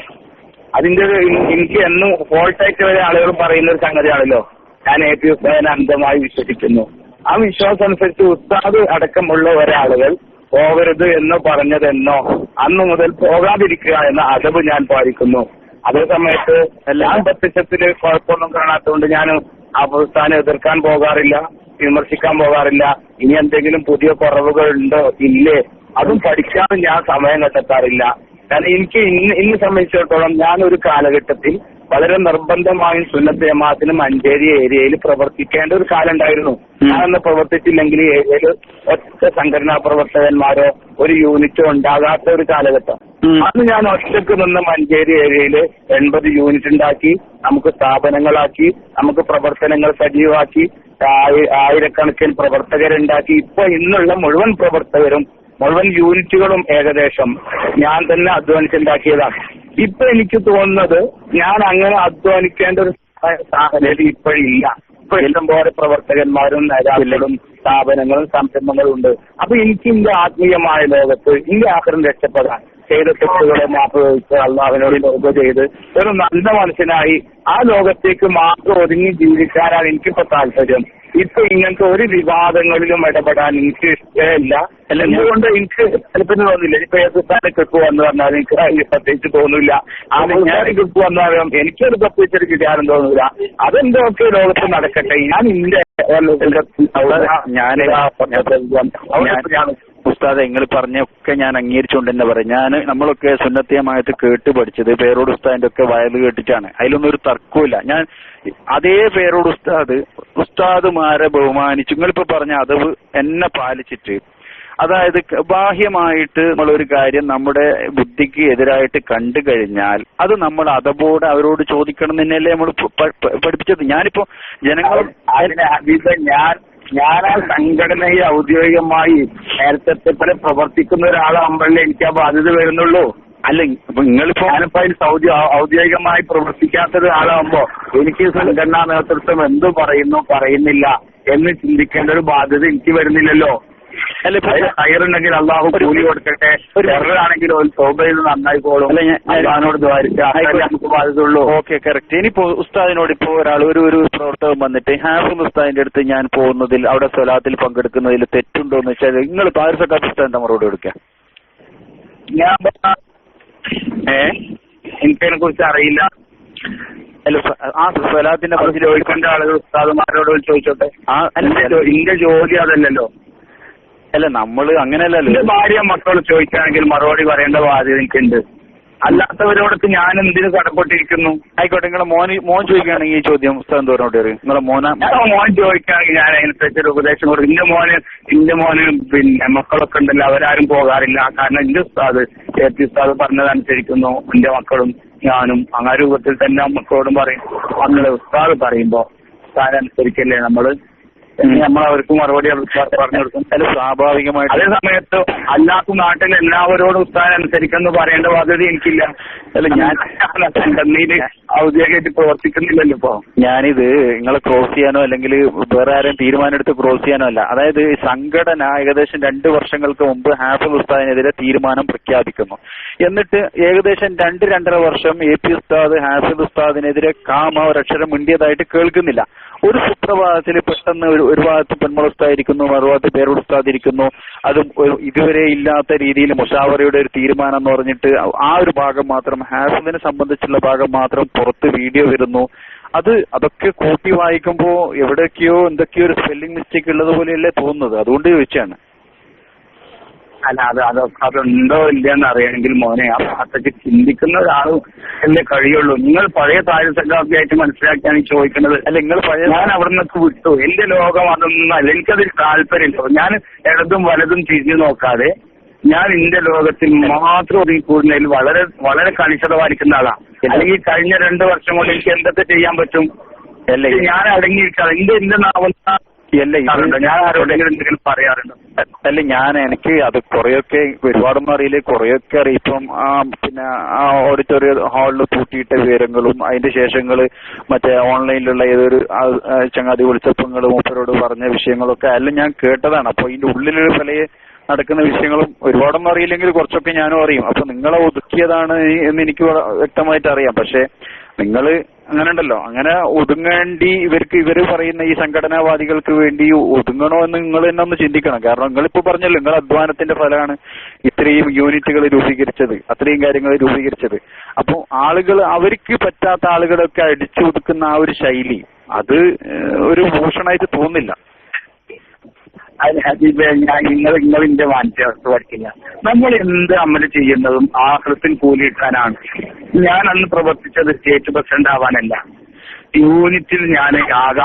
അതിന്റെ എനിക്ക് എന്നും ഫോൾട്ടായിട്ട് വരെ ആളുകൾ പറയുന്ന ഒരു സംഗതിയാണല്ലോ, ഞാൻ എ.പി. ഉസ്താദിനെ അന്ധമായി വിശ്വസിക്കുന്നു. ആ വിശ്വാസം അനുസരിച്ച് ഉസ്താദ് അടക്കമുള്ള ഒരാളുകൾ പോകരുത് എന്നോ പറഞ്ഞതെന്നോ അന്ന് മുതൽ പോകാതിരിക്കുക എന്ന അദബ് ഞാൻ പാലിക്കുന്നു. അതേ സമയത്ത് ഞാൻ പ്രത്യക്ഷത്തില് കുഴപ്പമൊന്നും കാണാത്തതുകൊണ്ട് ഞാൻ ആ ഉസ്താദിനെ എതിർക്കാൻ പോകാറില്ല, വിമർശിക്കാൻ പോകാറില്ല. ഇനി എന്തെങ്കിലും പുതിയ കുറവുകൾ ഉണ്ടോ ഇല്ലേ അതും പഠിക്കാനും ഞാൻ സമയം കണ്ടെത്താറില്ല. കാരണം എനിക്ക് ഇന്ന് സംബന്ധിച്ചിടത്തോളം ഞാൻ ഒരു കാലഘട്ടത്തിൽ വളരെ നിർബന്ധമായും സുന്നത്ത് ജമാഅത്തിന് മഞ്ചേരി ഏരിയയിൽ പ്രവർത്തിക്കേണ്ട ഒരു കാലം ഉണ്ടായിരുന്നു. ഞാനന്ന് പ്രവർത്തിച്ചില്ലെങ്കിൽ ഏരിയയിൽ ഒറ്റ സംഘടനാ പ്രവർത്തകന്മാരോ ഒരു യൂണിറ്റോ ഉണ്ടാകാത്ത ഒരു കാലഘട്ടം. അന്ന് ഞാൻ ഒറ്റക്ക് നിന്ന് മഞ്ചേരി ഏരിയയിൽ 80 യൂണിറ്റ് ഉണ്ടാക്കി, നമുക്ക് സ്ഥാപനങ്ങളാക്കി, നമുക്ക് പ്രവർത്തനങ്ങൾ സജീവമാക്കി, ആയിരക്കണക്കിന് പ്രവർത്തകരുണ്ടാക്കി. ഇപ്പൊ ഇന്നുള്ള മുഴുവൻ പ്രവർത്തകരും മുഴുവൻ യൂണിറ്റുകളും ഏകദേശം ഞാൻ തന്നെ അധ്വാനിച്ചുണ്ടാക്കിയതാണ്. ഇപ്പൊ എനിക്ക് തോന്നുന്നത് ഞാൻ അങ്ങനെ അധ്വാനിക്കേണ്ട ഒരു സാഹചര്യം ഇപ്പോഴില്ല. ഇപ്പൊ ഇഷ്ടംപോലെ പ്രവർത്തകന്മാരും നേതാക്കളും സ്ഥാപനങ്ങളും സംരംഭങ്ങളും ഉണ്ട്. അപ്പൊ എനിക്ക് എന്റെ ആത്മീയമായ ലോകത്ത് എന്റെ ആഗ്രഹം രക്ഷപ്പെടാൻ ചെയ്ത തെറ്റുകളെ മാപ്പ് അള്ളാഹുവിനോട് ലോക ചെയ്ത് ഒരു നല്ല മനുഷ്യനായി ആ ലോകത്തേക്ക് മാത്രം ഒതുങ്ങി ജീവിക്കാനാണ് എനിക്കിപ്പോ താല്പര്യം. ഇപ്പൊ ഇങ്ങനത്തെ ഒരു വിവാദങ്ങളിലും ഇടപെടാൻ എനിക്ക് ഇഷ്ടമില്ല. എന്തുകൊണ്ട് എനിക്ക് ചിലപ്പോൾ തോന്നില്ല. ഇപ്പൊ ഏതുസ്ഥാനെ ക്രിപ്പ് വന്നു പറഞ്ഞാൽ എനിക്ക് പ്രത്യേകിച്ച് തോന്നില്ല. ഞാൻ ക്രിപ്പ് വന്നാലും എനിക്കൊരു പ്രത്യേകിച്ചൊരു കിട്ടാനും തോന്നില്ല. അതെന്തൊക്കെ ലോകത്ത് നടക്കട്ടെ. ഞാൻ ഉസ്താദ് നിങ്ങൾ പറഞ്ഞൊക്കെ ഞാൻ അംഗീകരിച്ചുകൊണ്ട് തന്നെ പറയാം. നമ്മളൊക്കെ സുന്നത്തിയമായിട്ട് കേട്ട് പഠിച്ചത് പേരോട് ഉസ്താദിന്റെ ഒക്കെ വയല് കേട്ടിട്ടാണ്. അതിലൊന്നും ഒരു തർക്കമില്ല. ഞാൻ അതേ പേരോട് ഉസ്താദുമാരെ ബഹുമാനിച്ചു. നിങ്ങളിപ്പോ പറഞ്ഞ അതവ് എന്നെ പാലിച്ചിട്ട്, അതായത് ബാഹ്യമായിട്ട് നമ്മളൊരു കാര്യം നമ്മുടെ ബുദ്ധിക്ക് എതിരായിട്ട് കണ്ടു കഴിഞ്ഞാൽ അത് നമ്മൾ അതബോടെ അവരോട് ചോദിക്കണം തന്നെയല്ലേ നമ്മൾ പഠിപ്പിച്ചത്. ഞാനിപ്പോ ജനങ്ങൾ ഞാൻ ആ സംഘടനയെ ഔദ്യോഗികമായി നേരത്തെ പോലെ പ്രവർത്തിക്കുന്ന ഒരാളാകുമ്പോഴേ എനിക്ക് ആ ബാധ്യത വരുന്നുള്ളൂ. അല്ല, നിങ്ങളിപ്പോ ഞാനിപ്പോ അതിൽ ഔദ്യോഗികമായി പ്രവർത്തിക്കാത്ത ഒരാളാകുമ്പോ എനിക്ക് സംഘടനാ നേതൃത്വം എന്ത് പറയുന്നു പറയുന്നില്ല എന്ന് ചിന്തിക്കേണ്ട ഒരു ബാധ്യത എനിക്ക് വരുന്നില്ലല്ലോ. ഹയറുണ്ടെങ്കിൽ അള്ളാഹു കൂലി കൊടുക്കട്ടെ, ഷെറാണെങ്കിൽ തൗബ ചെയ്ത് നന്നായിക്കോളും. അള്ളാഹിനോട് ദ്വാരിച്ചാൽ നമുക്ക് ബാധ്യതയുള്ളൂ. Okay, correct. ഇനിയിപ്പോ ഉസ്താദിനോട് ഇപ്പോ ഒരാൾ ഒരു പ്രവർത്തകൻ വന്നിട്ട് ഹാഫിദ് ഉസ്താദിന്റെ അടുത്ത് ഞാൻ പോകുന്നതിൽ അവിടെ സ്വലാത്തിൽ പങ്കെടുക്കുന്നതിൽ തെറ്റുണ്ടോ എന്ന് വെച്ചാൽ നിങ്ങൾ താരിസക്കാഫി ഉസ്താദിന്റെ മറുപടി കൊടുക്കുക. എനിക്കതിനെ കുറിച്ച് അറിയില്ല. ആ സ്വലാത്തിന്റെ ചോദിക്കേണ്ട ആളുകൾ ഉസ്താദുമാരോട് ചോദിച്ചോട്ടെ. എന്റെ ജോലി അതല്ലല്ലോ. അല്ല, നമ്മള് അങ്ങനെയല്ലല്ലോ. എന്റെ ഭാര്യ മക്കൾ ചോദിക്കുകയാണെങ്കിൽ മറുപടി പറയേണ്ട ബാധ്യത എനിക്കുണ്ട്. അല്ലാത്തവരോടൊക്കെ ഞാൻ എന്തിനു കടപ്പെട്ടിരിക്കുന്നു? ആയിക്കോട്ടെ, നിങ്ങളെ മോൻ ചോദിക്കുകയാണെങ്കിൽ ഈ ചോദ്യം ഉസ്താദ് തോന്നോട്ട് വരും. നിങ്ങളെ മോൻ ചോദിക്കുകയാണെങ്കിൽ ഞാൻ അതിനനുസരിച്ചൊരു ഉപദേശം കൊടുക്കും. എന്റെ മോന് പിന്നെ മക്കളൊക്കെ ഉണ്ടല്ലോ, അവരാരും പോകാറില്ല. കാരണം എന്റെ ഉസ്താദ് എ.പി. ഉസ്താദ് പറഞ്ഞതനുസരിക്കുന്നു. എന്റെ മക്കളും ഞാനും ആ രൂപത്തിൽ തന്നെ മക്കളോടും പറയും. നമ്മള് ഉസ്താദ് പറയുമ്പോ ഉസ്താദ് അനുസരിക്കല്ലേ നമ്മള്. നമ്മൾ അവർക്ക് മറുപടി പറഞ്ഞു കൊടുക്കും. അല്ല, സ്വാഭാവികമായിട്ട് അതേ സമയത്ത് അല്ലാത്ത നാട്ടിൽ എല്ലാവരോടും ഉസ്താദിനെ അനുസരിക്കുന്നു പറയേണ്ട ബാധ്യത എനിക്കില്ല. അല്ല, ഞാൻ സംഘടനയിൽ ഔദ്യോഗികമായിട്ട് പ്രവർത്തിക്കുന്നില്ലല്ലോ ഇപ്പൊ. ഞാനിത് നിങ്ങളെ ക്രോസ് ചെയ്യാനോ അല്ലെങ്കിൽ വേറെ ആരെയും തീരുമാനം എടുത്ത് ക്രോസ് ചെയ്യാനോ അല്ല. അതായത് സംഘടന ഏകദേശം 2 വർഷങ്ങൾക്ക് മുമ്പ് ഹാഫിദ് ഉസ്താദിനെതിരെ തീരുമാനം പ്രഖ്യാപിക്കുന്നു. എന്നിട്ട് ഏകദേശം 2-2.5 വർഷം AP ഉസ്താദ് ഹാഫിദ് ഉസ്താദിനെതിരെ ഒരക്ഷരം മിണ്ടിയതായിട്ട് കേൾക്കുന്നില്ല. ഒരു സുപ്രഭാതത്തിൽ പെട്ടെന്ന് ഒരു ഭാഗത്ത് പെൺമൾ ഉസ്താദിരിക്കുന്നു, മറുഭാഗത്ത് പേരോട് ഉസ്താദിരിക്കുന്നു. അതും ഇതുവരെ ഇല്ലാത്ത രീതിയിൽ മുഷാവറയുടെ ഒരു തീരുമാനം എന്ന് പറഞ്ഞിട്ട് ആ ഒരു ഭാഗം മാത്രം, ഹാഫിദിനെ സംബന്ധിച്ചുള്ള ഭാഗം മാത്രം പുറത്ത് വീഡിയോ വരുന്നു. അതൊക്കെ കൂട്ടി വായിക്കുമ്പോ എവിടെയൊക്കെയോ എന്തൊക്കെയോ ഒരു സ്പെല്ലിംഗ് മിസ്റ്റേക്ക് ഉള്ളത് പോലെയല്ലേ തോന്നുന്നത്. അതുകൊണ്ട് ചോദിച്ചാണ്. അല്ല, അതുണ്ടോ ഇല്ലയെന്ന് അറിയണമെങ്കിൽ മോനെ ആ ഭാഗത്തേക്ക് ചിന്തിക്കുന്ന ഒരാളും അല്ലേ കഴിയുള്ളൂ. നിങ്ങൾ പഴയ താരസംഘാബ്ദിയായിട്ട് മനസ്സിലാക്കിയാണ് ഈ ചോദിക്കുന്നത്. അല്ല, നിങ്ങൾ പഴയ ഞാൻ അവിടെ നിന്നൊക്കെ വിട്ടു. എന്റെ ലോകം അതൊന്നും അല്ല. എനിക്കതിൽ താല്പര്യമില്ല. ഞാൻ ഇടതും വലതും തിരിഞ്ഞു നോക്കാതെ ഞാൻ എന്റെ ലോകത്തിൽ മാത്രം ഒതുങ്ങിക്കൂടുന്നതിൽ വളരെ വളരെ കണിശത പാലിക്കുന്ന ആളാണ്. അല്ലെങ്കിൽ കഴിഞ്ഞ 2 വർഷം കൊണ്ട് എനിക്ക് എന്തൊക്കെ ചെയ്യാൻ പറ്റും? ഞാൻ അടങ്ങിയിരിക്കാതെ എന്റെ നാവുന്ന ഞാൻ ആരോടെങ്കിലും എന്തെങ്കിലും പറയാറുണ്ട്. അല്ല, എനിക്ക് അത് കുറെയൊക്കെ ഒരുപാടൊന്നും അറിയില്ല, കുറെയൊക്കെ അറിയാം. ഇപ്പം പിന്നെ ആ ഓഡിറ്റോറിയം ഹാളിൽ പൂട്ടിയിട്ട വിവരങ്ങളും അതിന്റെ ശേഷങ്ങള് മറ്റേ ഓൺലൈനിലുള്ള ഏതൊരു ചങ്ങാതി വിളിച്ചപ്പങ്ങൾ മൂപ്പരോട് പറഞ്ഞ വിഷയങ്ങളൊക്കെ എല്ലാം ഞാൻ കേട്ടതാണ്. അപ്പൊ ഇതിന്റെ ഉള്ളിലൊരു പല നടക്കുന്ന വിഷയങ്ങളും ഒരുപാടൊന്നും അറിയില്ലെങ്കിൽ കുറച്ചൊക്കെ ഞാനും അറിയും. അപ്പൊ നിങ്ങളെ ഒതുക്കിയതാണ് എന്ന് എനിക്ക് വ്യക്തമായിട്ട് അറിയാം. പക്ഷെ നിങ്ങൾ അങ്ങനെ ഉണ്ടല്ലോ, അങ്ങനെ ഒതുങ്ങേണ്ടി ഇവര് പറയുന്ന ഈ സംഘടനാവാദികൾക്ക് വേണ്ടി ഒതുങ്ങണോ എന്ന് നിങ്ങൾ തന്നെ ഒന്ന് ചിന്തിക്കണം. കാരണം നിങ്ങളിപ്പോ പറഞ്ഞല്ലോ, നിങ്ങൾ അധ്വാനത്തിന്റെ ഫലമാണ് ഇത്രയും യൂണിറ്റുകൾ രൂപീകരിച്ചത്, അത്രയും കാര്യങ്ങൾ രൂപീകരിച്ചത്. അപ്പൊ ആളുകൾ, അവർക്ക് പറ്റാത്ത ആളുകളൊക്കെ അടിച്ചു ഒതുക്കുന്ന ആ ഒരു ശൈലി, അത് ഒരു ഭൂഷണമായിട്ട് തോന്നില്ല. ഹബീബെ, നിങ്ങളിന്റെ മാനസികാവസ്ഥ പഠിക്കില്ല. നമ്മൾ എന്ത് അമല് ചെയ്യുന്നതും ആഹൃത്തിൽ കൂലി കിട്ടാനാണ്. ഞാൻ അന്ന് പ്രവർത്തിച്ചത് സ്റ്റേറ്റ് പ്രസിഡന്റ് ആവാനല്ല. യൂണിറ്റിൽ ഞാൻ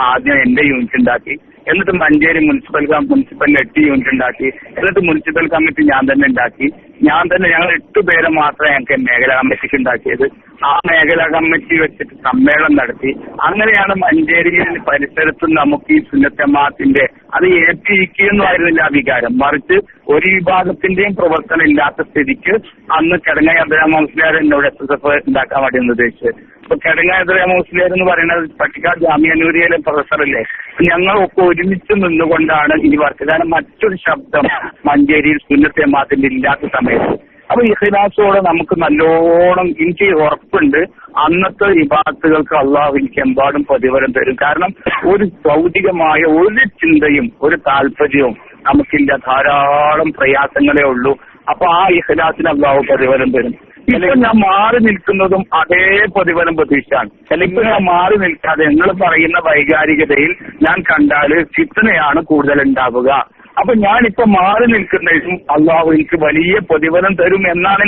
ആദ്യം എന്റെ യൂണിറ്റ് ഉണ്ടാക്കി. എന്നിട്ട് മഞ്ചേരി മുനിസിപ്പലിൽ 8 യൂണിറ്റ് ഉണ്ടാക്കി. എന്നിട്ട് മുനിസിപ്പൽ കമ്മിറ്റി ഞാൻ തന്നെ ഉണ്ടാക്കി. ഞങ്ങൾ 8 പേരെ മാത്രമേ ഞങ്ങൾക്ക് മേഖലാ കമ്മിറ്റിക്ക് ഉണ്ടാക്കിയത്. ആ മേഖലാ കമ്മിറ്റി വെച്ചിട്ട് സമ്മേളനം നടത്തി. അങ്ങനെയാണ് മഞ്ചേരിയിൽ പരിസരത്ത് നമുക്ക് ഈ സുന്നത്തമാത്തിന്റെ അത് ഏൽപ്പിക്കുന്നു ആയിരുന്നില്ല അധികാരം. മറിച്ച് ഒരു വിഭാഗത്തിന്റെയും പ്രവർത്തനം ഇല്ലാത്ത സ്ഥിതിക്ക് അന്ന് കിടങ്ങായി അബ്ദുറഹ്മാൻ മുസ്ലിയാർ എന്നോട് SSF ഉണ്ടാക്കാൻ വേണ്ടി നിർദ്ദേശിച്ചത്. ഇപ്പൊ കിടങ്ങായി അബ്ദുറഹ്മാൻ മുസ്ലിയാർ എന്ന് പറയുന്നത് പട്ടിക്കാട് ജാമിയ നൂരിയയിലെ പ്രൊഫസറല്ലേ. ഞങ്ങളൊക്കെ ഒരുമിച്ച് നിന്നുകൊണ്ടാണ് ഈ വർക്ക്. കാരണം മറ്റൊരു ശബ്ദം മഞ്ചേരിയിൽ സുന്നത്തമാത്തിന്റെ ഇല്ലാത്ത സമയത്ത്. അപ്പൊ ഇഖ്ലാസോടെ നമുക്ക് നല്ലോണം, എനിക്ക് ഉറപ്പുണ്ട് അന്നത്തെ ഇബാദത്തുകൾക്ക് അള്ളാഹു എനിക്ക് എമ്പാടും പ്രതിഫലം തരും. കാരണം ഒരു ഭൗതികമായ ഒരു ചിന്തയും ഒരു താല്പര്യവും നമുക്കില്ല. ധാരാളം പ്രയാസങ്ങളേ ഉള്ളൂ. അപ്പൊ ആ ഇഖ്ലാസിന് അള്ളാഹു പ്രതിഫലം തരും. ഇപ്പൊ ഞാൻ മാറി നിൽക്കുന്നതും അതേ പ്രതിഫലം പ്രതീക്ഷിച്ചാണ്. അല്ലെങ്കിൽ ഞാൻ മാറി നിൽക്കാതെ നിങ്ങൾ പറയുന്ന വൈകാരികതയിൽ ഞാൻ കണ്ടാല് ഫിത്നയാണ് കൂടുതൽ ഉണ്ടാവുക. അപ്പൊ ഞാനിപ്പോ മാറി നിൽക്കുന്നതും അള്ളാഹു എനിക്ക് വലിയ പ്രതിഫലം തരും എന്നാണ്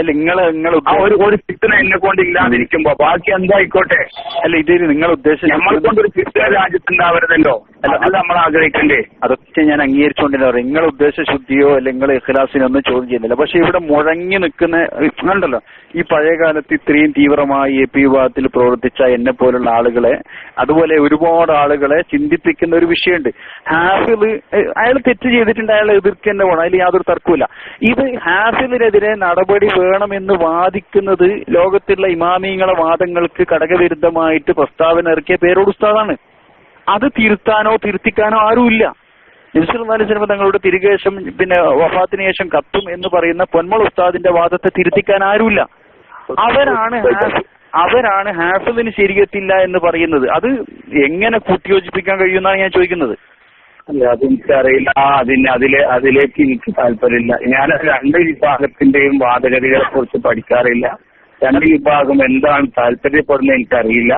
നിങ്ങൾ ഒരു ഫിത്ന എന്നെ കൊണ്ട് ഇല്ലാതിരിക്കുമ്പോ ബാക്കി എന്തായിക്കോട്ടെ. അല്ല, ഇത് നിങ്ങൾ ഉദ്ദേശിച്ച നമ്മളെ കൊണ്ടൊരു ഫിത്ന രാജ്യത്തുണ്ടാവരുതല്ലോ. അത് നമ്മൾ ആഗ്രഹിക്കണ്ടേ? അതൊക്കെ ഞാൻ അംഗീകരിച്ചുകൊണ്ടില്ല. നിങ്ങൾ ഉദ്ദേശ ശുദ്ധിയോ അല്ലെങ്കിൽ ഇഖ്ലാസിനോ ഒന്നും ചോദ്യം ചെയ്യുന്നില്ല. പക്ഷെ ഇവിടെ മുഴങ്ങി നിൽക്കുന്ന ഉണ്ടല്ലോ, ഈ പഴയ കാലത്ത് ഇത്രയും തീവ്രമായി AP വിഭാഗത്തിൽ പ്രവർത്തിച്ച എന്നെ പോലുള്ള ആളുകളെ, അതുപോലെ ഒരുപാട് ആളുകളെ ചിന്തിപ്പിക്കുന്ന ഒരു വിഷയമുണ്ട്. ഹാഫിദ് അയാൾ തെറ്റ് ചെയ്തിട്ടുണ്ട്, അയാൾ എതിർക്കേണ്ട പോകണം, അതിൽ യാതൊരു തർക്കമില്ല. ഇത് ഹാഫിദിനെതിരെ നടപടി വേണമെന്ന് വാദിക്കുന്നത് ലോകത്തുള്ള ഇമാമിങ്ങളെ വാദങ്ങൾക്ക് ഘടകവിരുദ്ധമായിട്ട് പ്രസ്താവന ഇറക്കിയ പേരോട് ഉസ്താദാണ്. അത് തിരുത്താനോ തിരുത്തിക്കാനോ ആരുമില്ല. നബി സല്ലല്ലാഹു അലൈഹി വസല്ലം തങ്ങളുടെ തിരുശേഷം പിന്നെ വഫാത്തിന് ശേഷം കത്തും എന്ന് പറയുന്ന പൊന്മൾ ഉസ്താദിന്റെ വാദത്തെ തിരുത്തിക്കാൻ ആരുമില്ല. അവരാണ് ഹാഫിദിന് ശരിയത്തില്ല എന്ന് പറയുന്നത്. അത് എങ്ങനെ കൂട്ടിയോജിപ്പിക്കാൻ കഴിയുമെന്നാണ് ഞാൻ ചോദിക്കുന്നത്. അല്ല, അതെനിക്കറിയില്ല. അതിലേക്ക് എനിക്ക് താല്പര്യമില്ല. ഞാൻ 2 വിഭാഗത്തിന്റെയും വാദഗതികളെ കുറിച്ച് പഠിക്കാറില്ല. 2 വിഭാഗം എന്താണ് താല്പര്യപ്പെടുന്നത് എനിക്കറിയില്ല.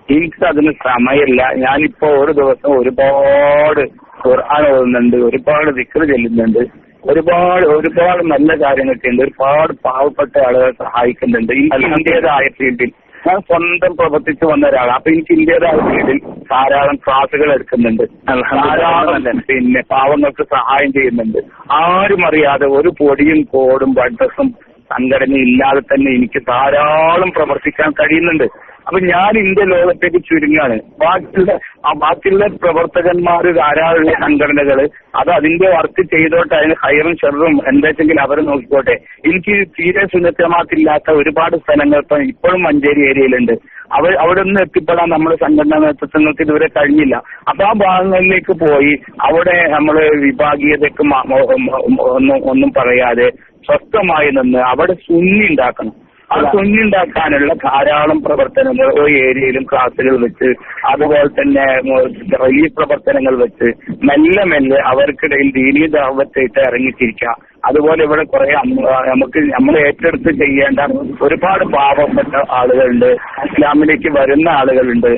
എനിക്ക് അതിന് സമയമില്ല. ഞാനിപ്പോ ഒരു ദിവസം ഒരുപാട് ഖുർആൻ ഓതുന്നുണ്ട്, ഒരുപാട് ദിക്ർ ചെല്ലുന്നുണ്ട്, ഒരുപാട് നല്ല കാര്യങ്ങളൊക്കെ ഉണ്ട്, ഒരുപാട് പാവപ്പെട്ട ആളുകളെ സഹായിക്കുന്നുണ്ട്. ഇന്ത്യയുടേതായ ഫീൽഡിൽ ഞാൻ സ്വന്തം പ്രവർത്തിച്ചു വന്ന ഒരാളാണ്. അപ്പൊ എനിക്ക് ഇന്ത്യയുടേതായ ഫീൽഡിൽ ധാരാളം ക്ലാസുകൾ എടുക്കുന്നുണ്ട്, ധാരാളം പിന്നെ പാവങ്ങൾക്ക് സഹായം ചെയ്യുന്നുണ്ട്. ആരും അറിയാതെ ഒരു പൊടിയും കോടും ബഡ്ഡസും സംഘടന ഇല്ലാതെ തന്നെ എനിക്ക് ധാരാളം പ്രവർത്തിക്കാൻ കഴിയുന്നുണ്ട്. അപ്പൊ ഞാൻ എന്റെ ലോകത്തേക്ക് ചുരുങ്ങാണ്. ബാക്കിയുള്ള പ്രവർത്തകന്മാർ ധാരാളം സംഘടനകള് അത് അതിന്റെ വർക്ക് ചെയ്തോട്ടെ, അതിന് ഹൈറും ഷെറും എന്താച്ചെങ്കിൽ അവർ നോക്കിക്കോട്ടെ. എനിക്ക് തീരെ സുന്നത്തമാക്കില്ലാത്ത ഒരുപാട് സ്ഥലങ്ങൾ ഇപ്പോഴും മഞ്ചേരി ഏരിയയിലുണ്ട്. അവിടെ ഒന്നും എത്തിപ്പെടാൻ നമ്മുടെ സംഘടനാ നേതൃത്വങ്ങൾക്ക് ഇതുവരെ കഴിഞ്ഞില്ല. അപ്പൊ ആ ഭാഗങ്ങളിലേക്ക് പോയി അവിടെ നമ്മള് വിഭാഗീയതയ്ക്ക് ഒന്നും പറയാതെ സ്വസ്ഥമായി നിന്ന് അവിടെ സുന്നി ഉണ്ടാക്കണം. ആ സുന്നി ഉണ്ടാക്കാനുള്ള ധാരാളം പ്രവർത്തനങ്ങൾ ഓരോ ഏരിയയിലും ക്ലാസുകൾ വെച്ച്, അതുപോലെ തന്നെ റിലീഫ് പ്രവർത്തനങ്ങൾ വെച്ച് മെല്ലെ മെല്ലെ അവർക്കിടയിൽ ദീനീ ദഅവത്തായിട്ട് ഇറങ്ങിത്തിരിക്കുക. അതുപോലെ ഇവിടെ കുറെ നമ്മൾ ഏറ്റെടുത്ത് ചെയ്യേണ്ട ഒരുപാട് പാവപ്പെട്ട ആളുകളുണ്ട്, ഇസ്ലാമിലേക്ക് വരുന്ന ആളുകളുണ്ട്.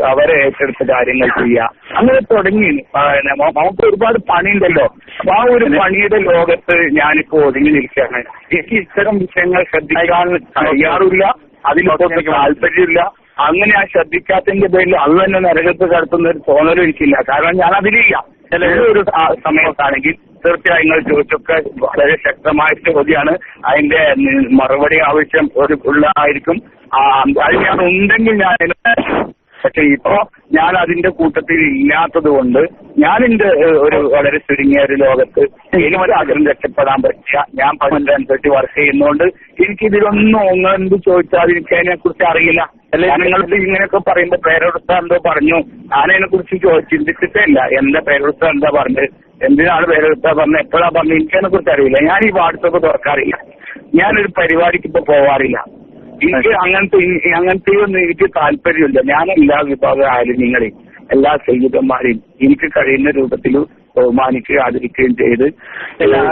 അവരെ ഏറ്റെടുത്ത കാര്യങ്ങൾ ചെയ്യുക. അങ്ങനെ തുടങ്ങി നമുക്ക് ഒരുപാട് പണിയുണ്ടല്ലോ. അപ്പൊ ആ ഒരു പണിയുടെ ലോകത്ത് ഞാനിപ്പോ ഒതുങ്ങി നിൽക്കുകയാണ്. എനിക്ക് ഇത്തരം വിഷയങ്ങൾ ശ്രദ്ധിക്കാൻ കഴിയാറില്ല, അതിനൊക്കെ താല്പര്യമില്ല. അങ്ങനെ ആ ശ്രദ്ധിക്കാത്തതിന്റെ പേരിൽ അത് തന്നെ നരകത്ത് കടത്തുന്ന ഒരു തോന്നലും എനിക്കില്ല. കാരണം ഞാൻ അതിലില്ല. ഒരു സമയത്താണെങ്കിൽ തീർച്ചയായും നിങ്ങൾ ചോദിച്ചൊക്കെ വളരെ ശക്തമായ ചോദ്യമാണ്. അതിന്റെ മറുപടി ആവശ്യം ഉള്ളതായിരിക്കും. അത് ഞാൻ ഉണ്ടെങ്കിൽ ഞാൻ, പക്ഷെ ഇപ്പോ ഞാൻ അതിന്റെ കൂട്ടത്തിൽ ഇല്ലാത്തത് കൊണ്ട് ഞാൻ എന്റെ ഒരു വളരെ ചുരുങ്ങിയ ഒരു ലോകത്ത് എനിക്കൊരാഗ്രഹം രക്ഷപ്പെടാൻ പറ്റില്ല. ഞാൻ പഠനത്തിനനുസരിച്ച് വർക്ക് ചെയ്യുന്നതുകൊണ്ട് എനിക്കിതിലൊന്നും എന്ത് ചോദിച്ചാൽ എനിക്ക് അതിനെ കുറിച്ച് അറിയില്ല. നിങ്ങൾക്ക് ഇങ്ങനെയൊക്കെ പറയുമ്പോ പേരെടുത്ത എന്തോ പറഞ്ഞു, ഞാനതിനെ കുറിച്ച് ചിന്തിച്ചിട്ടേ ഇല്ല. എന്റെ പേരെടുത്ത എന്താ പറഞ്ഞത്, എന്തിനാണ് പേരെടുത്ത പറഞ്ഞത്, എപ്പോഴാ പറഞ്ഞത്, എനിക്കതിനെ കുറിച്ച് അറിയില്ല. ഞാൻ ഈ വാട്സപ്പ് തുറക്കാറില്ല. ഞാനൊരു പരിപാടിക്ക് ഇപ്പൊ പോവാറില്ല. എനിക്ക് അങ്ങനത്തെ ഒന്നും എനിക്ക് താല്പര്യമില്ല. ഞാൻ എല്ലാ വിഭാഗം ആലിമ്യങ്ങളെയും എല്ലാ സയ്യിദന്മാരെയും എനിക്ക് കഴിയുന്ന രൂപത്തിൽ ബഹുമാനിക്കുകയും ആദരിക്കുകയും ചെയ്ത്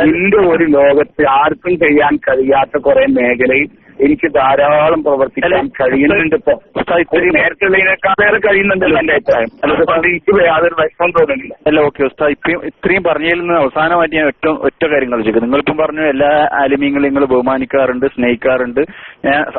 എന്റെ ഒരു ലോകത്ത് ആർക്കും ചെയ്യാൻ കഴിയാത്ത കുറെ മേഖലയിൽ എനിക്ക് ധാരാളം പ്രവർത്തിക്കാൻ കഴിയുന്നുണ്ട്. ഇപ്പൊ നേരത്തെയുള്ളതിനേക്കാളേറെ കഴിയുന്നുണ്ടല്ലോ എന്റെ അഭിപ്രായം. അതുകൊണ്ട് എനിക്ക് യാതൊരു വിഷമം തോന്നുന്നില്ല. അല്ല, ഓക്കെ ഉസ്താദ്, ഇത്രയും പറഞ്ഞതിൽ നിന്ന് അവസാനമായിട്ട് ഞാൻ ഒറ്റ കാര്യങ്ങൾ ചോദിക്കും. നിങ്ങളിപ്പം പറഞ്ഞു എല്ലാ ആലിമീങ്ങളെയും നിങ്ങൾ ബഹുമാനിക്കാറുണ്ട്, സ്നേഹിക്കാറുണ്ട്.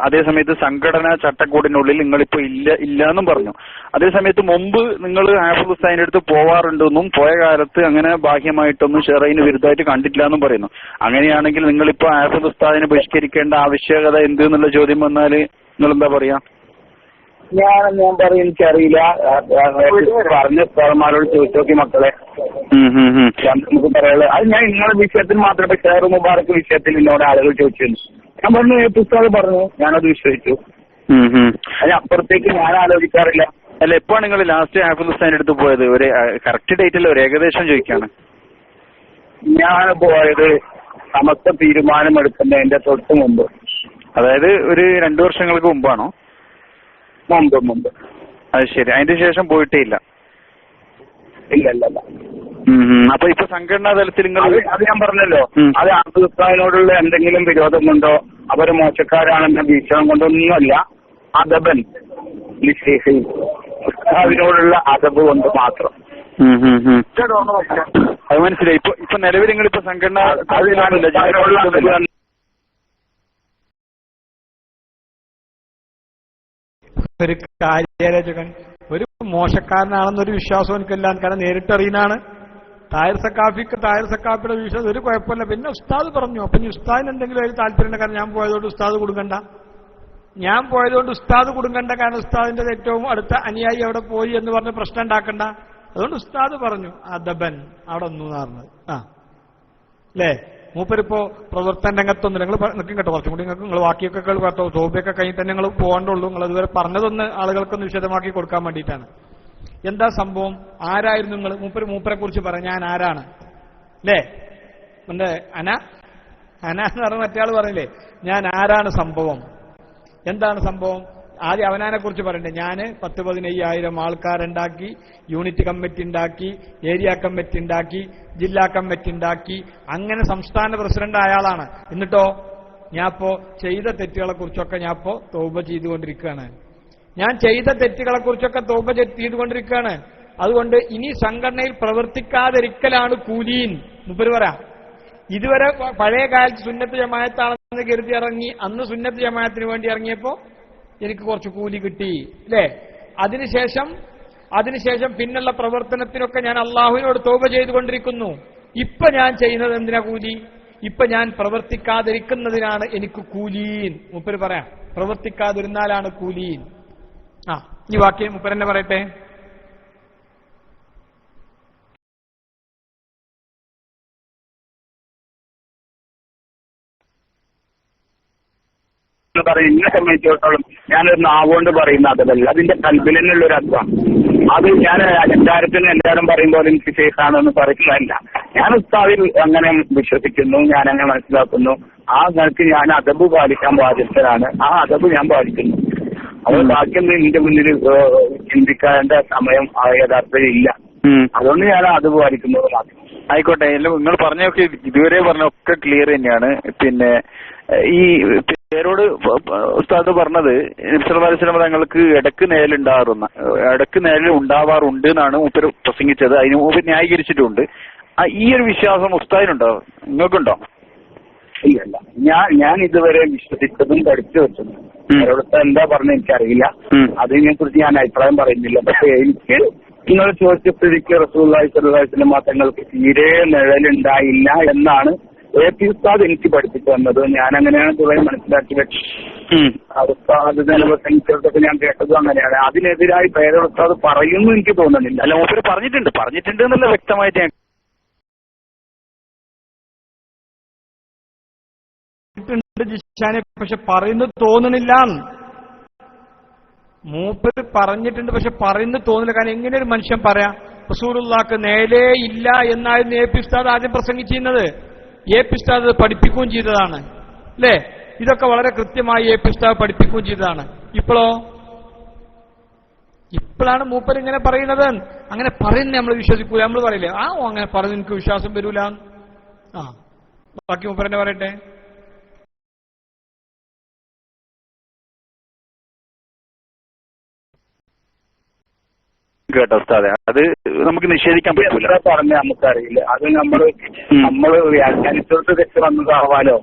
അതേസമയത്ത് സംഘടനാ ചട്ടക്കൂടിനുള്ളിൽ നിങ്ങളിപ്പോ ഇല്ല എന്നും പറഞ്ഞു. അതേസമയത്ത് മുമ്പ് നിങ്ങൾ ഹാഫിദ് ഉസ്താദിന്റെ അടുത്ത് പോവാറുണ്ടെന്നും പോയ കാലത്ത് അങ്ങനെ ബാഹ്യമായിട്ടൊന്നും ഷെറൈന് വിരുദ്ധമായിട്ട് കണ്ടിട്ടില്ല എന്നും പറയുന്നു. അങ്ങനെയാണെങ്കിൽ നിങ്ങളിപ്പോ ഹാഫിദ് ഉസ്താദിനെ ബഹിഷ്കരിക്കേണ്ട ആവശ്യകത എന്ത് എന്നുള്ള ചോദ്യം വന്നാല് നിങ്ങൾ എന്താ പറയാ? ഞാൻ പറയും എനിക്കറിയില്ല. പറഞ്ഞ സ്ഥലന്മാരോട് ചോദിച്ചു നോക്കി മക്കളെ, നമുക്ക് പറയാനുള്ളത് അത് ഞാൻ നിങ്ങളുടെ വിഷയത്തിൽ മാത്രമേ ഷെയർ മുബാറക്ക് വിഷയത്തിൽ എന്നോട് ആളുകൾ ചോദിച്ചിരുന്നു. ഞാൻ പറഞ്ഞു പുസ്തകം പറഞ്ഞു, ഞാനത് വിശ്വസിച്ചു. അതിനപ്പുറത്തേക്ക് ഞാൻ ആലോചിക്കാറില്ല. അല്ല, എപ്പോ നിങ്ങൾ ലാസ്റ്റ് ഹാഫിദ് ഉസ്താദിന്റെ അടുത്ത് പോയത്? ഒരു കറക്റ്റ് ഡേറ്റിൽ ഒരു ഏകദേശം ചോദിക്കാണ്. ഞാൻ പോയത് സമസ്ത തീരുമാനമെടുക്കുന്നതിന്റെ തൊട്ട് മുമ്പ്, അതായത് ഒരു 2 വർഷങ്ങൾക്ക് മുമ്പാണോ? മുമ്പ്. അത് ശരി. അതിന്റെ ശേഷം പോയിട്ടേ ഇല്ല? ഇല്ല. അപ്പൊ ഇപ്പൊ സംഘടനാ തലത്തിൽ നിങ്ങൾ അത് ഞാൻ പറഞ്ഞല്ലോ, അത് ഹാഫിദ് ഉസ്താദിനോടുള്ള എന്തെങ്കിലും വിരോധം കൊണ്ടോ അവര് മോശക്കാരാണെന്ന വീക്ഷണം കൊണ്ടൊന്നുമല്ല. അദബൻ ഉസ്താദിനോടുള്ള അദബ് കൊണ്ട് മാത്രം. അത് മനസ്സിലായി. ഇപ്പൊ നിലവിൽ നിങ്ങളിപ്പോ സംഘടന ഒരു കാര്യാലോചകൻ ഒരു മോശക്കാരനാണെന്നൊരു വിശ്വാസം എനിക്കില്ല. കാരണം നേരിട്ടറിയുന്നതാണ്. താഹിർ സക്കാഫിയുടെ വിശ്വാസം ഒരു കുഴപ്പമില്ല. പിന്നെ ഉസ്താദ് പറഞ്ഞു. അപ്പൊ ഇനി ഉസ്താദിന് എന്തെങ്കിലും അതിൽ താല്പര്യമുണ്ട്. കാരണം ഞാൻ പോയതുകൊണ്ട് ഉസ്താദ് കൊടുക്കണ്ട. കാരണം ഉസ്താദിന്റെ ഏറ്റവും അടുത്ത അനുയായി അവിടെ പോയി എന്ന് പറഞ്ഞ് പ്രശ്നം ഉണ്ടാക്കണ്ട. അതുകൊണ്ട് ഉസ്താദ് പറഞ്ഞു അദബൻ അവിടെ ഒന്നു പറഞ്ഞത്. അല്ലേ, മൂപ്പരിപ്പോ പ്രവർത്തന രംഗത്തൊന്നും നിങ്ങൾ നിൽക്കും കേട്ടോ. കുറച്ചും കൂടി നിങ്ങൾ ബാക്കിയൊക്കെ കേട്ടോ. തോബയൊക്കെ കഴിഞ്ഞ് തന്നെ നിങ്ങൾ പോകണ്ടുള്ളൂ. നിങ്ങൾ അതുവരെ പറഞ്ഞതൊന്ന് ആളുകൾക്കൊന്ന് വിശദമാക്കി കൊടുക്കാൻ വേണ്ടിയിട്ടാണ്. എന്താ സംഭവം, ആരായിരുന്നു നിങ്ങൾ? മൂപ്പരെ കുറിച്ച് പറയാം. ഞാൻ ആരാണ് അല്ലേ? എന്റെ അന എന്ന് പറഞ്ഞ മറ്റേ പറഞ്ഞില്ലേ, ഞാൻ ആരാണ് സംഭവം, എന്താണ് സംഭവം? ആദ്യം അവനാനെ കുറിച്ച് പറയണ്ടേ. ഞാൻ 10-15,000 ആൾക്കാരുണ്ടാക്കി, യൂണിറ്റ് കമ്മിറ്റി ഉണ്ടാക്കി, ഏരിയ കമ്മിറ്റി ഉണ്ടാക്കി, ജില്ലാ കമ്മിറ്റി ഉണ്ടാക്കി, അങ്ങനെ സംസ്ഥാന പ്രസിഡന്റ് ആയാളാണ്. എന്നിട്ടോ ഞാനിപ്പോ ചെയ്ത തെറ്റുകളെ കുറിച്ചൊക്കെ ഞാനിപ്പോ തൗബ ചെയ്തുകൊണ്ടിരിക്കുകയാണ്. അതുകൊണ്ട് ഇനി സംഘടനയിൽ പ്രവർത്തിക്കാതിരിക്കലാണ് കൂലീൻ. മുപ്പര് പറയാം, ഇതുവരെ പഴയ കാലത്ത് സുന്നത്ത് ജമാഅത്താണെന്ന് കരുതി ഇറങ്ങി, അന്ന് സുന്നത്ത് ജമാഅത്തിന് വേണ്ടി ഇറങ്ങിയപ്പോ എനിക്ക് കുറച്ച് കൂലി കിട്ടി അല്ലേ? അതിനുശേഷം പിന്നുള്ള പ്രവർത്തനത്തിനൊക്കെ ഞാൻ അള്ളാഹുവിനോട് തൗബ ചെയ്തുകൊണ്ടിരിക്കുന്നു. ഇപ്പൊ ഞാൻ ചെയ്യുന്നത് എന്തിനാ കൂലി? ഇപ്പൊ ഞാൻ പ്രവർത്തിക്കാതിരിക്കുന്നതിനാണ് എനിക്ക് കൂലീൻ. മുപ്പര് പറയാം. പ്രവർത്തിക്കാതിരുന്നാലാണ് കൂലി. ഈ വാക്യം മുപ്പരെന്നെ പറയട്ടെ. എന്നെ സംബന്ധിച്ചിടത്തോളം ഞാനൊരു നാവുകൊണ്ട് പറയുന്ന അതല്ല, അതിന്റെ കൽബിൽ തന്നെയുള്ള ഒരു അർത്ഥം. അത് ഞാൻ അധികാരത്തിന് എല്ലാവരും പറയുമ്പോൾ എനിക്ക് ശേഷാണെന്ന് പറയുന്നതല്ല. ഞാൻ ഉസ്താദിൽ അങ്ങനെ വിശ്വസിക്കുന്നു, ഞാൻ അങ്ങനെ മനസ്സിലാക്കുന്നു. ആ നിലയ്ക്ക് ഞാൻ അദബ് പാലിക്കാൻ ബാധ്യസ്ഥനാണ്. ആ അദബ് ഞാൻ പാലിക്കുന്നു. അത് ബാക്കിയൊന്നും എന്റെ മുന്നിൽ ചിന്തിക്കേണ്ട സമയം യഥാർത്ഥത്തിൽ ഇല്ല. അതുകൊണ്ട് ഞാൻ അദബ് പാലിക്കുന്നത് മാത്രം. ആയിക്കോട്ടെ. നിങ്ങൾ പറഞ്ഞൊക്കെ ഇതുവരെ പറഞ്ഞൊക്കെ ക്ലിയർ തന്നെയാണ്. പിന്നെ ഈ പേരോട് ഉസ്താദ് പറഞ്ഞത് നബി സല്ലല്ലാഹു അലൈഹി വസല്ലം തങ്ങൾക്ക് ഇടക്ക് നേരിൽ ഉണ്ടാവാറുണ്ട് എന്നാണ് മൂപ്പര് പ്രസംഗിച്ചത്. അതിന് മൂപ്പർ ന്യായീകരിച്ചിട്ടുണ്ട്. ഈ ഒരു വിശ്വാസം ഉസ്താദിനുണ്ടോ, നിങ്ങൾക്കുണ്ടോ? ഇല്ല, ഞാൻ ഇതുവരെ വിശ്വസിച്ചതും പഠിച്ചു വെച്ചതും പേരോടുത്ത എന്താ പറഞ്ഞ എനിക്കറിയില്ല. അതിനെ കുറിച്ച് ഞാൻ അഭിപ്രായം പറയുന്നില്ല. പക്ഷെ എനിക്ക് നിങ്ങൾ ചോദിച്ചപ്പോഴേക്ക് റസൂലുള്ളാഹി സ്വല്ലല്ലാഹു അലൈഹി വസല്ലം തങ്ങൾക്ക് തീരെ നിഴലുണ്ടായില്ല എന്നാണ് എ.പി. ഉസ്താദ് എനിക്ക് പഠിപ്പിച്ചു തന്നത്. ഞാൻ അങ്ങനെയാണ് ഇതുവരെ മനസ്സിലാക്കി വെച്ചത്. ഉസ്താദ് പ്രസംഗിച്ചതൊക്കെ ഞാൻ കേട്ടതും അങ്ങനെയാണ്. അതിനെതിരായി പേരോട് ഉസ്താദ് പറയുന്നു എനിക്ക് തോന്നുന്നില്ല. അല്ല, മൂപ്പര് പറഞ്ഞിട്ടുണ്ട് എന്നല്ല വ്യക്തമായിട്ട് ഞാൻ പക്ഷെ പറയുന്നത് തോന്നണില്ല. മൂപ്പര് പറഞ്ഞിട്ടുണ്ട് പക്ഷെ പറയുന്നത് തോന്നില്ല. കാരണം എങ്ങനെ ഒരു മനുഷ്യൻ പറയാം റസൂലുള്ളാഹിക്ക് നേലേ ഇല്ല എന്നായിരുന്നു എ.പി. ഉസ്താദ് ആദ്യം പ്രസംഗിച്ചിരുന്നത്. എ.പി. ഉസ്താദ് പഠിപ്പിക്കുകയും ചെയ്തതാണ് അല്ലേ? ഇതൊക്കെ വളരെ കൃത്യമായി എ.പി. ഉസ്താദ് പഠിപ്പിക്കുകയും ചെയ്തതാണ്. ഇപ്പോഴാണ് മൂപ്പർ ഇങ്ങനെ പറയുന്നത്. അങ്ങനെ പറയുന്നത് നമ്മൾ വിശ്വസിക്കൂല. നമ്മൾ പറയില്ലേ അങ്ങനെ പറഞ്ഞ് എനിക്ക് വിശ്വാസം വരൂല. ബാക്കി മൂപ്പരെന്നെ പറയട്ടെ. കേട്ടോ ഉസ്താദെ, അത് നമുക്ക് നിഷേധിക്കാൻ പറ്റൂല. പറഞ്ഞ നമുക്കറിയില്ല. അത് നമ്മള് വ്യാഖ്യാനിച്ചോട്ട് തെറ്റ് വന്നതാവാലോ.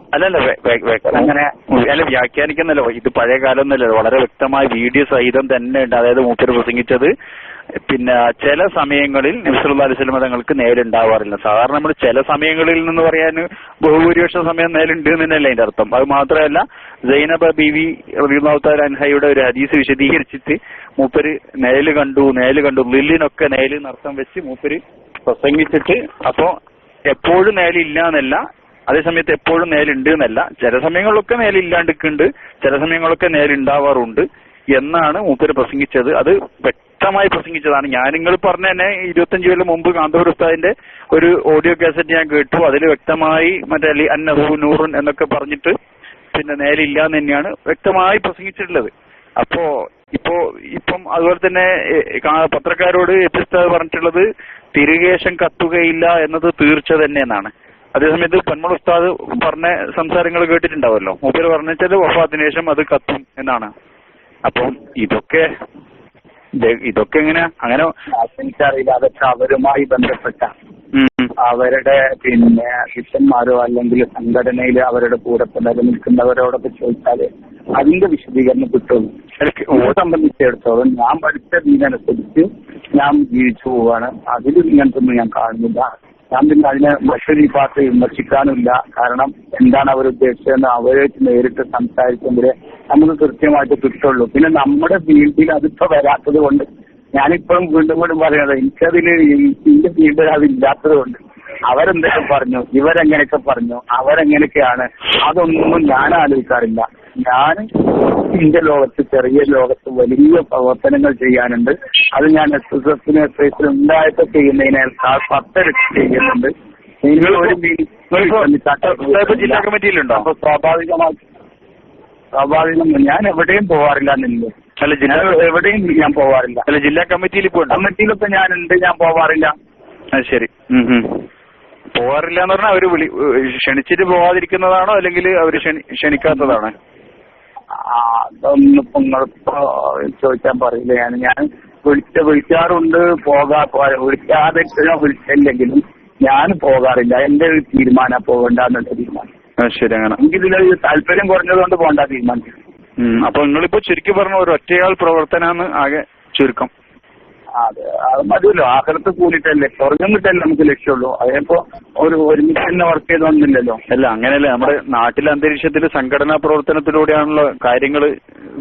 അങ്ങനെ വ്യാഖ്യാനിക്കുന്നല്ലോ. ഇത് പഴയ കാലം ഒന്നുമല്ലോ, വളരെ വ്യക്തമായ വീഡിയോ സഹിതം തന്നെ ഉണ്ട്. അതായത് മൂപ്പര് പ്രസംഗിച്ചത് പിന്നെ ചില സമയങ്ങളിൽ നബി സല്ലല്ലാഹു അലൈഹി വസല്ലം തങ്ങൾക്ക് നേലുണ്ടാവാറില്ല. സാധാരണ നമ്മൾ ചില സമയങ്ങളിൽ നിന്ന് പറയാൻ ബഹുഭൂരിപക്ഷം സമയം നേലുണ്ട് എന്നല്ലേ അതിന്റെ അർത്ഥം. അത് മാത്രമല്ല, സൈനബ ബീവി റളിയല്ലാഹു തആല അൻഹയുടെ ഒരു ഹദീസ് വിശദീകരിച്ചിട്ട് മൂപ്പര് നേല് കണ്ടു ലില്ലിനൊക്കെ നേല് നർത്ഥം വെച്ച് മൂപ്പര് പ്രസംഗിച്ചിട്ട്, അപ്പോ എപ്പോഴും നേലില്ല എന്നല്ല, അതേസമയത്ത് എപ്പോഴും നേലുണ്ട് എന്നല്ല, ചില സമയങ്ങളിലൊക്കെ നേലില്ലാണ്ടിക്കുണ്ട്, ചില സമയങ്ങളൊക്കെ നേലുണ്ടാവാറുണ്ട് എന്നാണ് മൂപ്പര് പ്രസംഗിച്ചത്. അത് വ്യക്തമായി പ്രസംഗിച്ചതാണ്. ഞാൻ നിങ്ങൾ പറഞ്ഞ തന്നെ 25 കൊല്ലം മുമ്പ് കാന്തപുര ഉസ്താദിന്റെ ഒരു ഓഡിയോ കാസറ്റ് ഞാൻ കേട്ടു. അതിൽ വ്യക്തമായി മറ്റേ അന്നഹു നൂറുൻ എന്നൊക്കെ പറഞ്ഞിട്ട് പിന്നെ നേലില്ല എന്ന് തന്നെയാണ് വ്യക്തമായി പ്രസംഗിച്ചിട്ടുള്ളത്. ഇപ്പം അതുപോലെ തന്നെ പത്രക്കാരോട് എ.പി. ഉസ്താദ് പറഞ്ഞിട്ടുള്ളത് തിരുകേശം കത്തുകയില്ല എന്നത് തീർച്ച തന്നെ എന്നാണ്. അതേസമയത്ത് പൊന്മുള ഉസ്താദ് പറഞ്ഞ സംസാരങ്ങൾ കേട്ടിട്ടുണ്ടാവല്ലോ. മൂപ്പര് പറഞ്ഞാൽ വഫാത്തിന് ശേഷം അത് കത്തും എന്നാണ്. അപ്പം ഇതൊക്കെ എങ്ങനെയാ അങ്ങനെ എനിക്കറിയില്ല. അതൊക്കെ അവരുമായി ബന്ധപ്പെട്ട അവരുടെ ശിഷ്യന്മാരോ അല്ലെങ്കിൽ സംഘടനയിൽ അവരുടെ കൂടെ നിലനിൽക്കുന്നവരോടൊക്കെ ചോദിച്ചാല് അതിന്റെ വിശദീകരണം കിട്ടുള്ളൂ. എന്നെ സംബന്ധിച്ചിടത്തോളം ഞാൻ പഠിച്ച ദീനനുസരിച്ച് ഞാൻ ജീവിച്ചു പോവാണ്. അതിൽ ഇങ്ങനത്തൊന്നും ഞാൻ കാണുന്നില്ല. ഞാൻ പിന്നെ അതിനെ മറ്റൊരു ഭാഗത്ത് വിമർശിക്കാനുമില്ല. കാരണം എന്താണ് അവർ ഉദ്ദേശിച്ചതെന്ന് അവരെ നേരിട്ട് സംസാരിക്കുമ്പോഴേ നമുക്ക് കൃത്യമായിട്ട് കിട്ടുള്ളൂ. പിന്നെ നമ്മുടെ ഫീൽഡിൽ അതിപ്പോ വരാത്തത് കൊണ്ട് ഞാനിപ്പോഴും വീണ്ടും പറയുന്നത് എനിക്കതില് എന്റെ ഫീൽഡിൽ അതില്ലാത്തത് കൊണ്ട് അവരെന്തൊക്കെ പറഞ്ഞു, ഇവരെങ്ങനെയൊക്കെ പറഞ്ഞു, അവരെങ്ങനെയൊക്കെയാണ്, അതൊന്നും ഞാൻ ആലോചിക്കാറില്ല. ഞാൻ എന്റെ ലോകത്ത്, ചെറിയ ലോകത്ത് വലിയ പ്രവർത്തനങ്ങൾ ചെയ്യാനുണ്ട്. അത് ഞാൻ SSF ഉണ്ടായിട്ട് ചെയ്യുന്നതിനേക്കാൾ 10 ഇരട്ടി ചെയ്യുന്നുണ്ട്. നിങ്ങൾ ഒരു ജില്ലാ കമ്മിറ്റിയിലുണ്ടോ? അപ്പൊ സ്വാഭാവികം ഞാൻ എവിടെയും പോവാറില്ല എന്നില്ല. എവിടെയും ഞാൻ പോവാറില്ല. അല്ല, ജില്ലാ കമ്മിറ്റിയിൽ കമ്മിറ്റിയിലൊക്കെ ഞാനുണ്ട്, ഞാൻ പോവാറില്ല. ശരി. പോവാറില്ല എന്ന് പറഞ്ഞാൽ അവര് ക്ഷണിച്ചിട്ട് പോവാതിരിക്കുന്നതാണോ അല്ലെങ്കിൽ അവര് ക്ഷണിക്കാത്തതാണോ? അതൊന്നും ഇപ്പൊ നിങ്ങളിപ്പോ ചോദിക്കാൻ പറയില്ല. ഞാൻ വിളിക്കാറുണ്ട്, വിളിക്കാതെ വിളിച്ചില്ലെങ്കിലും ഞാൻ പോകാറില്ല. എന്റെ ഒരു തീരുമാനം പോകണ്ടെന്നുള്ള തീരുമാനം. ശരി, അങ്ങനെ എനിക്കിതിലൊരു താല്പര്യം കുറഞ്ഞതുകൊണ്ട് പോകണ്ട തീരുമാനിച്ചു. അപ്പൊ നിങ്ങളിപ്പോ ചുരുക്കി പറഞ്ഞ ഒരു ഒറ്റയാൾ പ്രവർത്തനാന്ന് ആകെ ചുരുക്കം. അതെ, അത് മതിയല്ലോ. ആഖിറത്ത് കൂടിയിട്ടല്ലേ, സ്വർഗം കിട്ടല്ലേ നമുക്ക് ലക്ഷ്യമുള്ളൂ. അതിനിപ്പോ ഒരുമിച്ച് തന്നെ വർക്ക് ചെയ്തൊന്നുമില്ലല്ലോ. അല്ല, അങ്ങനെയല്ല. നമ്മുടെ നാട്ടിലെ അന്തരീക്ഷത്തിൽ സംഘടനാ പ്രവർത്തനത്തിലൂടെയാണല്ലോ കാര്യങ്ങൾ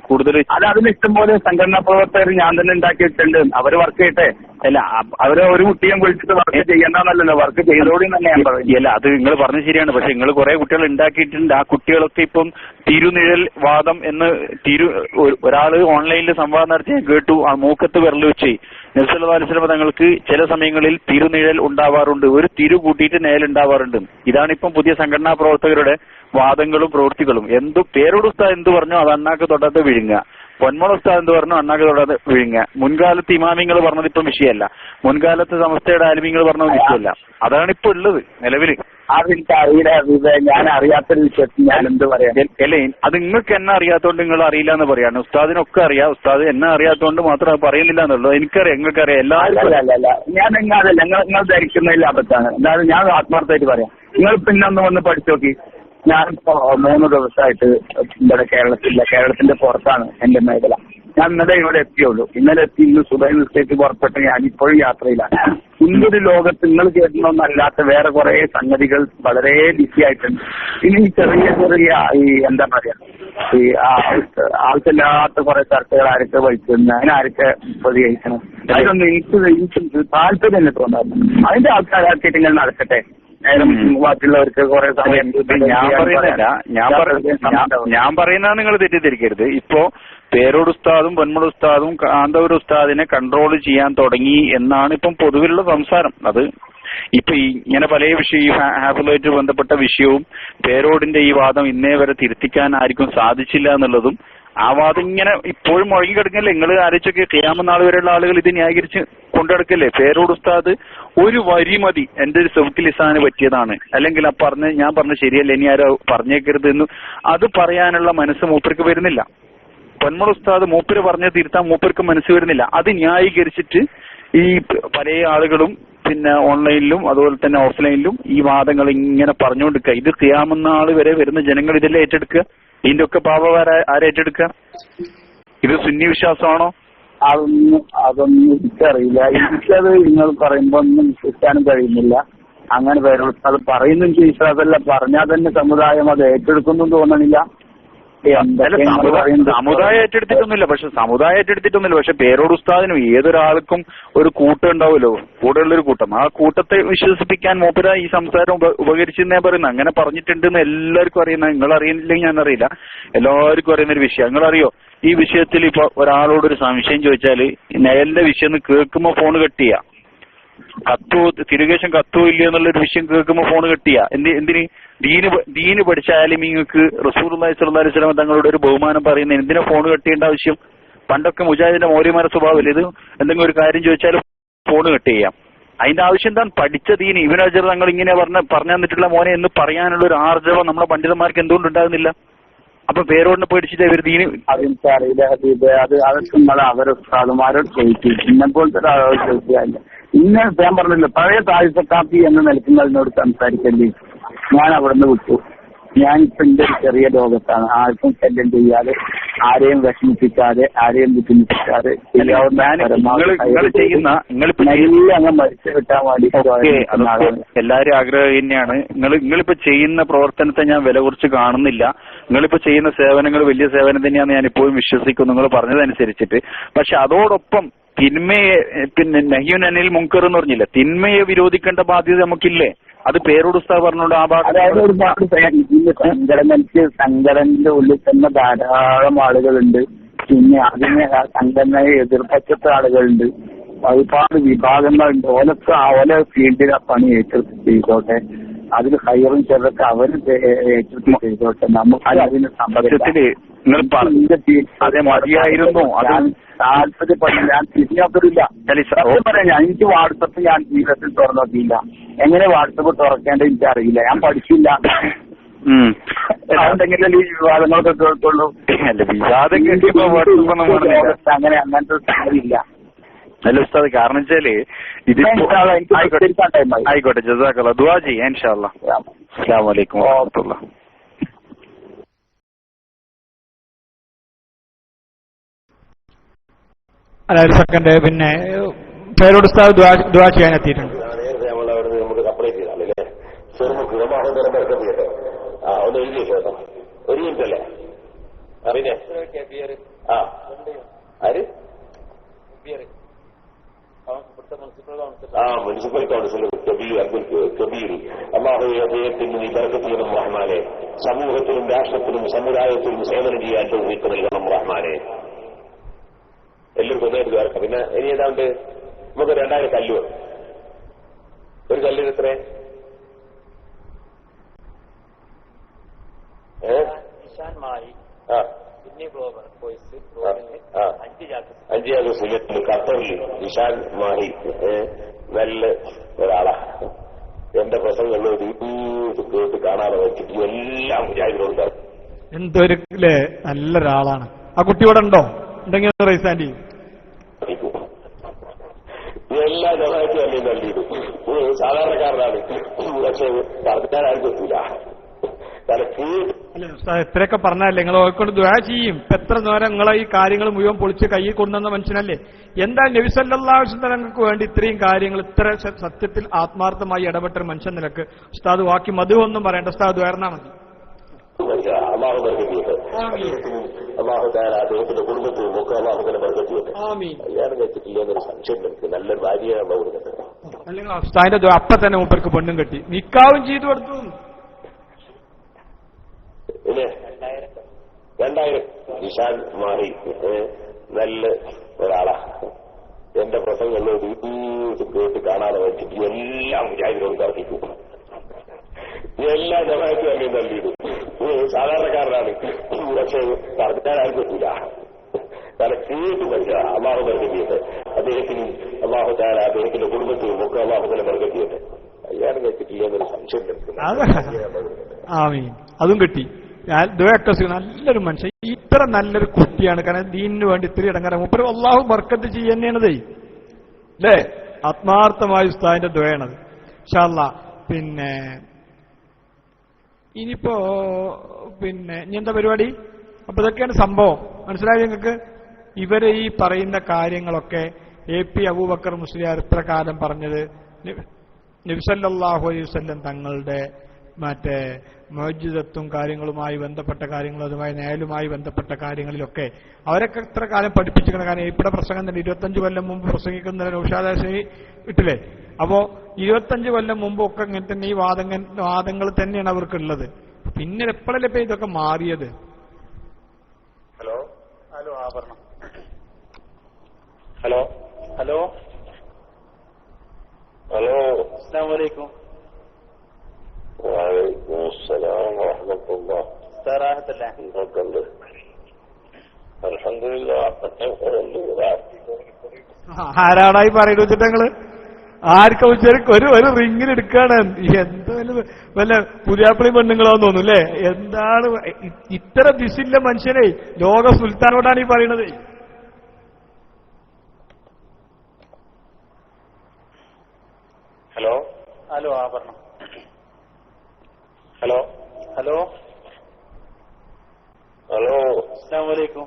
കൂടുതൽ. അത് അതിന് ഇഷ്ടംപോലെ സംഘടനാ പ്രവർത്തകർ ഞാൻ തന്നെ ഉണ്ടാക്കി വെച്ചിട്ടുണ്ട്. അവര് വർക്ക് ചെയ്യട്ടെ. അല്ല, അവരെ ഒരു കുട്ടിയും വിളിച്ചിട്ട് വർക്ക് ചെയ്യണ്ടെന്നല്ലോ, വർക്ക് ചെയ്തോടി തന്നെ ഞാൻ പറയും. അല്ല, അത് നിങ്ങൾ പറഞ്ഞത് ശരിയാണ്. പക്ഷെ നിങ്ങൾ കുറെ കുട്ടികൾ ഉണ്ടാക്കിയിട്ടുണ്ട്. ആ കുട്ടികളൊക്കെ ഇപ്പം തിരുനിഴൽ വാദം എന്ന് ഒരാള് ഓൺലൈനിൽ സംവാദം നടത്തി കേട്ടു. ആ മൂക്കത്ത് വിരൽ വെച്ച് നബി സല്ലല്ലാഹു അലൈഹി വസല്ലം തങ്ങൾക്ക് ചില സമയങ്ങളിൽ തിരുനിഴൽ ഉണ്ടാവാറുണ്ട്, ഒരു തിരു കൂട്ടിയിട്ട് നേൽ ഉണ്ടാവാറുണ്ട്. ഇതാണ് ഇപ്പം പുതിയ സംഘടനാ പ്രവർത്തകരുടെ വാദങ്ങളും പ്രവൃത്തികളും. പേരോട് ഉസ്താദ് എന്ത് പറഞ്ഞു അത് അണ്ണാക്ക് തൊടാതെ വിഴുങ്ങുക, പൊന്മള ഉസ്താദ് എന്ത് പറഞ്ഞു അണ്ണാക്ക് തൊടാതെ വിഴുങ്ങുക. മുൻകാലത്ത് ഇമാമിങ്ങൾ പറഞ്ഞത് ഇപ്പം വിഷയമല്ല, മുൻകാലത്ത് സമസ്തയുടെ ആലിമീങ്ങൾ പറഞ്ഞ വിഷയമല്ല. അതാണ് ഇപ്പൊ ഉള്ളത് നിലവിൽ. അതെനിക്കറിയില്ല, ഞാൻ അറിയാത്തൊരു വിഷയത്തിൽ ഞാൻ എന്ത് പറയാം. അല്ലേ, അത് നിങ്ങൾക്ക് എന്നെ അറിയാത്തോണ്ട് നിങ്ങൾ അറിയില്ല എന്ന് പറയാണ്. ഉസ്താദിനൊക്കെ അറിയാം, ഉസ്താദ് എന്നെ അറിയാത്തോണ്ട് മാത്രം പറയുന്നില്ല എന്നുള്ളത് എനിക്കറിയാം, നിങ്ങൾക്കറിയാം. ഞാൻ നിങ്ങൾ ധരിക്കുന്നതിൽ അബദ്ധമാണ്. അതായത് ഞാൻ ആത്മാർത്ഥമായിട്ട് പറയാം. നിങ്ങൾ പിന്നെ ഒന്ന് വന്ന് പഠിച്ചു നോക്കി. ഞാനിപ്പോ 3 ദിവസമായിട്ട് ഇവിടെ കേരളത്തിന്റെ പുറത്താണ് എന്റെ മേഖല. ഞാൻ ഇന്നലെ ഇവിടെ എത്തിയുള്ളൂ. ഇന്നലെ എത്തി, ഇന്ന് സുബൈ നിശ്ചയിച്ച് പുറപ്പെട്ട് ഞാൻ ഇപ്പോഴും യാത്രയിലാണ്. ഇന്നൊരു ലോകത്ത് നിങ്ങൾ കേൾക്കുന്നൊന്നല്ലാത്ത വേറെ കുറെ സംഗതികൾ വളരെ ബിസി ആയിട്ടുണ്ട്. ഇനി ചെറിയ ഈ എന്താ പറയാ, ഈ ആവശ്യമില്ലാത്ത കുറെ ചർച്ചകൾ ആരൊക്കെ വഹിക്കുന്നു, അതിനാരൊക്കെ പ്രതികരിക്കണം, അതിനൊന്നും എനിക്ക് താല്പര്യം തോന്നാറില്ല. അതിന്റെ ആൾക്കാരാക്കിയിട്ട് ഇങ്ങനെ നടക്കട്ടെ. ബാക്കിയുള്ളവർക്ക് കുറെ സമയം. ഞാൻ പറയുന്നത് നിങ്ങൾ തെറ്റിദ്ധരിക്കരുത്. ഇപ്പോ പേരോട് ഉസ്താദും പൊന്മള ഉസ്താദും കാന്തപുര ഉസ്താദിനെ കൺട്രോൾ ചെയ്യാൻ തുടങ്ങി എന്നാണ് ഇപ്പം പൊതുവിലുള്ള സംസാരം. അത് ഇപ്പൊ ഇങ്ങനെ പല വിഷയം, ഈ ഹാഫിളുമായിട്ട് ബന്ധപ്പെട്ട വിഷയവും പേരോടിന്റെ ഈ വാദം ഇന്നേ വരെ തിരുത്തിക്കാൻ ആർക്കും സാധിച്ചില്ല എന്നുള്ളതും, ആ വാദം ഇങ്ങനെ ഇപ്പോഴും മുഴങ്ങി കിടക്കല്ലേ. നിങ്ങൾ ആലോചിച്ചൊക്കെ ഖിയാമത്ത് നാൾ വരെയുള്ള ആളുകൾ ഇത് ന്യായീകരിച്ച് കൊണ്ടുനടക്കല്ലേ. പേരോട് ഉസ്താദ് ഒരു വരി മതി എന്റെ ഒരു സൗക്ക് ലിസാന് പറ്റിയതാണ്, അല്ലെങ്കിൽ ഞാൻ പറഞ്ഞ ശരിയല്ല, ഇനി ആരോ പറഞ്ഞേക്കരുത് എന്ന് അത് പറയാനുള്ള മനസ്സ് മൂപ്പർക്ക് വരുന്നില്ല. പൊന്മള ഉസ്താദ് മൂപ്പര് പറഞ്ഞ തിരുത്താൻ മൂപ്പർക്ക് മനസ്സ് വരുന്നില്ല. അത് ന്യായീകരിച്ചിട്ട് ഈ പല ആളുകളും പിന്നെ ഓൺലൈനിലും അതുപോലെ തന്നെ ഓഫ്ലൈനിലും ഈ വാദങ്ങൾ ഇങ്ങനെ പറഞ്ഞുകൊണ്ടിരിക്കുക. ഇത് ഖിയാമത്ത് നാൾ വരെ വരുന്ന ജനങ്ങൾ ഇതെല്ലാം ഏറ്റെടുക്കുക. ഇതിന്റെ ഒക്കെ പാപം ആരേറ്റെടുക്കുക? ഇത് സുന്നി വിശ്വാസമാണോ? അതൊന്നും എനിക്കറിയില്ല. എനിക്കത് നിങ്ങൾ പറയുമ്പോ ഒന്നും വിശ്വസിക്കാനും കഴിയുന്നില്ല. അങ്ങനെ പേരോട് അത് പറയുന്നു വിശ്വാസമല്ല, പറഞ്ഞാൽ തന്നെ സമുദായം അത് ഏറ്റെടുക്കുന്നു തോന്നണില്ല. സമുദായം ഏറ്റെടുത്തിട്ടൊന്നുമില്ല. പക്ഷെ പേരോട് ഉസ്താദിനും ഏതൊരാൾക്കും ഒരു കൂട്ടം ഉണ്ടാവുമല്ലോ, കൂടെയുള്ളൊരു കൂട്ടം. ആ കൂട്ടത്തെ വിശ്വസിപ്പിക്കാൻ മൂപ്പര ഈ സംസാരം ഉപകരിച്ചെന്നേ പറയുന്നത്. അങ്ങനെ പറഞ്ഞിട്ടുണ്ടെന്ന് എല്ലാവർക്കും അറിയുന്ന, നിങ്ങൾ അറിയില്ലെങ്കിൽ ഞാൻ അറിയില്ല, എല്ലാവർക്കും അറിയുന്ന ഒരു വിഷയം. നിങ്ങളറിയോ ഈ വിഷയത്തിൽ? ഇപ്പൊ ഒരാളോടൊരു സംശയം ചോദിച്ചാല് നേരിന്റെ വിഷയം കേൾക്കുമ്പോ ഫോൺ കട്ട് ചെയ്യാ, തിരുകേശം കത്തോ ഇല്ല എന്നുള്ളൊരു വിഷയം കേൾക്കുമ്പോ ഫോൺ കട്ട് ചെയ്യാ. എന്തിന്? ദീന് പഠിച്ച ആലിമീങ്ങൾക്ക് റസൂലുള്ളാഹി സ്വല്ലല്ലാഹു അലൈഹി വസല്ലം തങ്ങളുടെ ഒരു ബഹുമാനം പറയുന്ന എന്തിനാ ഫോൺ കട്ട് ചെയ്യേണ്ട ആവശ്യം? പണ്ടൊക്കെ മുജാഹിദിന്റെ മൗര്യമാരുടെ സ്വഭാവമില്ല, ഇത് എന്തെങ്കിലും ഒരു കാര്യം ചോദിച്ചാൽ ഫോൺ കട്ട് ചെയ്യാം. അതിന്റെ ആവശ്യം എന്താണ്? പഠിച്ച ദീന് ഇബ്നു ഹജർ തങ്ങൾ ഇങ്ങനെ പറഞ്ഞു തന്നിട്ടുള്ള മോനെ എന്ന് പറയാനുള്ള ഒരു ആർജവം നമ്മുടെ പണ്ഡിതന്മാർക്ക് എന്തുകൊണ്ടുണ്ടാകുന്നില്ല? അപ്പൊ പേരോടിനെ പേടിച്ചിട്ട് ഇവർ ദീന് അതെനിക്കറിയില്ല ഹബീബ്. അതൊക്കെ നിങ്ങൾ അവരെ ഉസ്താദുമാരോട് ചോദിച്ചു, ഇന്നെ പോലത്തെ ഒരാളോട് ചോദിക്കാറില്ല. ഇന്ന് ഞാൻ പറഞ്ഞില്ല, പഴയ താഴ്ചക്കാപ്പി എന്ന നിലക്കുന്നതിനോട് സംസാരിക്കല്ലേ. ഞാൻ അവിടുന്ന് വിട്ടു. ഞാനിപ്പോ എന്റെ ഒരു ചെറിയ ലോകത്താണ്. ആർക്കും ശല്യം ചെയ്യാതെ, ആരെയും വിഷമിപ്പിക്കാതെ, ആരെയും ബുദ്ധിമുട്ടിക്കാതെ അങ്ങ് മരിച്ചു കിട്ടാൻ വേണ്ടി എല്ലാരും ആഗ്രഹം തന്നെയാണ്. നിങ്ങളിപ്പോ ചെയ്യുന്ന പ്രവർത്തനത്തെ ഞാൻ വില കുറിച്ച് കാണുന്നില്ല. നിങ്ങളിപ്പോ ചെയ്യുന്ന സേവനങ്ങൾ വലിയ സേവനം തന്നെയാണെന്ന് ഞാൻ ഇപ്പോഴും വിശ്വസിക്കുന്നു, നിങ്ങൾ പറഞ്ഞതനുസരിച്ചിട്ട്. പക്ഷെ അതോടൊപ്പം തിന്മയെ, പിന്നെ നഹ്യുൻ അനിൽ മുൻകർ എന്ന് പറഞ്ഞില്ല, തിന്മയെ വിരോധിക്കേണ്ട ബാധ്യത നമുക്കില്ലേ? അത് പേരോട് ഉസ്താദ് പറഞ്ഞോണ്ട് ആ ഭാഗത്ത് അതായത് ഒരുപാട് സംഘടനയുടെ ഉള്ളിൽ തന്നെ ധാരാളം ആളുകളുണ്ട്. പിന്നെ അതിനെ സംഘടനയെ എതിർപ്പറ്റ ആളുകളുണ്ട്. ഒരുപാട് വിഭാഗങ്ങളുണ്ട്. ഓല ഫീൽഡിൽ ആ പണി ഏറ്റെടുത്ത് ചെയ്തോട്ടെ. അതിൽ ഹൈറും ചെറുതൊക്കെ അവര് ഏറ്റെടുത്ത് ചെയ്തോട്ടെ. നമുക്ക് അതിന് സമ്പത്തില് അതെ മതിയായിരുന്നു. താല്പര്യപ്പെടില്ല. ഞാൻ തിരിഞ്ഞോക്കറില്ല. പറയാം, എനിക്ക് വാട്സപ്പ് ഞാൻ ജീവിതത്തിൽ തുറന്നു നോക്കിയില്ല. എങ്ങനെ വാട്സപ്പ് തുറക്കേണ്ടത് എനിക്ക് അറിയില്ല. ഞാൻ പഠിച്ചില്ല. അതുകൊണ്ടെങ്കിലും ഈ വിവാദങ്ങളൊക്കെ കേൾക്കുള്ളൂ. അങ്ങനെ അങ്ങനത്തെ സംഗതിയില്ല. അല്ല ഉസ്താദ്, കാരണം വെച്ചാല് ഇതിപ്പോ ആയിക്കോട്ടെ. ജസാക്കല്ലാഹ്. ദുആ ചെയ്യാം ഇൻഷാ അല്ലാഹ്. അസ്സലാമു അലൈക്കും വറഹ്മത്തുള്ളാഹി. അല്ല, ഒരു സെക്കൻഡ്. പിന്നെ പേരോട് ഉസ്താദ് ദുആ ചെയ്യാൻ എത്തിയിട്ടുണ്ട്. നേരത്തെ നമ്മളവിടെ നമുക്ക് സപ്ലൈ ചെയ്താണ് അല്ലേ? ചെറുമുക്ക് അല്ലാഹുതആല ബർക്കത്ത് ചെയ്യട്ടെ. ഒന്ന് എഴുതി കേട്ടോ. ഒരു മിനിറ്റ് അല്ലേ അറിഞ്ഞേ? ആര്? Municipal councillor Kabir. അല്ലാഹു അദ്ദേഹത്തിന് നീ ബർക്കത്ത് ചെയ്യണം റഹ്മാനെ. സമൂഹത്തിലും രാഷ്ട്രത്തിലും സമുദായത്തിലും സേവനം ചെയ്യാൻ തൗഫീഖ് നൽകണം റഹ്മാനെ. എല്ലാവർക്കും ഒന്നേറ്റ് ചേർക്കാം. പിന്നെ ഇനി ഏതാണ്ട് നമുക്ക് 2000 കല്ല് വേണം. ഒരു കല്ലിന് എത്ര? അഞ്ച് ചാക്ക് സിമന്റ് ഖത്തറിൽ നിഷാൻ മാഹി നല്ല ഒരാളാ. എന്റെ പ്രസംഗങ്ങൾ കേട്ട് കാണാതെ വെച്ചിട്ട് എല്ലാം മുജാഹിദിനോട് എന്തൊരു അല്ലേ നല്ലൊരാളാണ്. ആ കുട്ടി ഇവിടെ ഉണ്ടോ? ഉണ്ടെങ്കിൽ റൈസ് ആൻഡ് എല്ലാ ജമാഅത്തും അല്ലേ നല്ലിടും. സാധാരണക്കാരനാണ്, പക്ഷെ പറഞ്ഞാലും പറ്റൂല. അല്ലെ ഉസ്താദ് എത്രയൊക്കെ പറഞ്ഞല്ലേ നിങ്ങൾ ഓർക്കൊണ്ട് ദുആ ചെയ്യും. ഇപ്പൊ എത്ര നേരം നിങ്ങളെ ഈ കാര്യങ്ങൾ മുഴുവൻ പൊളിച്ച് കയ്യിൽ കൊണ്ടുവന്ന മനുഷ്യനല്ലേ. എന്താ നബി സല്ലല്ലാഹു അലൈഹി വസല്ലം തങ്ങൾക്ക് വേണ്ടി ഇത്രയും കാര്യങ്ങൾ ഇത്ര സത്യത്തിൽ ആത്മാർത്ഥമായി ഇടപെട്ട മനുഷ്യൻ നിലക്ക് ഉസ്താദ് ബാക്കി മധുവൊന്നും പറയണ്ട. ഉസ്താദ് ഉയർന്നാ മതി. അള്ളാഹു ബർക്കത്ത് ചെയ്യട്ടെ. അള്ളാഹു തആല അദ്ദേഹത്തിന്റെ കുടുംബത്തിനും ഒക്കെ അള്ളാഹു തആല ബർക്കത്ത് ചെയ്യട്ടെ. കല്യാണം കഴിച്ചിട്ടില്ല എന്നൊരു സംശയം എനിക്ക്. നല്ലൊരു ഭാര്യയാണ് അള്ളാഹു കൊടുക്കുന്നത്. അല്ലെങ്കിൽ ഉസ്താദിന്റെ ദുആ അപ്പൊ തന്നെ മൂപ്പർക്ക് പെണ്ണും കെട്ടി നിക്കാവും ചെയ്തു കൊടുത്തു. പിന്നെ 2000 നിഷാൻ മാറി നല്ല ഒരാളാ. എന്റെ പ്രസംഗങ്ങൾ കേട്ട് കാണാതെ വെച്ചിട്ട് എല്ലാം മുജാഹിദിനോട് തർക്കിക്കും. എല്ലാ ജമാഅത്തും അല്ലേ നല്ലിടും. സാധാരണക്കാരനാണ്, പക്ഷെ പറഞ്ഞാലും പറ്റൂല. കേട്ട് പഠിക്കുക. അള്ളാഹു ബർക്കത്ത് ചെയ്യട്ടെ. അദ്ദേഹത്തിന് അള്ളാഹു തആല അദ്ദേഹത്തിന്റെ കുടുംബത്തിനും ഒക്കെ അള്ളാഹു തആല ബർക്കത്ത് ചെയ്യട്ടെ. കല്യാണം കഴിച്ചിട്ടില്ല എന്നൊരു സംശയം അതും കിട്ടി. നല്ലൊരു മനുഷ്യൻ, ഇത്ര നല്ലൊരു കുട്ടിയാണ്. കാരണം ദീനിന് വേണ്ടി ഇത്തിരി ഇടങ്ങാറ മൂപ്പര് അള്ളാഹു ബർക്കത്ത് ചെയ്യുന്നതേ അല്ലേ. ആത്മാർത്ഥമായ ഉസ്താദിന്റെ ദുആയാണത്. ഇൻഷാ അല്ലാഹ്. പിന്നെ ഇനിയിപ്പോ ഇനി എന്താ പരിപാടി? അപ്പൊ ഇതൊക്കെയാണ് സംഭവം. മനസ്സിലായി നിങ്ങൾക്ക്? ഇവര് ഈ പറയുന്ന കാര്യങ്ങളൊക്കെ AP അബൂബക്കർ മുസ്ലിയാർ ഇത്ര കാലം പറഞ്ഞത് നബി സല്ലല്ലാഹു അലൈഹി വസല്ലം തങ്ങളുടെ മറ്റേ മുഅ്ജിസത്തും കാര്യങ്ങളുമായി ബന്ധപ്പെട്ട കാര്യങ്ങളും അതുമായി നേലുമായി ബന്ധപ്പെട്ട കാര്യങ്ങളിലൊക്കെ അവരൊക്കെ ഇത്ര കാലം പഠിപ്പിച്ചിരിക്കുന്ന കാര്യം. ഇവിടെ പ്രസംഗം തന്നെ 25 കൊല്ലം മുമ്പ് പ്രസംഗിക്കുന്ന നൗഷാദ് ഇട്ടില്ലേ? അപ്പോ 25 കൊല്ലം മുമ്പൊക്കെ ഇങ്ങനെ തന്നെ ഈ വാദങ്ങൾ തന്നെയാണ് അവർക്കുള്ളത്. പിന്നെ എപ്പോഴല്ലേ ഇപ്പൊ ഇതൊക്കെ മാറിയത്? ഹലോ ഹലോ പറഞ്ഞു. ഹലോ ഹലോ ഹലോ അസ്സലാമു അലൈക്കും. വഅലൈക്കും അസ്സലാം വറഹ്മത്തുള്ളാഹി. സറാഹത്തല്ലേ? എന്തൊക്കെയുണ്ട്? അൽഹംദുലില്ലാഹ്. ആരാടായി പറയുന്നത് വെച്ചിട്ട് ഞങ്ങള് ആർക്കും ഒരു റിങ്ങിന് എടുക്കാണ്. എന്ത് വല്ല പുതിയാപ്പിളി പെണ്ണുങ്ങളാന്ന് തോന്നുന്നു അല്ലേ? എന്താണ് ഇത്ര ദിശില്ല മനുഷ്യനെ ലോക സുൽത്താനോടാണ് ഈ പറയണത്. ഹലോ ഹലോ പറഞ്ഞു. ഹലോ ഹലോ ഹലോ അസ്സലാമു അലൈക്കും.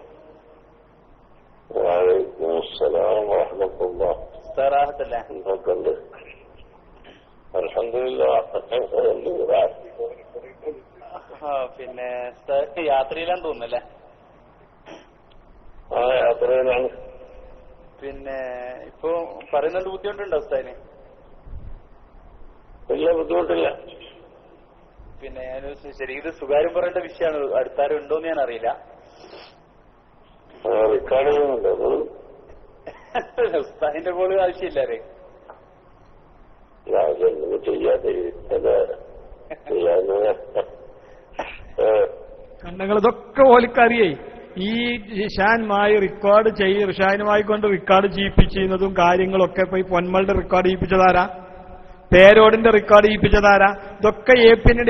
വഅലൈക്കും അസ്സലാം വറഹ്മത്തുള്ളാഹി. സറാഹത്തല്ലേ? എന്തൊക്കെയുണ്ട്? അൽഹംദുലില്ലാഹ്. പിന്നെ യാത്രയിലാന്ന് തോന്നുന്നല്ലേ? ആ യാത്രയിലാണ്. പിന്നെ ഇപ്പൊ പറയുന്നത് ബുദ്ധിമുട്ടുണ്ടോ ഉസ്താദിന്? വലിയ ബുദ്ധിമുട്ടില്ല. പിന്നെ ഞാനൊരു ശരി ഇത് സുകാര്യം പറയേണ്ട വിഷയമാണ്. അടുത്താരും ഉണ്ടോന്ന് ഞാൻ അറിയില്ല. റെക്കോർഡ് ചെയ്യുന്നുണ്ട്. ഉസ്താദിന്റെ കോള് ആവശ്യമില്ലാരെ കണ്ണങ്ങൾ ഇതൊക്കെ ഓലിക്കറിയേ. ഈ ഷാനുമായി റെക്കോർഡ് ഷാനുമായി കൊണ്ട് റെക്കോർഡ് ചെയ്യിപ്പിച്ചിരുന്നതും കാര്യങ്ങളൊക്കെ ഇപ്പൊ ഈ പൊന്മളുടെ റെക്കോർഡ് ചെയ്യിപ്പിച്ചതാരാ? പേരോടിന്റെ റെക്കോർഡ് ചെയ്യിപ്പിച്ചതാരാ? ഇതൊക്കെ ഏപ്പിന്റെ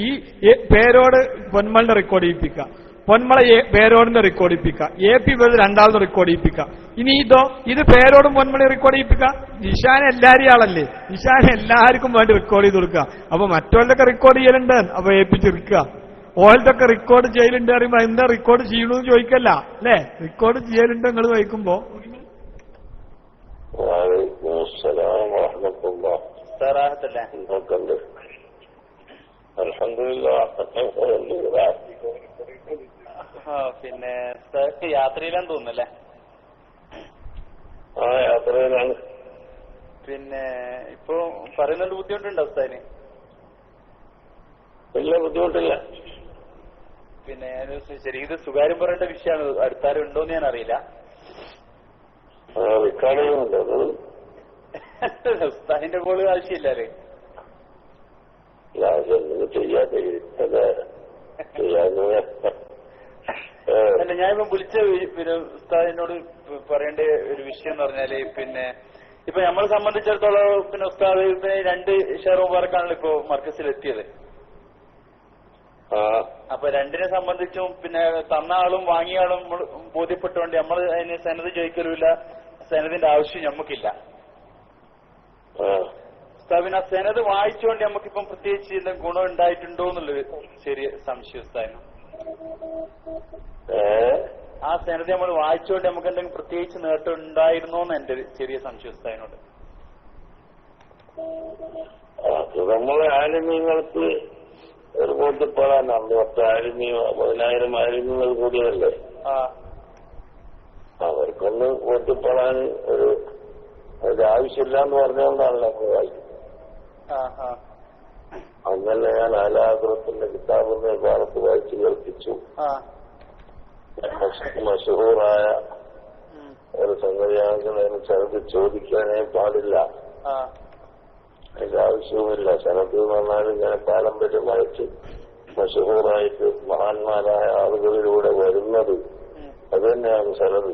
ഈ പേരോട് പൊന്മളുടെ റെക്കോർഡ് ചെയ്യിപ്പിക്കുക, പൊന്മള പേരോടിന്റെ റെക്കോർഡ് ചെയ്യിപ്പിക്കുക, AP രണ്ടാമത് റെക്കോർഡ് ചെയ്യിപ്പിക്കുക. ഇനി ഇത് പേരോടും പൊന്മളി റെക്കോർഡ് ചെയ്യിപ്പിക്കുക. നിഷാൻ എല്ലാരെയും ആളല്ലേ? നിഷാൻ എല്ലാവർക്കും വേണ്ടി റെക്കോർഡ് ചെയ്ത് കൊടുക്കുക. അപ്പൊ മറ്റോലൊക്കെ റെക്കോർഡ് ചെയ്യലുണ്ട്. അപ്പൊ AP ചിരിക്കുക. ഓലത്തൊക്കെ റെക്കോർഡ് ചെയ്യലുണ്ട് അറിയുമ്പോ എന്താ റെക്കോർഡ് ചെയ്യണമെന്ന് ചോദിക്കല്ല അല്ലേ? റെക്കോർഡ് ചെയ്യലുണ്ട് നിങ്ങൾ വഹിക്കുമ്പോ സറാഹത്തല്ലേ? നോക്കണ്ട്. അൽഹംദുലില്ലാഹ്. പിന്നെ യാത്രയിലാന്ന് തോന്നുന്നല്ലേ? ആ, യാത്രയിലാണ്. പിന്നെ ഇപ്പൊ പറയുന്നുണ്ട് ബുദ്ധിമുട്ടുണ്ടോ ഉസ്താദിന്? ഇല്ല, ബുദ്ധിമുട്ടില്ല. പിന്നെ ശരി, ഇത് സ്വകാര്യം പറയേണ്ട വിഷയമാണ്. അടുത്താരും ഉണ്ടോന്ന് ഞാൻ അറിയില്ല. റെക്കോർഡ് ചെയ്യുന്നുണ്ട്. ഉസ്താദിന്റെ കോള് ആവശ്യമില്ലല്ലേ? അല്ല, ഞാനിപ്പോ വിളിച്ച ഉസ്താദിനോട് പറയേണ്ട ഒരു വിഷയം എന്ന് പറഞ്ഞാല്, പിന്നെ ഇപ്പൊ നമ്മളെ സംബന്ധിച്ചിടത്തോളം പിന്നെ ഉസ്താദ് 2 ഷെയർ മുബാറക്കാണല്ലോ ഇപ്പൊ മർക്കസിൽ എത്തിയത്. അപ്പൊ 2നെ സംബന്ധിച്ചും പിന്നെ തന്ന ആളും വാങ്ങിയ ആളും ബോധ്യപ്പെട്ടുകൊണ്ട് നമ്മൾ അതിന് സനത് ചോദിക്കലുമില്ല, സനതിന്റെ ആവശ്യം നമുക്കില്ല. ഉസ്താദിന് ആ സനത് വായിച്ചുകൊണ്ട് നമുക്കിപ്പം പ്രത്യേകിച്ച് എന്തെങ്കിലും ഗുണം ഉണ്ടായിട്ടുണ്ടോ എന്നുള്ളൊരു ചെറിയ സംശയം ഉസ്താദിന്. ആ സനത് നമ്മൾ വായിച്ചുകൊണ്ട് നമുക്ക് എന്തെങ്കിലും പ്രത്യേകിച്ച് നേട്ടം ഉണ്ടായിരുന്നോ എന്ന് എന്റെ ഒരു ചെറിയ സംശയം ഉസ്താദിനോട്. നമ്മളെ ആലിമ്യങ്ങൾക്ക് ഒരു ബോധ്യപ്പെടാനാണ്. 10 ആലിമ്യം 10,000 ആലിമ്യങ്ങൾ കൂടിയതല്ലേ, അവർക്കൊന്ന് ബോധ്യപ്പെടാൻ ഒരു ആവശ്യമില്ല എന്ന് പറഞ്ഞുകൊണ്ടാണല്ലോ നമ്മൾ വായിക്കുന്നത്. അങ്ങനെ ഞാൻ ആലാഗ്രഹത്തിന്റെ കിതാബിന്റെ ഭാഗത്ത് വായിച്ചു കേൾപ്പിച്ചു. മഷഹൂറായ ഒരു സംഗതിയാണെങ്കിൽ അതിന് ചിലത് ചോദിക്കാനേ പാടില്ല, അതിന്റെ ആവശ്യവുമില്ല. സനത് എന്ന് പറഞ്ഞാൽ ഇങ്ങനെ പാരമ്പര്യമായിട്ട് മഷഹൂറായിട്ട് മഹാന്മാരായ ആളുകളിലൂടെ വരുന്നത് അത് തന്നെയാണ് സനത്.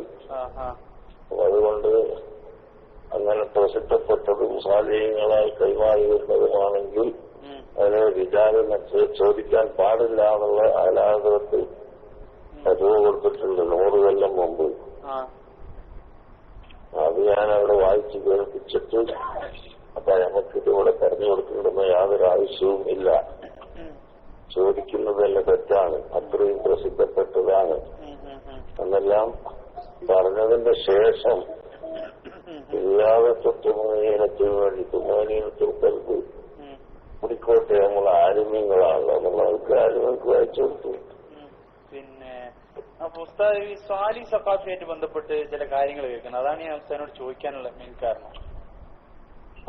അപ്പൊ അതുകൊണ്ട് അങ്ങനെ പ്രസിദ്ധപ്പെട്ടതും സാലിഹ്യങ്ങളായി കൈമാറി വരുന്നതുമാണെങ്കിൽ അതിന് വിചാരണ ചോദിക്കാൻ പാടില്ല എന്നുള്ള ആലാഗ്രഹത്തിൽ പതിവ് കൊടുത്തിട്ടുണ്ട് 100 കൊല്ലം മുമ്പ്. അത് ഞാൻ അവിടെ വായിച്ചു കേൾപ്പിച്ചിട്ട് അപ്പൊ നമുക്കിതിവിടെ പറഞ്ഞു കൊടുക്കേണ്ടുന്ന യാതൊരു ആവശ്യവും ഇല്ല. ചോദിക്കുന്നതല്ല തെറ്റാണ്, അത്രയും പ്രസിദ്ധപ്പെട്ടതാണ് എന്നെല്ലാം പറഞ്ഞതിന്റെ ശേഷം ഇല്ലാതെ തുമനീനത്തിന് വേണ്ടി തുമനീനത്തിൽ കൽപ്പ് കുടിക്കോട്ടെ നമ്മൾ ആരുമ്യങ്ങളാണല്ലോ, നമ്മൾക്ക് ആരുമ്യങ്ങൾക്ക് വായിച്ചു കൊടുത്തു. പിന്നെ ഉസ്താദ് ഈ സ്വാലി സഖാഫിയായിട്ട് ബന്ധപ്പെട്ട് ചില കാര്യങ്ങൾ കേൾക്കുന്നത്, അതാണ് ഞാൻ ഉസ്താദിനോട് ചോദിക്കാനുള്ള മെയിൻ കാരണം.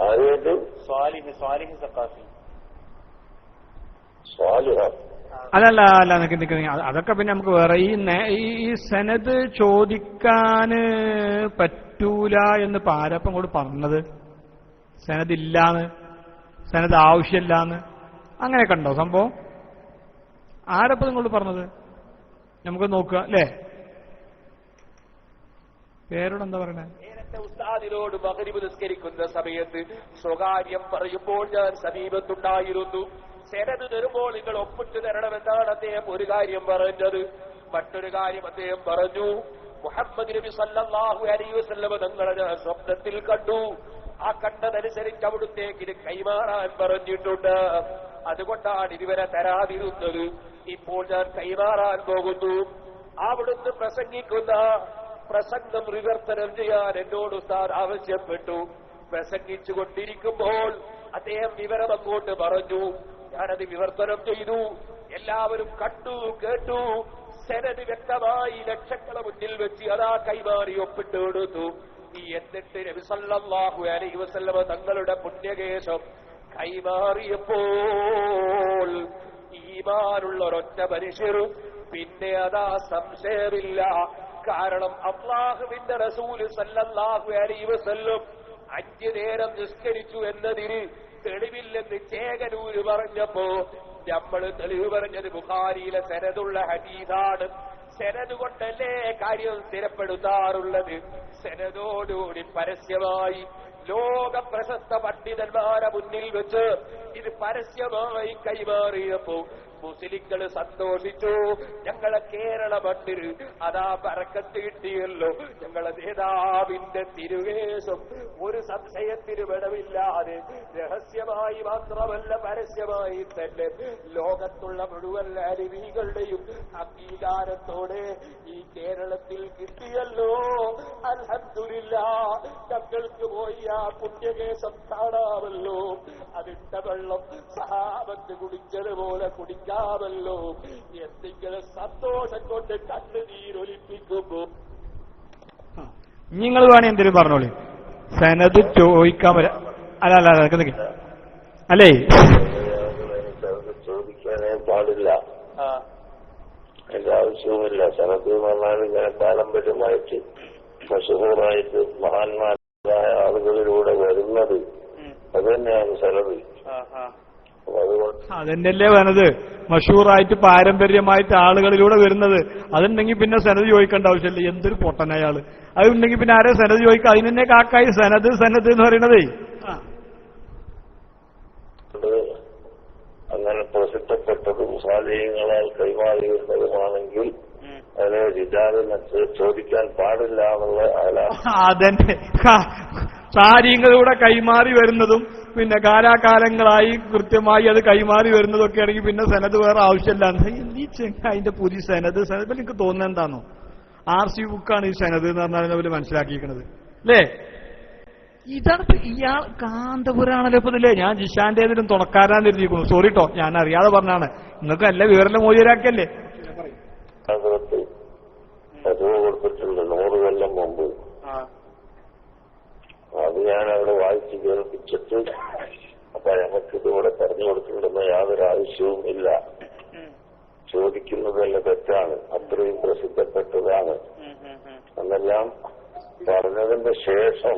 ആരുമായിട്ട്? സ്വാലിഹ് സഖാഫി. അല്ല നിൽക്കുന്ന അതൊക്കെ പിന്നെ നമുക്ക് വേറെ ഈ സനത് ചോദിക്കാന് പറ്റൂല എന്ന് പാരപ്പം കൂടെ പറഞ്ഞത്. സനത് ഇല്ലാന്ന്, സനത് ആവശ്യമില്ലാന്ന് അങ്ങനെയൊക്കെ ഉണ്ടോ സംഭവം? ആരപ്പം നിങ്ങൾ പറഞ്ഞത്? നമുക്ക് നോക്കുക അല്ലേ? പേരോട് എന്താ പറയണേ? ഉസ്താദിനോട് മഗ്രിബ് നിസ്കരിക്കുന്ന സമയത്ത് സ്വകാര്യം പറയുമ്പോൾ ഞാൻ സമീപത്തുണ്ടായിരുന്നു. സനത് തരുമ്പോൾ നിങ്ങൾ ഒപ്പിട്ട് തരണമെന്നാണ് അദ്ദേഹം ഒരു കാര്യം പറഞ്ഞത്. മറ്റൊരു കാര്യം അദ്ദേഹം പറഞ്ഞു, മുഹമ്മദ് നബി സല്ലല്ലാഹു അലൈഹി വസല്ലം തങ്ങളെ ഞാൻ സ്വപ്നത്തിൽ കണ്ടു. ആ കണ്ടതനുസരിച്ച് അവിടുത്തേക്ക് ഇത് കൈമാറാൻ പറഞ്ഞിട്ടുണ്ട്. അതുകൊണ്ടാണ് ഇതുവരെ തരാതിരുന്നത്. ഇപ്പോൾ ഞാൻ കൈമാറാൻ പോകുന്നു. അവിടുന്ന് പ്രസംഗിക്കുന്ന പ്രസംഗം വിവർത്തനം ചെയ്യാൻ എന്നോട് ഉസ്താദ് ആവശ്യപ്പെട്ടു. പ്രസംഗിച്ചു കൊണ്ടിരിക്കുമ്പോൾ അദ്ദേഹം വിവരം അങ്ങോട്ട് പറഞ്ഞു. ഞാനത് വിവർത്തനം ചെയ്തു. എല്ലാവരും കണ്ടു കേട്ടു. സനത് വ്യക്തമായി ലക്ഷങ്ങളെ മുന്നിൽ വെച്ച് അതാ കൈമാറി ഒപ്പിട്ട് കൊടുത്തു. എന്നിട്ട് നബി സല്ലല്ലാഹു അലൈഹി വസല്ലം തങ്ങളുടെ പുണ്യകേശം കൈമാറിയപ്പോൾ ഈമാനുള്ള ഒരൊറ്റ മനുഷ്യർ പിന്നെ അതാ സംശയമില്ല. കാരണം അല്ലാഹുവിന്റെ റസൂല് സല്ലല്ലാഹു അലൈഹി വസല്ലം 5 നേരം നിസ്കരിച്ചു എന്നതിന് തെളിവില്ലെന്ന് ചേകനൂര് പറഞ്ഞപ്പോ നമ്മൾ തെളിവ് പറഞ്ഞത് ബുഖാരിയിലെ സനദുള്ള ഹദീസാണ്. സനദ് കൊണ്ടല്ലേ കാര്യം സ്ഥിരപ്പെടുത്താറുള്ളത്. സനദോടുകൂടി പരസ്യമായി ലോക പ്രശസ്ത പണ്ഡിതന്മാരെ മുന്നിൽ വെച്ച് ഇത് പരസ്യമായി കൈമാറിയപ്പോ മുസ്ലിങ്ങൾ സന്തോഷിച്ചു. ഞങ്ങളെ കേരള മണ്ണിൽ അതാ ബറക്കത്ത് കിട്ടിയല്ലോ. ഞങ്ങളെ നേതാവിന്റെ തിരുവേശം ഒരു സംശയത്തിന് വിടവില്ലാതെ രഹസ്യമായി മാത്രമല്ല പരസ്യമായി തന്നെ ലോകത്തുള്ള മുഴുവൻ അലിമീകളുടെയും അംഗീകാരത്തോടെ ഈ കേരളത്തിൽ കിട്ടിയല്ലോ. അൽഹംദുലില്ലാഹ്, ഞങ്ങൾക്ക് പോയി ആ പുണ്യകേശം കാണാമല്ലോ. അതിന്റെ വെള്ളം സഹാബത്ത് കുടിച്ചതുപോലെ കുടിക്കാമല്ലോ. എന്തെങ്കിലും സന്തോഷം കൊണ്ട് കണ്ണുനീരൊലിപ്പിക്കുമ്പോ നിങ്ങൾ വേണേ എന്തെങ്കിലും പറഞ്ഞോളി. സനത് ചോദിക്കാൻ അല്ല അല്ലേ, ചോദിക്കാനേ പാടില്ല, അതിന്റെ ആവശ്യവുമില്ല. സനത് എന്ന് പറഞ്ഞാൽ ഇങ്ങനെ പാരമ്പര്യമായിട്ട് മഷഹൂറായിട്ട് മഹാന്മാരായ ആളുകളിലൂടെ വരുന്നത് അത് തന്നെയാണ് സനത്. അതെന്നല്ലേ വേണത്, മഷൂറായിട്ട് പാരമ്പര്യമായിട്ട് ആളുകളിലൂടെ വരുന്നത്. അതുണ്ടെങ്കിൽ പിന്നെ സനത് ചോദിക്കേണ്ട ആവശ്യമില്ല. എന്തൊരു പൊട്ടനയാള്. അതുണ്ടെങ്കിൽ പിന്നെ ആരെ സനത് ചോദിക്കുക? അതിനെ കാക്കായി സനത് സനത് എന്ന് പറയണതേ. അങ്ങനെ പ്രസിദ്ധപ്പെട്ടതും സാലിഹ്യങ്ങളാൽ കൈമാറി വരുന്നതുമാണെങ്കിൽ അതിനെ രിജാലിനെ ചോദിക്കാൻ പാടില്ല എന്നുള്ള അതന്നെ. സാരികളിലൂടെ കൈമാറി വരുന്നതും പിന്നെ കാലാകാലങ്ങളായി കൃത്യമായി അത് കൈമാറി വരുന്നതൊക്കെ ആണെങ്കിൽ പിന്നെ സനത് വേറെ ആവശ്യമില്ല. ഈ അതിന്റെ പുതിയ സനത് എനിക്ക് തോന്നുന്നത് എന്താണോ, RC ബുക്കാണ് ഈ സനത് എന്ന് പറഞ്ഞാൽ അവര് മനസ്സിലാക്കിയിരിക്കുന്നത് അല്ലേ? ഇതാണ് ഇയാൾ കാന്തപുരാണല്ലോ ഇപ്പൊ ഇതില്ലേ. ഞാൻ ജിഷാന്റേതിലും തുണക്കാരാന്ന് എഴുതിയിരിക്കുന്നു. സോറി കേട്ടോ, ഞാൻ അറിയാതെ പറഞ്ഞാണ്. നിങ്ങൾക്ക് നല്ല വിവരം മോചരാക്കല്ലേ. കൊടുത്തിട്ടുണ്ട് 100 കൊല്ലം മുമ്പ്. അത് ഞാൻ അവിടെ വായിച്ച് കേൾപ്പിച്ചിട്ട് അപ്പൊ നമുക്കിത് ഇവിടെ പറഞ്ഞു കൊടുക്കേണ്ടുന്ന യാതൊരു ആവശ്യവും ഇല്ല. ചോദിക്കുന്നതല്ല തെറ്റാണ്, അത്രയും പ്രസിദ്ധപ്പെട്ടതാണ് എന്നെല്ലാം പറഞ്ഞതിന്റെ ശേഷം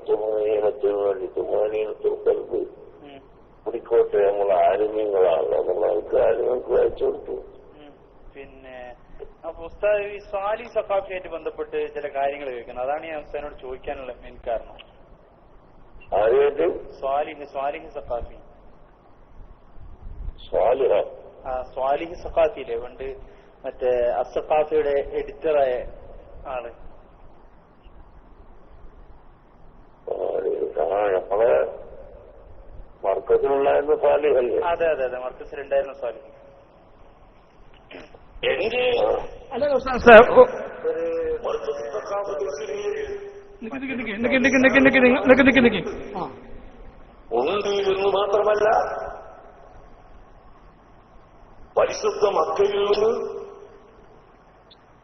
തുമാനീനത്തിന് വേണ്ടി തുമാനീനത്തുകൾക്ക് കുടിക്കോട്ടെ നമ്മൾ ആരുമ്യങ്ങളാണല്ലോ, നമ്മൾക്ക് ആരുമ്യങ്ങൾക്ക് വായിച്ചു കൊടുത്തു. പിന്നെ ഉസ്താദ് ഈ സ്വാലി സഖാഫിയായിട്ട് ബന്ധപ്പെട്ട് ചില കാര്യങ്ങൾ കേൾക്കുന്നത്, അതാണ് ഞാൻ ഉസ്താദിനോട് ചോദിക്കാനുള്ള മെയിൻ കാരണം. ആരുമായിട്ട്? സ്വാലിഹ് സഖാഫി. സ്വാലിഹ് സഖാഫിയില്ലേ പണ്ട് മറ്റേ അസഖാഫിയുടെ എഡിറ്ററായ ആള്. നമ്മളെ മർക്കസിലുണ്ടായിരുന്ന സ്വാലിഹല്ലേ? അതെ അതെ അതെ, മർക്കസിലുണ്ടായിരുന്ന സ്വാലിഹ്. ഉണ്ട് എന്ന് മാത്രമല്ല, പരിശുദ്ധ മക്കയിൽ നിന്ന്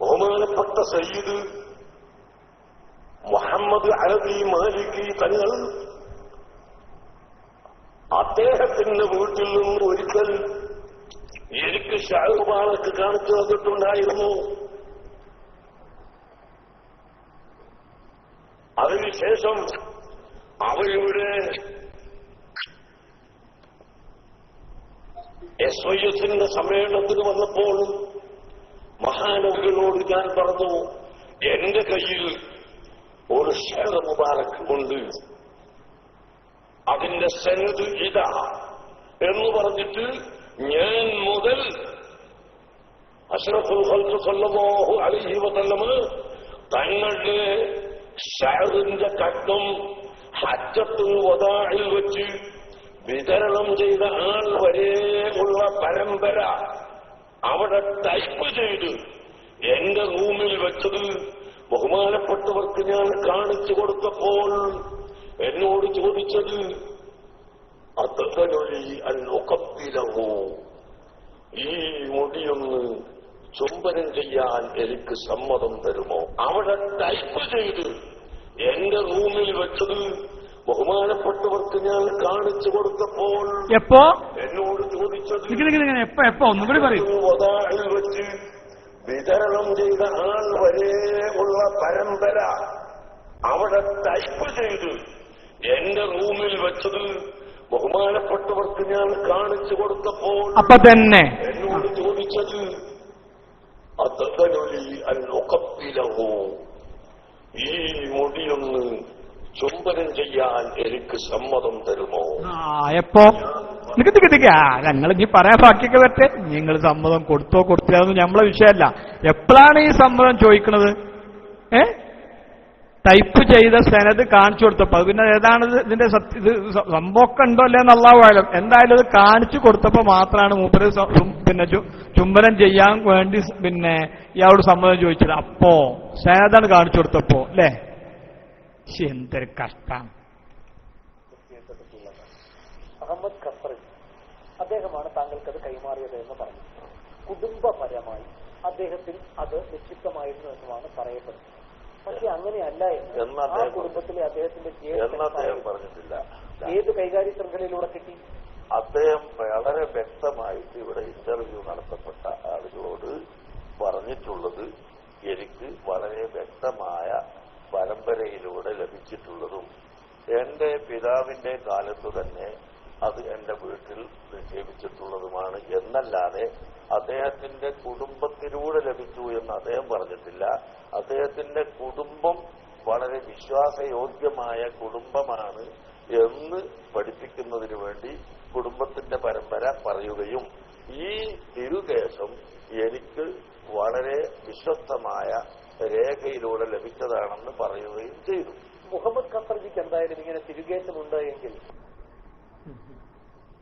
ബഹുമാനപ്പെട്ട സയ്യിദ് മുഹമ്മദ് അറബി മാലികി തങ്ങൾ അദ്ദേഹത്തിന്റെ വീട്ടിൽ നിന്ന് ഒരിക്കൽ എനിക്ക് ഷാഹുബാലക്ക് കാണിച്ചു തന്നിട്ടുണ്ടായിരുന്നു. അതിനുശേഷം അവരുടെ SYSന്റെ സമ്മേളനത്തിന് വന്നപ്പോൾ മഹാനവരോട് ഞാൻ പറഞ്ഞു, എന്റെ കയ്യിൽ ഒരു ഷെയർ മുബാറക്ക് ഉണ്ട്, അതിന്റെ സനദ് ഇതാ എന്ന് പറഞ്ഞിട്ട് ഞാൻ മുതൽ അഷ്റഫുൽ ഖൽഖ് സല്ലല്ലാഹു അലൈഹി വസല്ലം തങ്ങളുടെ ഷെയറിന്റെ കഷ്ണം ഹജ്ജത്തുൽ വദാഇൽ വെച്ച് വിതരണം ചെയ്ത ആൾ വരെ ഉള്ള പരമ്പര അവിടെ ടൈപ്പ് ചെയ്ത് എന്റെ റൂമിൽ വെച്ചത് ബഹുമാനപ്പെട്ടവർക്ക് ഞാൻ കാണിച്ചു കൊടുത്തപ്പോൾ എന്നോട് ചോദിച്ചത്, അത്തനൊലി അന്നൊക്കപ്പിലവോ, ഈ മുടിയൊന്ന് ചുംബനം ചെയ്യാൻ എനിക്ക് സമ്മതം തരുമോ? അവിടെ ടൈപ്പ് ചെയ്ത് എന്റെ റൂമിൽ വെച്ചത് ബഹുമാനപ്പെട്ടവർക്ക് ഞാൻ കാണിച്ചു കൊടുത്തപ്പോൾ എപ്പോ എന്നോട് ചോദിച്ചത് എപ്പോ ഒന്നുകൂടി പറയും, വെച്ച് വിതരണം ചെയ്ത ആൾ വരെ ഉള്ള പരമ്പര അവിടെ ടൈപ്പ് ചെയ്ത് എന്റെ റൂമിൽ വെച്ചത് ബഹുമാനപ്പെട്ടവർക്ക് ഞാൻ കാണിച്ചു കൊടുത്തപ്പോൾ അപ്പൊ തന്നെ എന്നോട് ചോദിച്ചത്, അത്തനൊലി അന്നൊക്കപ്പിലവോ, ഈ മുടിയൊന്ന് ചുംബനം ചെയ്യാൻ എനിക്ക് സമ്മതം തരുമോ? എപ്പോ നിക്ക് ഞങ്ങൾ ഇനി പറയാൻ ബാക്കിയൊക്കെ പറ്റേ, നിങ്ങൾ സമ്മതം കൊടുത്തോ കൊടുത്തില്ലാന്ന് നമ്മളെ വിഷയമല്ല. എപ്പോഴാണ് ഈ സമ്മതം ചോദിക്കുന്നത്? ടൈപ്പ് ചെയ്ത സെനത് കാണിച്ചു കൊടുത്തപ്പോ, അത് പിന്നെ ഏതാണ് ഇതിന്റെ ഇത് സംഭവമൊക്കെ ഉണ്ടോ അല്ലേന്ന് അല്ലാഹു അഅലം. എന്തായാലും അത് കാണിച്ചു കൊടുത്തപ്പോ മാത്രമാണ് മൂപ്പര് പിന്നെ ചുംബനം ചെയ്യാൻ വേണ്ടി പിന്നെ ഇയാളോട് സമ്മതം ചോദിച്ചത്. അപ്പോ സെനതാണ് കാണിച്ചു കൊടുത്തപ്പോ അല്ലേ? എന്തൊരു കഷ്ടം. അഹമ്മദ് ഖഫറി അദ്ദേഹമാണ് താങ്കൾക്കത് കൈമാറിയത് എന്ന് പറഞ്ഞു. കുടുംബപരമായി അദ്ദേഹത്തിൽ അത് നിക്ഷിപ്തമായിരുന്നു എന്നുമാണ് പറയപ്പെടുന്നത്. പക്ഷെ അങ്ങനെയല്ല എന്ന് ആ കുടുംബത്തിലെ അദ്ദേഹത്തിന്റെ പറഞ്ഞിട്ടില്ല. ഏത് കൈകാര്യ ശൃംഖലയിലൂടെ കിട്ടി? അദ്ദേഹം വളരെ വ്യക്തമായിട്ട് ഇവിടെ ഇന്റർവ്യൂ നടത്തപ്പെട്ട ആളുകളോട് പറഞ്ഞിട്ടുള്ളത് എനിക്ക് വളരെ വ്യക്തമായ പരമ്പരയിലൂടെ ലഭിച്ചിട്ടുള്ളതും എന്റെ പിതാവിന്റെ കാലത്ത് തന്നെ അത് എന്റെ വീട്ടിൽ നിക്ഷേപിച്ചിട്ടുള്ളതുമാണ് എന്നല്ലാതെ അദ്ദേഹത്തിന്റെ കുടുംബത്തിലൂടെ ലഭിച്ചു എന്ന് അദ്ദേഹം പറഞ്ഞിട്ടില്ല. അദ്ദേഹത്തിന്റെ കുടുംബം വളരെ വിശ്വാസയോഗ്യമായ കുടുംബമാണ് എന്ന് പഠിപ്പിക്കുന്നതിന് വേണ്ടി കുടുംബത്തിന്റെ പരമ്പര പറയുകയും ഈ തിരുകേശം എനിക്ക് വളരെ വിശ്വസ്തമായ രേഖയിലൂടെ ലഭിച്ചതാണെന്ന് പറയുകയും ചെയ്തു. മുഹമ്മദ് ഖഫർജിക്ക് എന്തായാലും ഇങ്ങനെ തിരുകേശമുണ്ട് എങ്കിൽ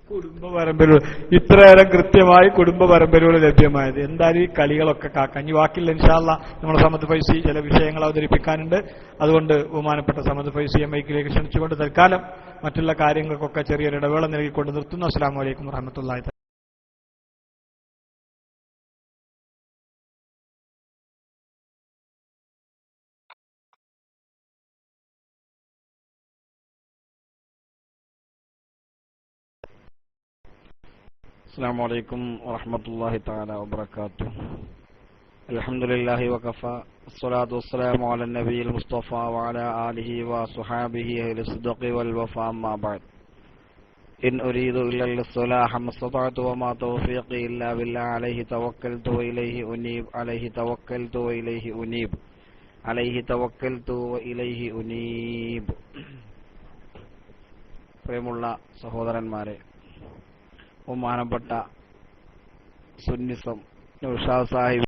കുടുംബ പരമ്പരകൾ ഇത്രയേറെ കൃത്യമായി കുടുംബ പരമ്പരകൾ ലഭ്യമായത് എന്തായാലും ഈ കളികളൊക്കെ കാക്കഞ്ഞി വാക്കില്ല. ഇൻഷാ അല്ലാ നമ്മുടെ സമദ് ഫൈസി ചില വിഷയങ്ങൾ അവതരിപ്പിക്കാനുണ്ട്. അതുകൊണ്ട് ബഹുമാനപ്പെട്ട സമദ് ഫൈസിയെ മൈക്കിലേക്ക് ക്ഷണിച്ചുകൊണ്ട് തൽക്കാലം മറ്റുള്ള കാര്യങ്ങൾക്കൊക്കെ ചെറിയൊരു ഇടവേള നൽകിക്കൊണ്ട് നിർത്തുന്നു. അസ്സലാമു അലൈക്കും വറഹ്മത്തുള്ളാഹി. السلام عليكم ورحمة الله تعالى وبركاته. الحمد لله وكفى الصلاة والسلام على النبي المصطفى وعلى آله وصحابه أهل الصدق والوفاء أما بعد. إن أريد إلا الصلاح ما استطعت وما توفيقي إلا بالله عليه توكلت وإليه أنيب عليه توكلت وإليه أنيب عليه توكلت وإليه أنيب. പ്രിയമുള്ള സഹോദരന്മാരെ, ബഹുമാനപ്പെട്ട സുന്നിസം നൗഷാദ് സാഹിബ്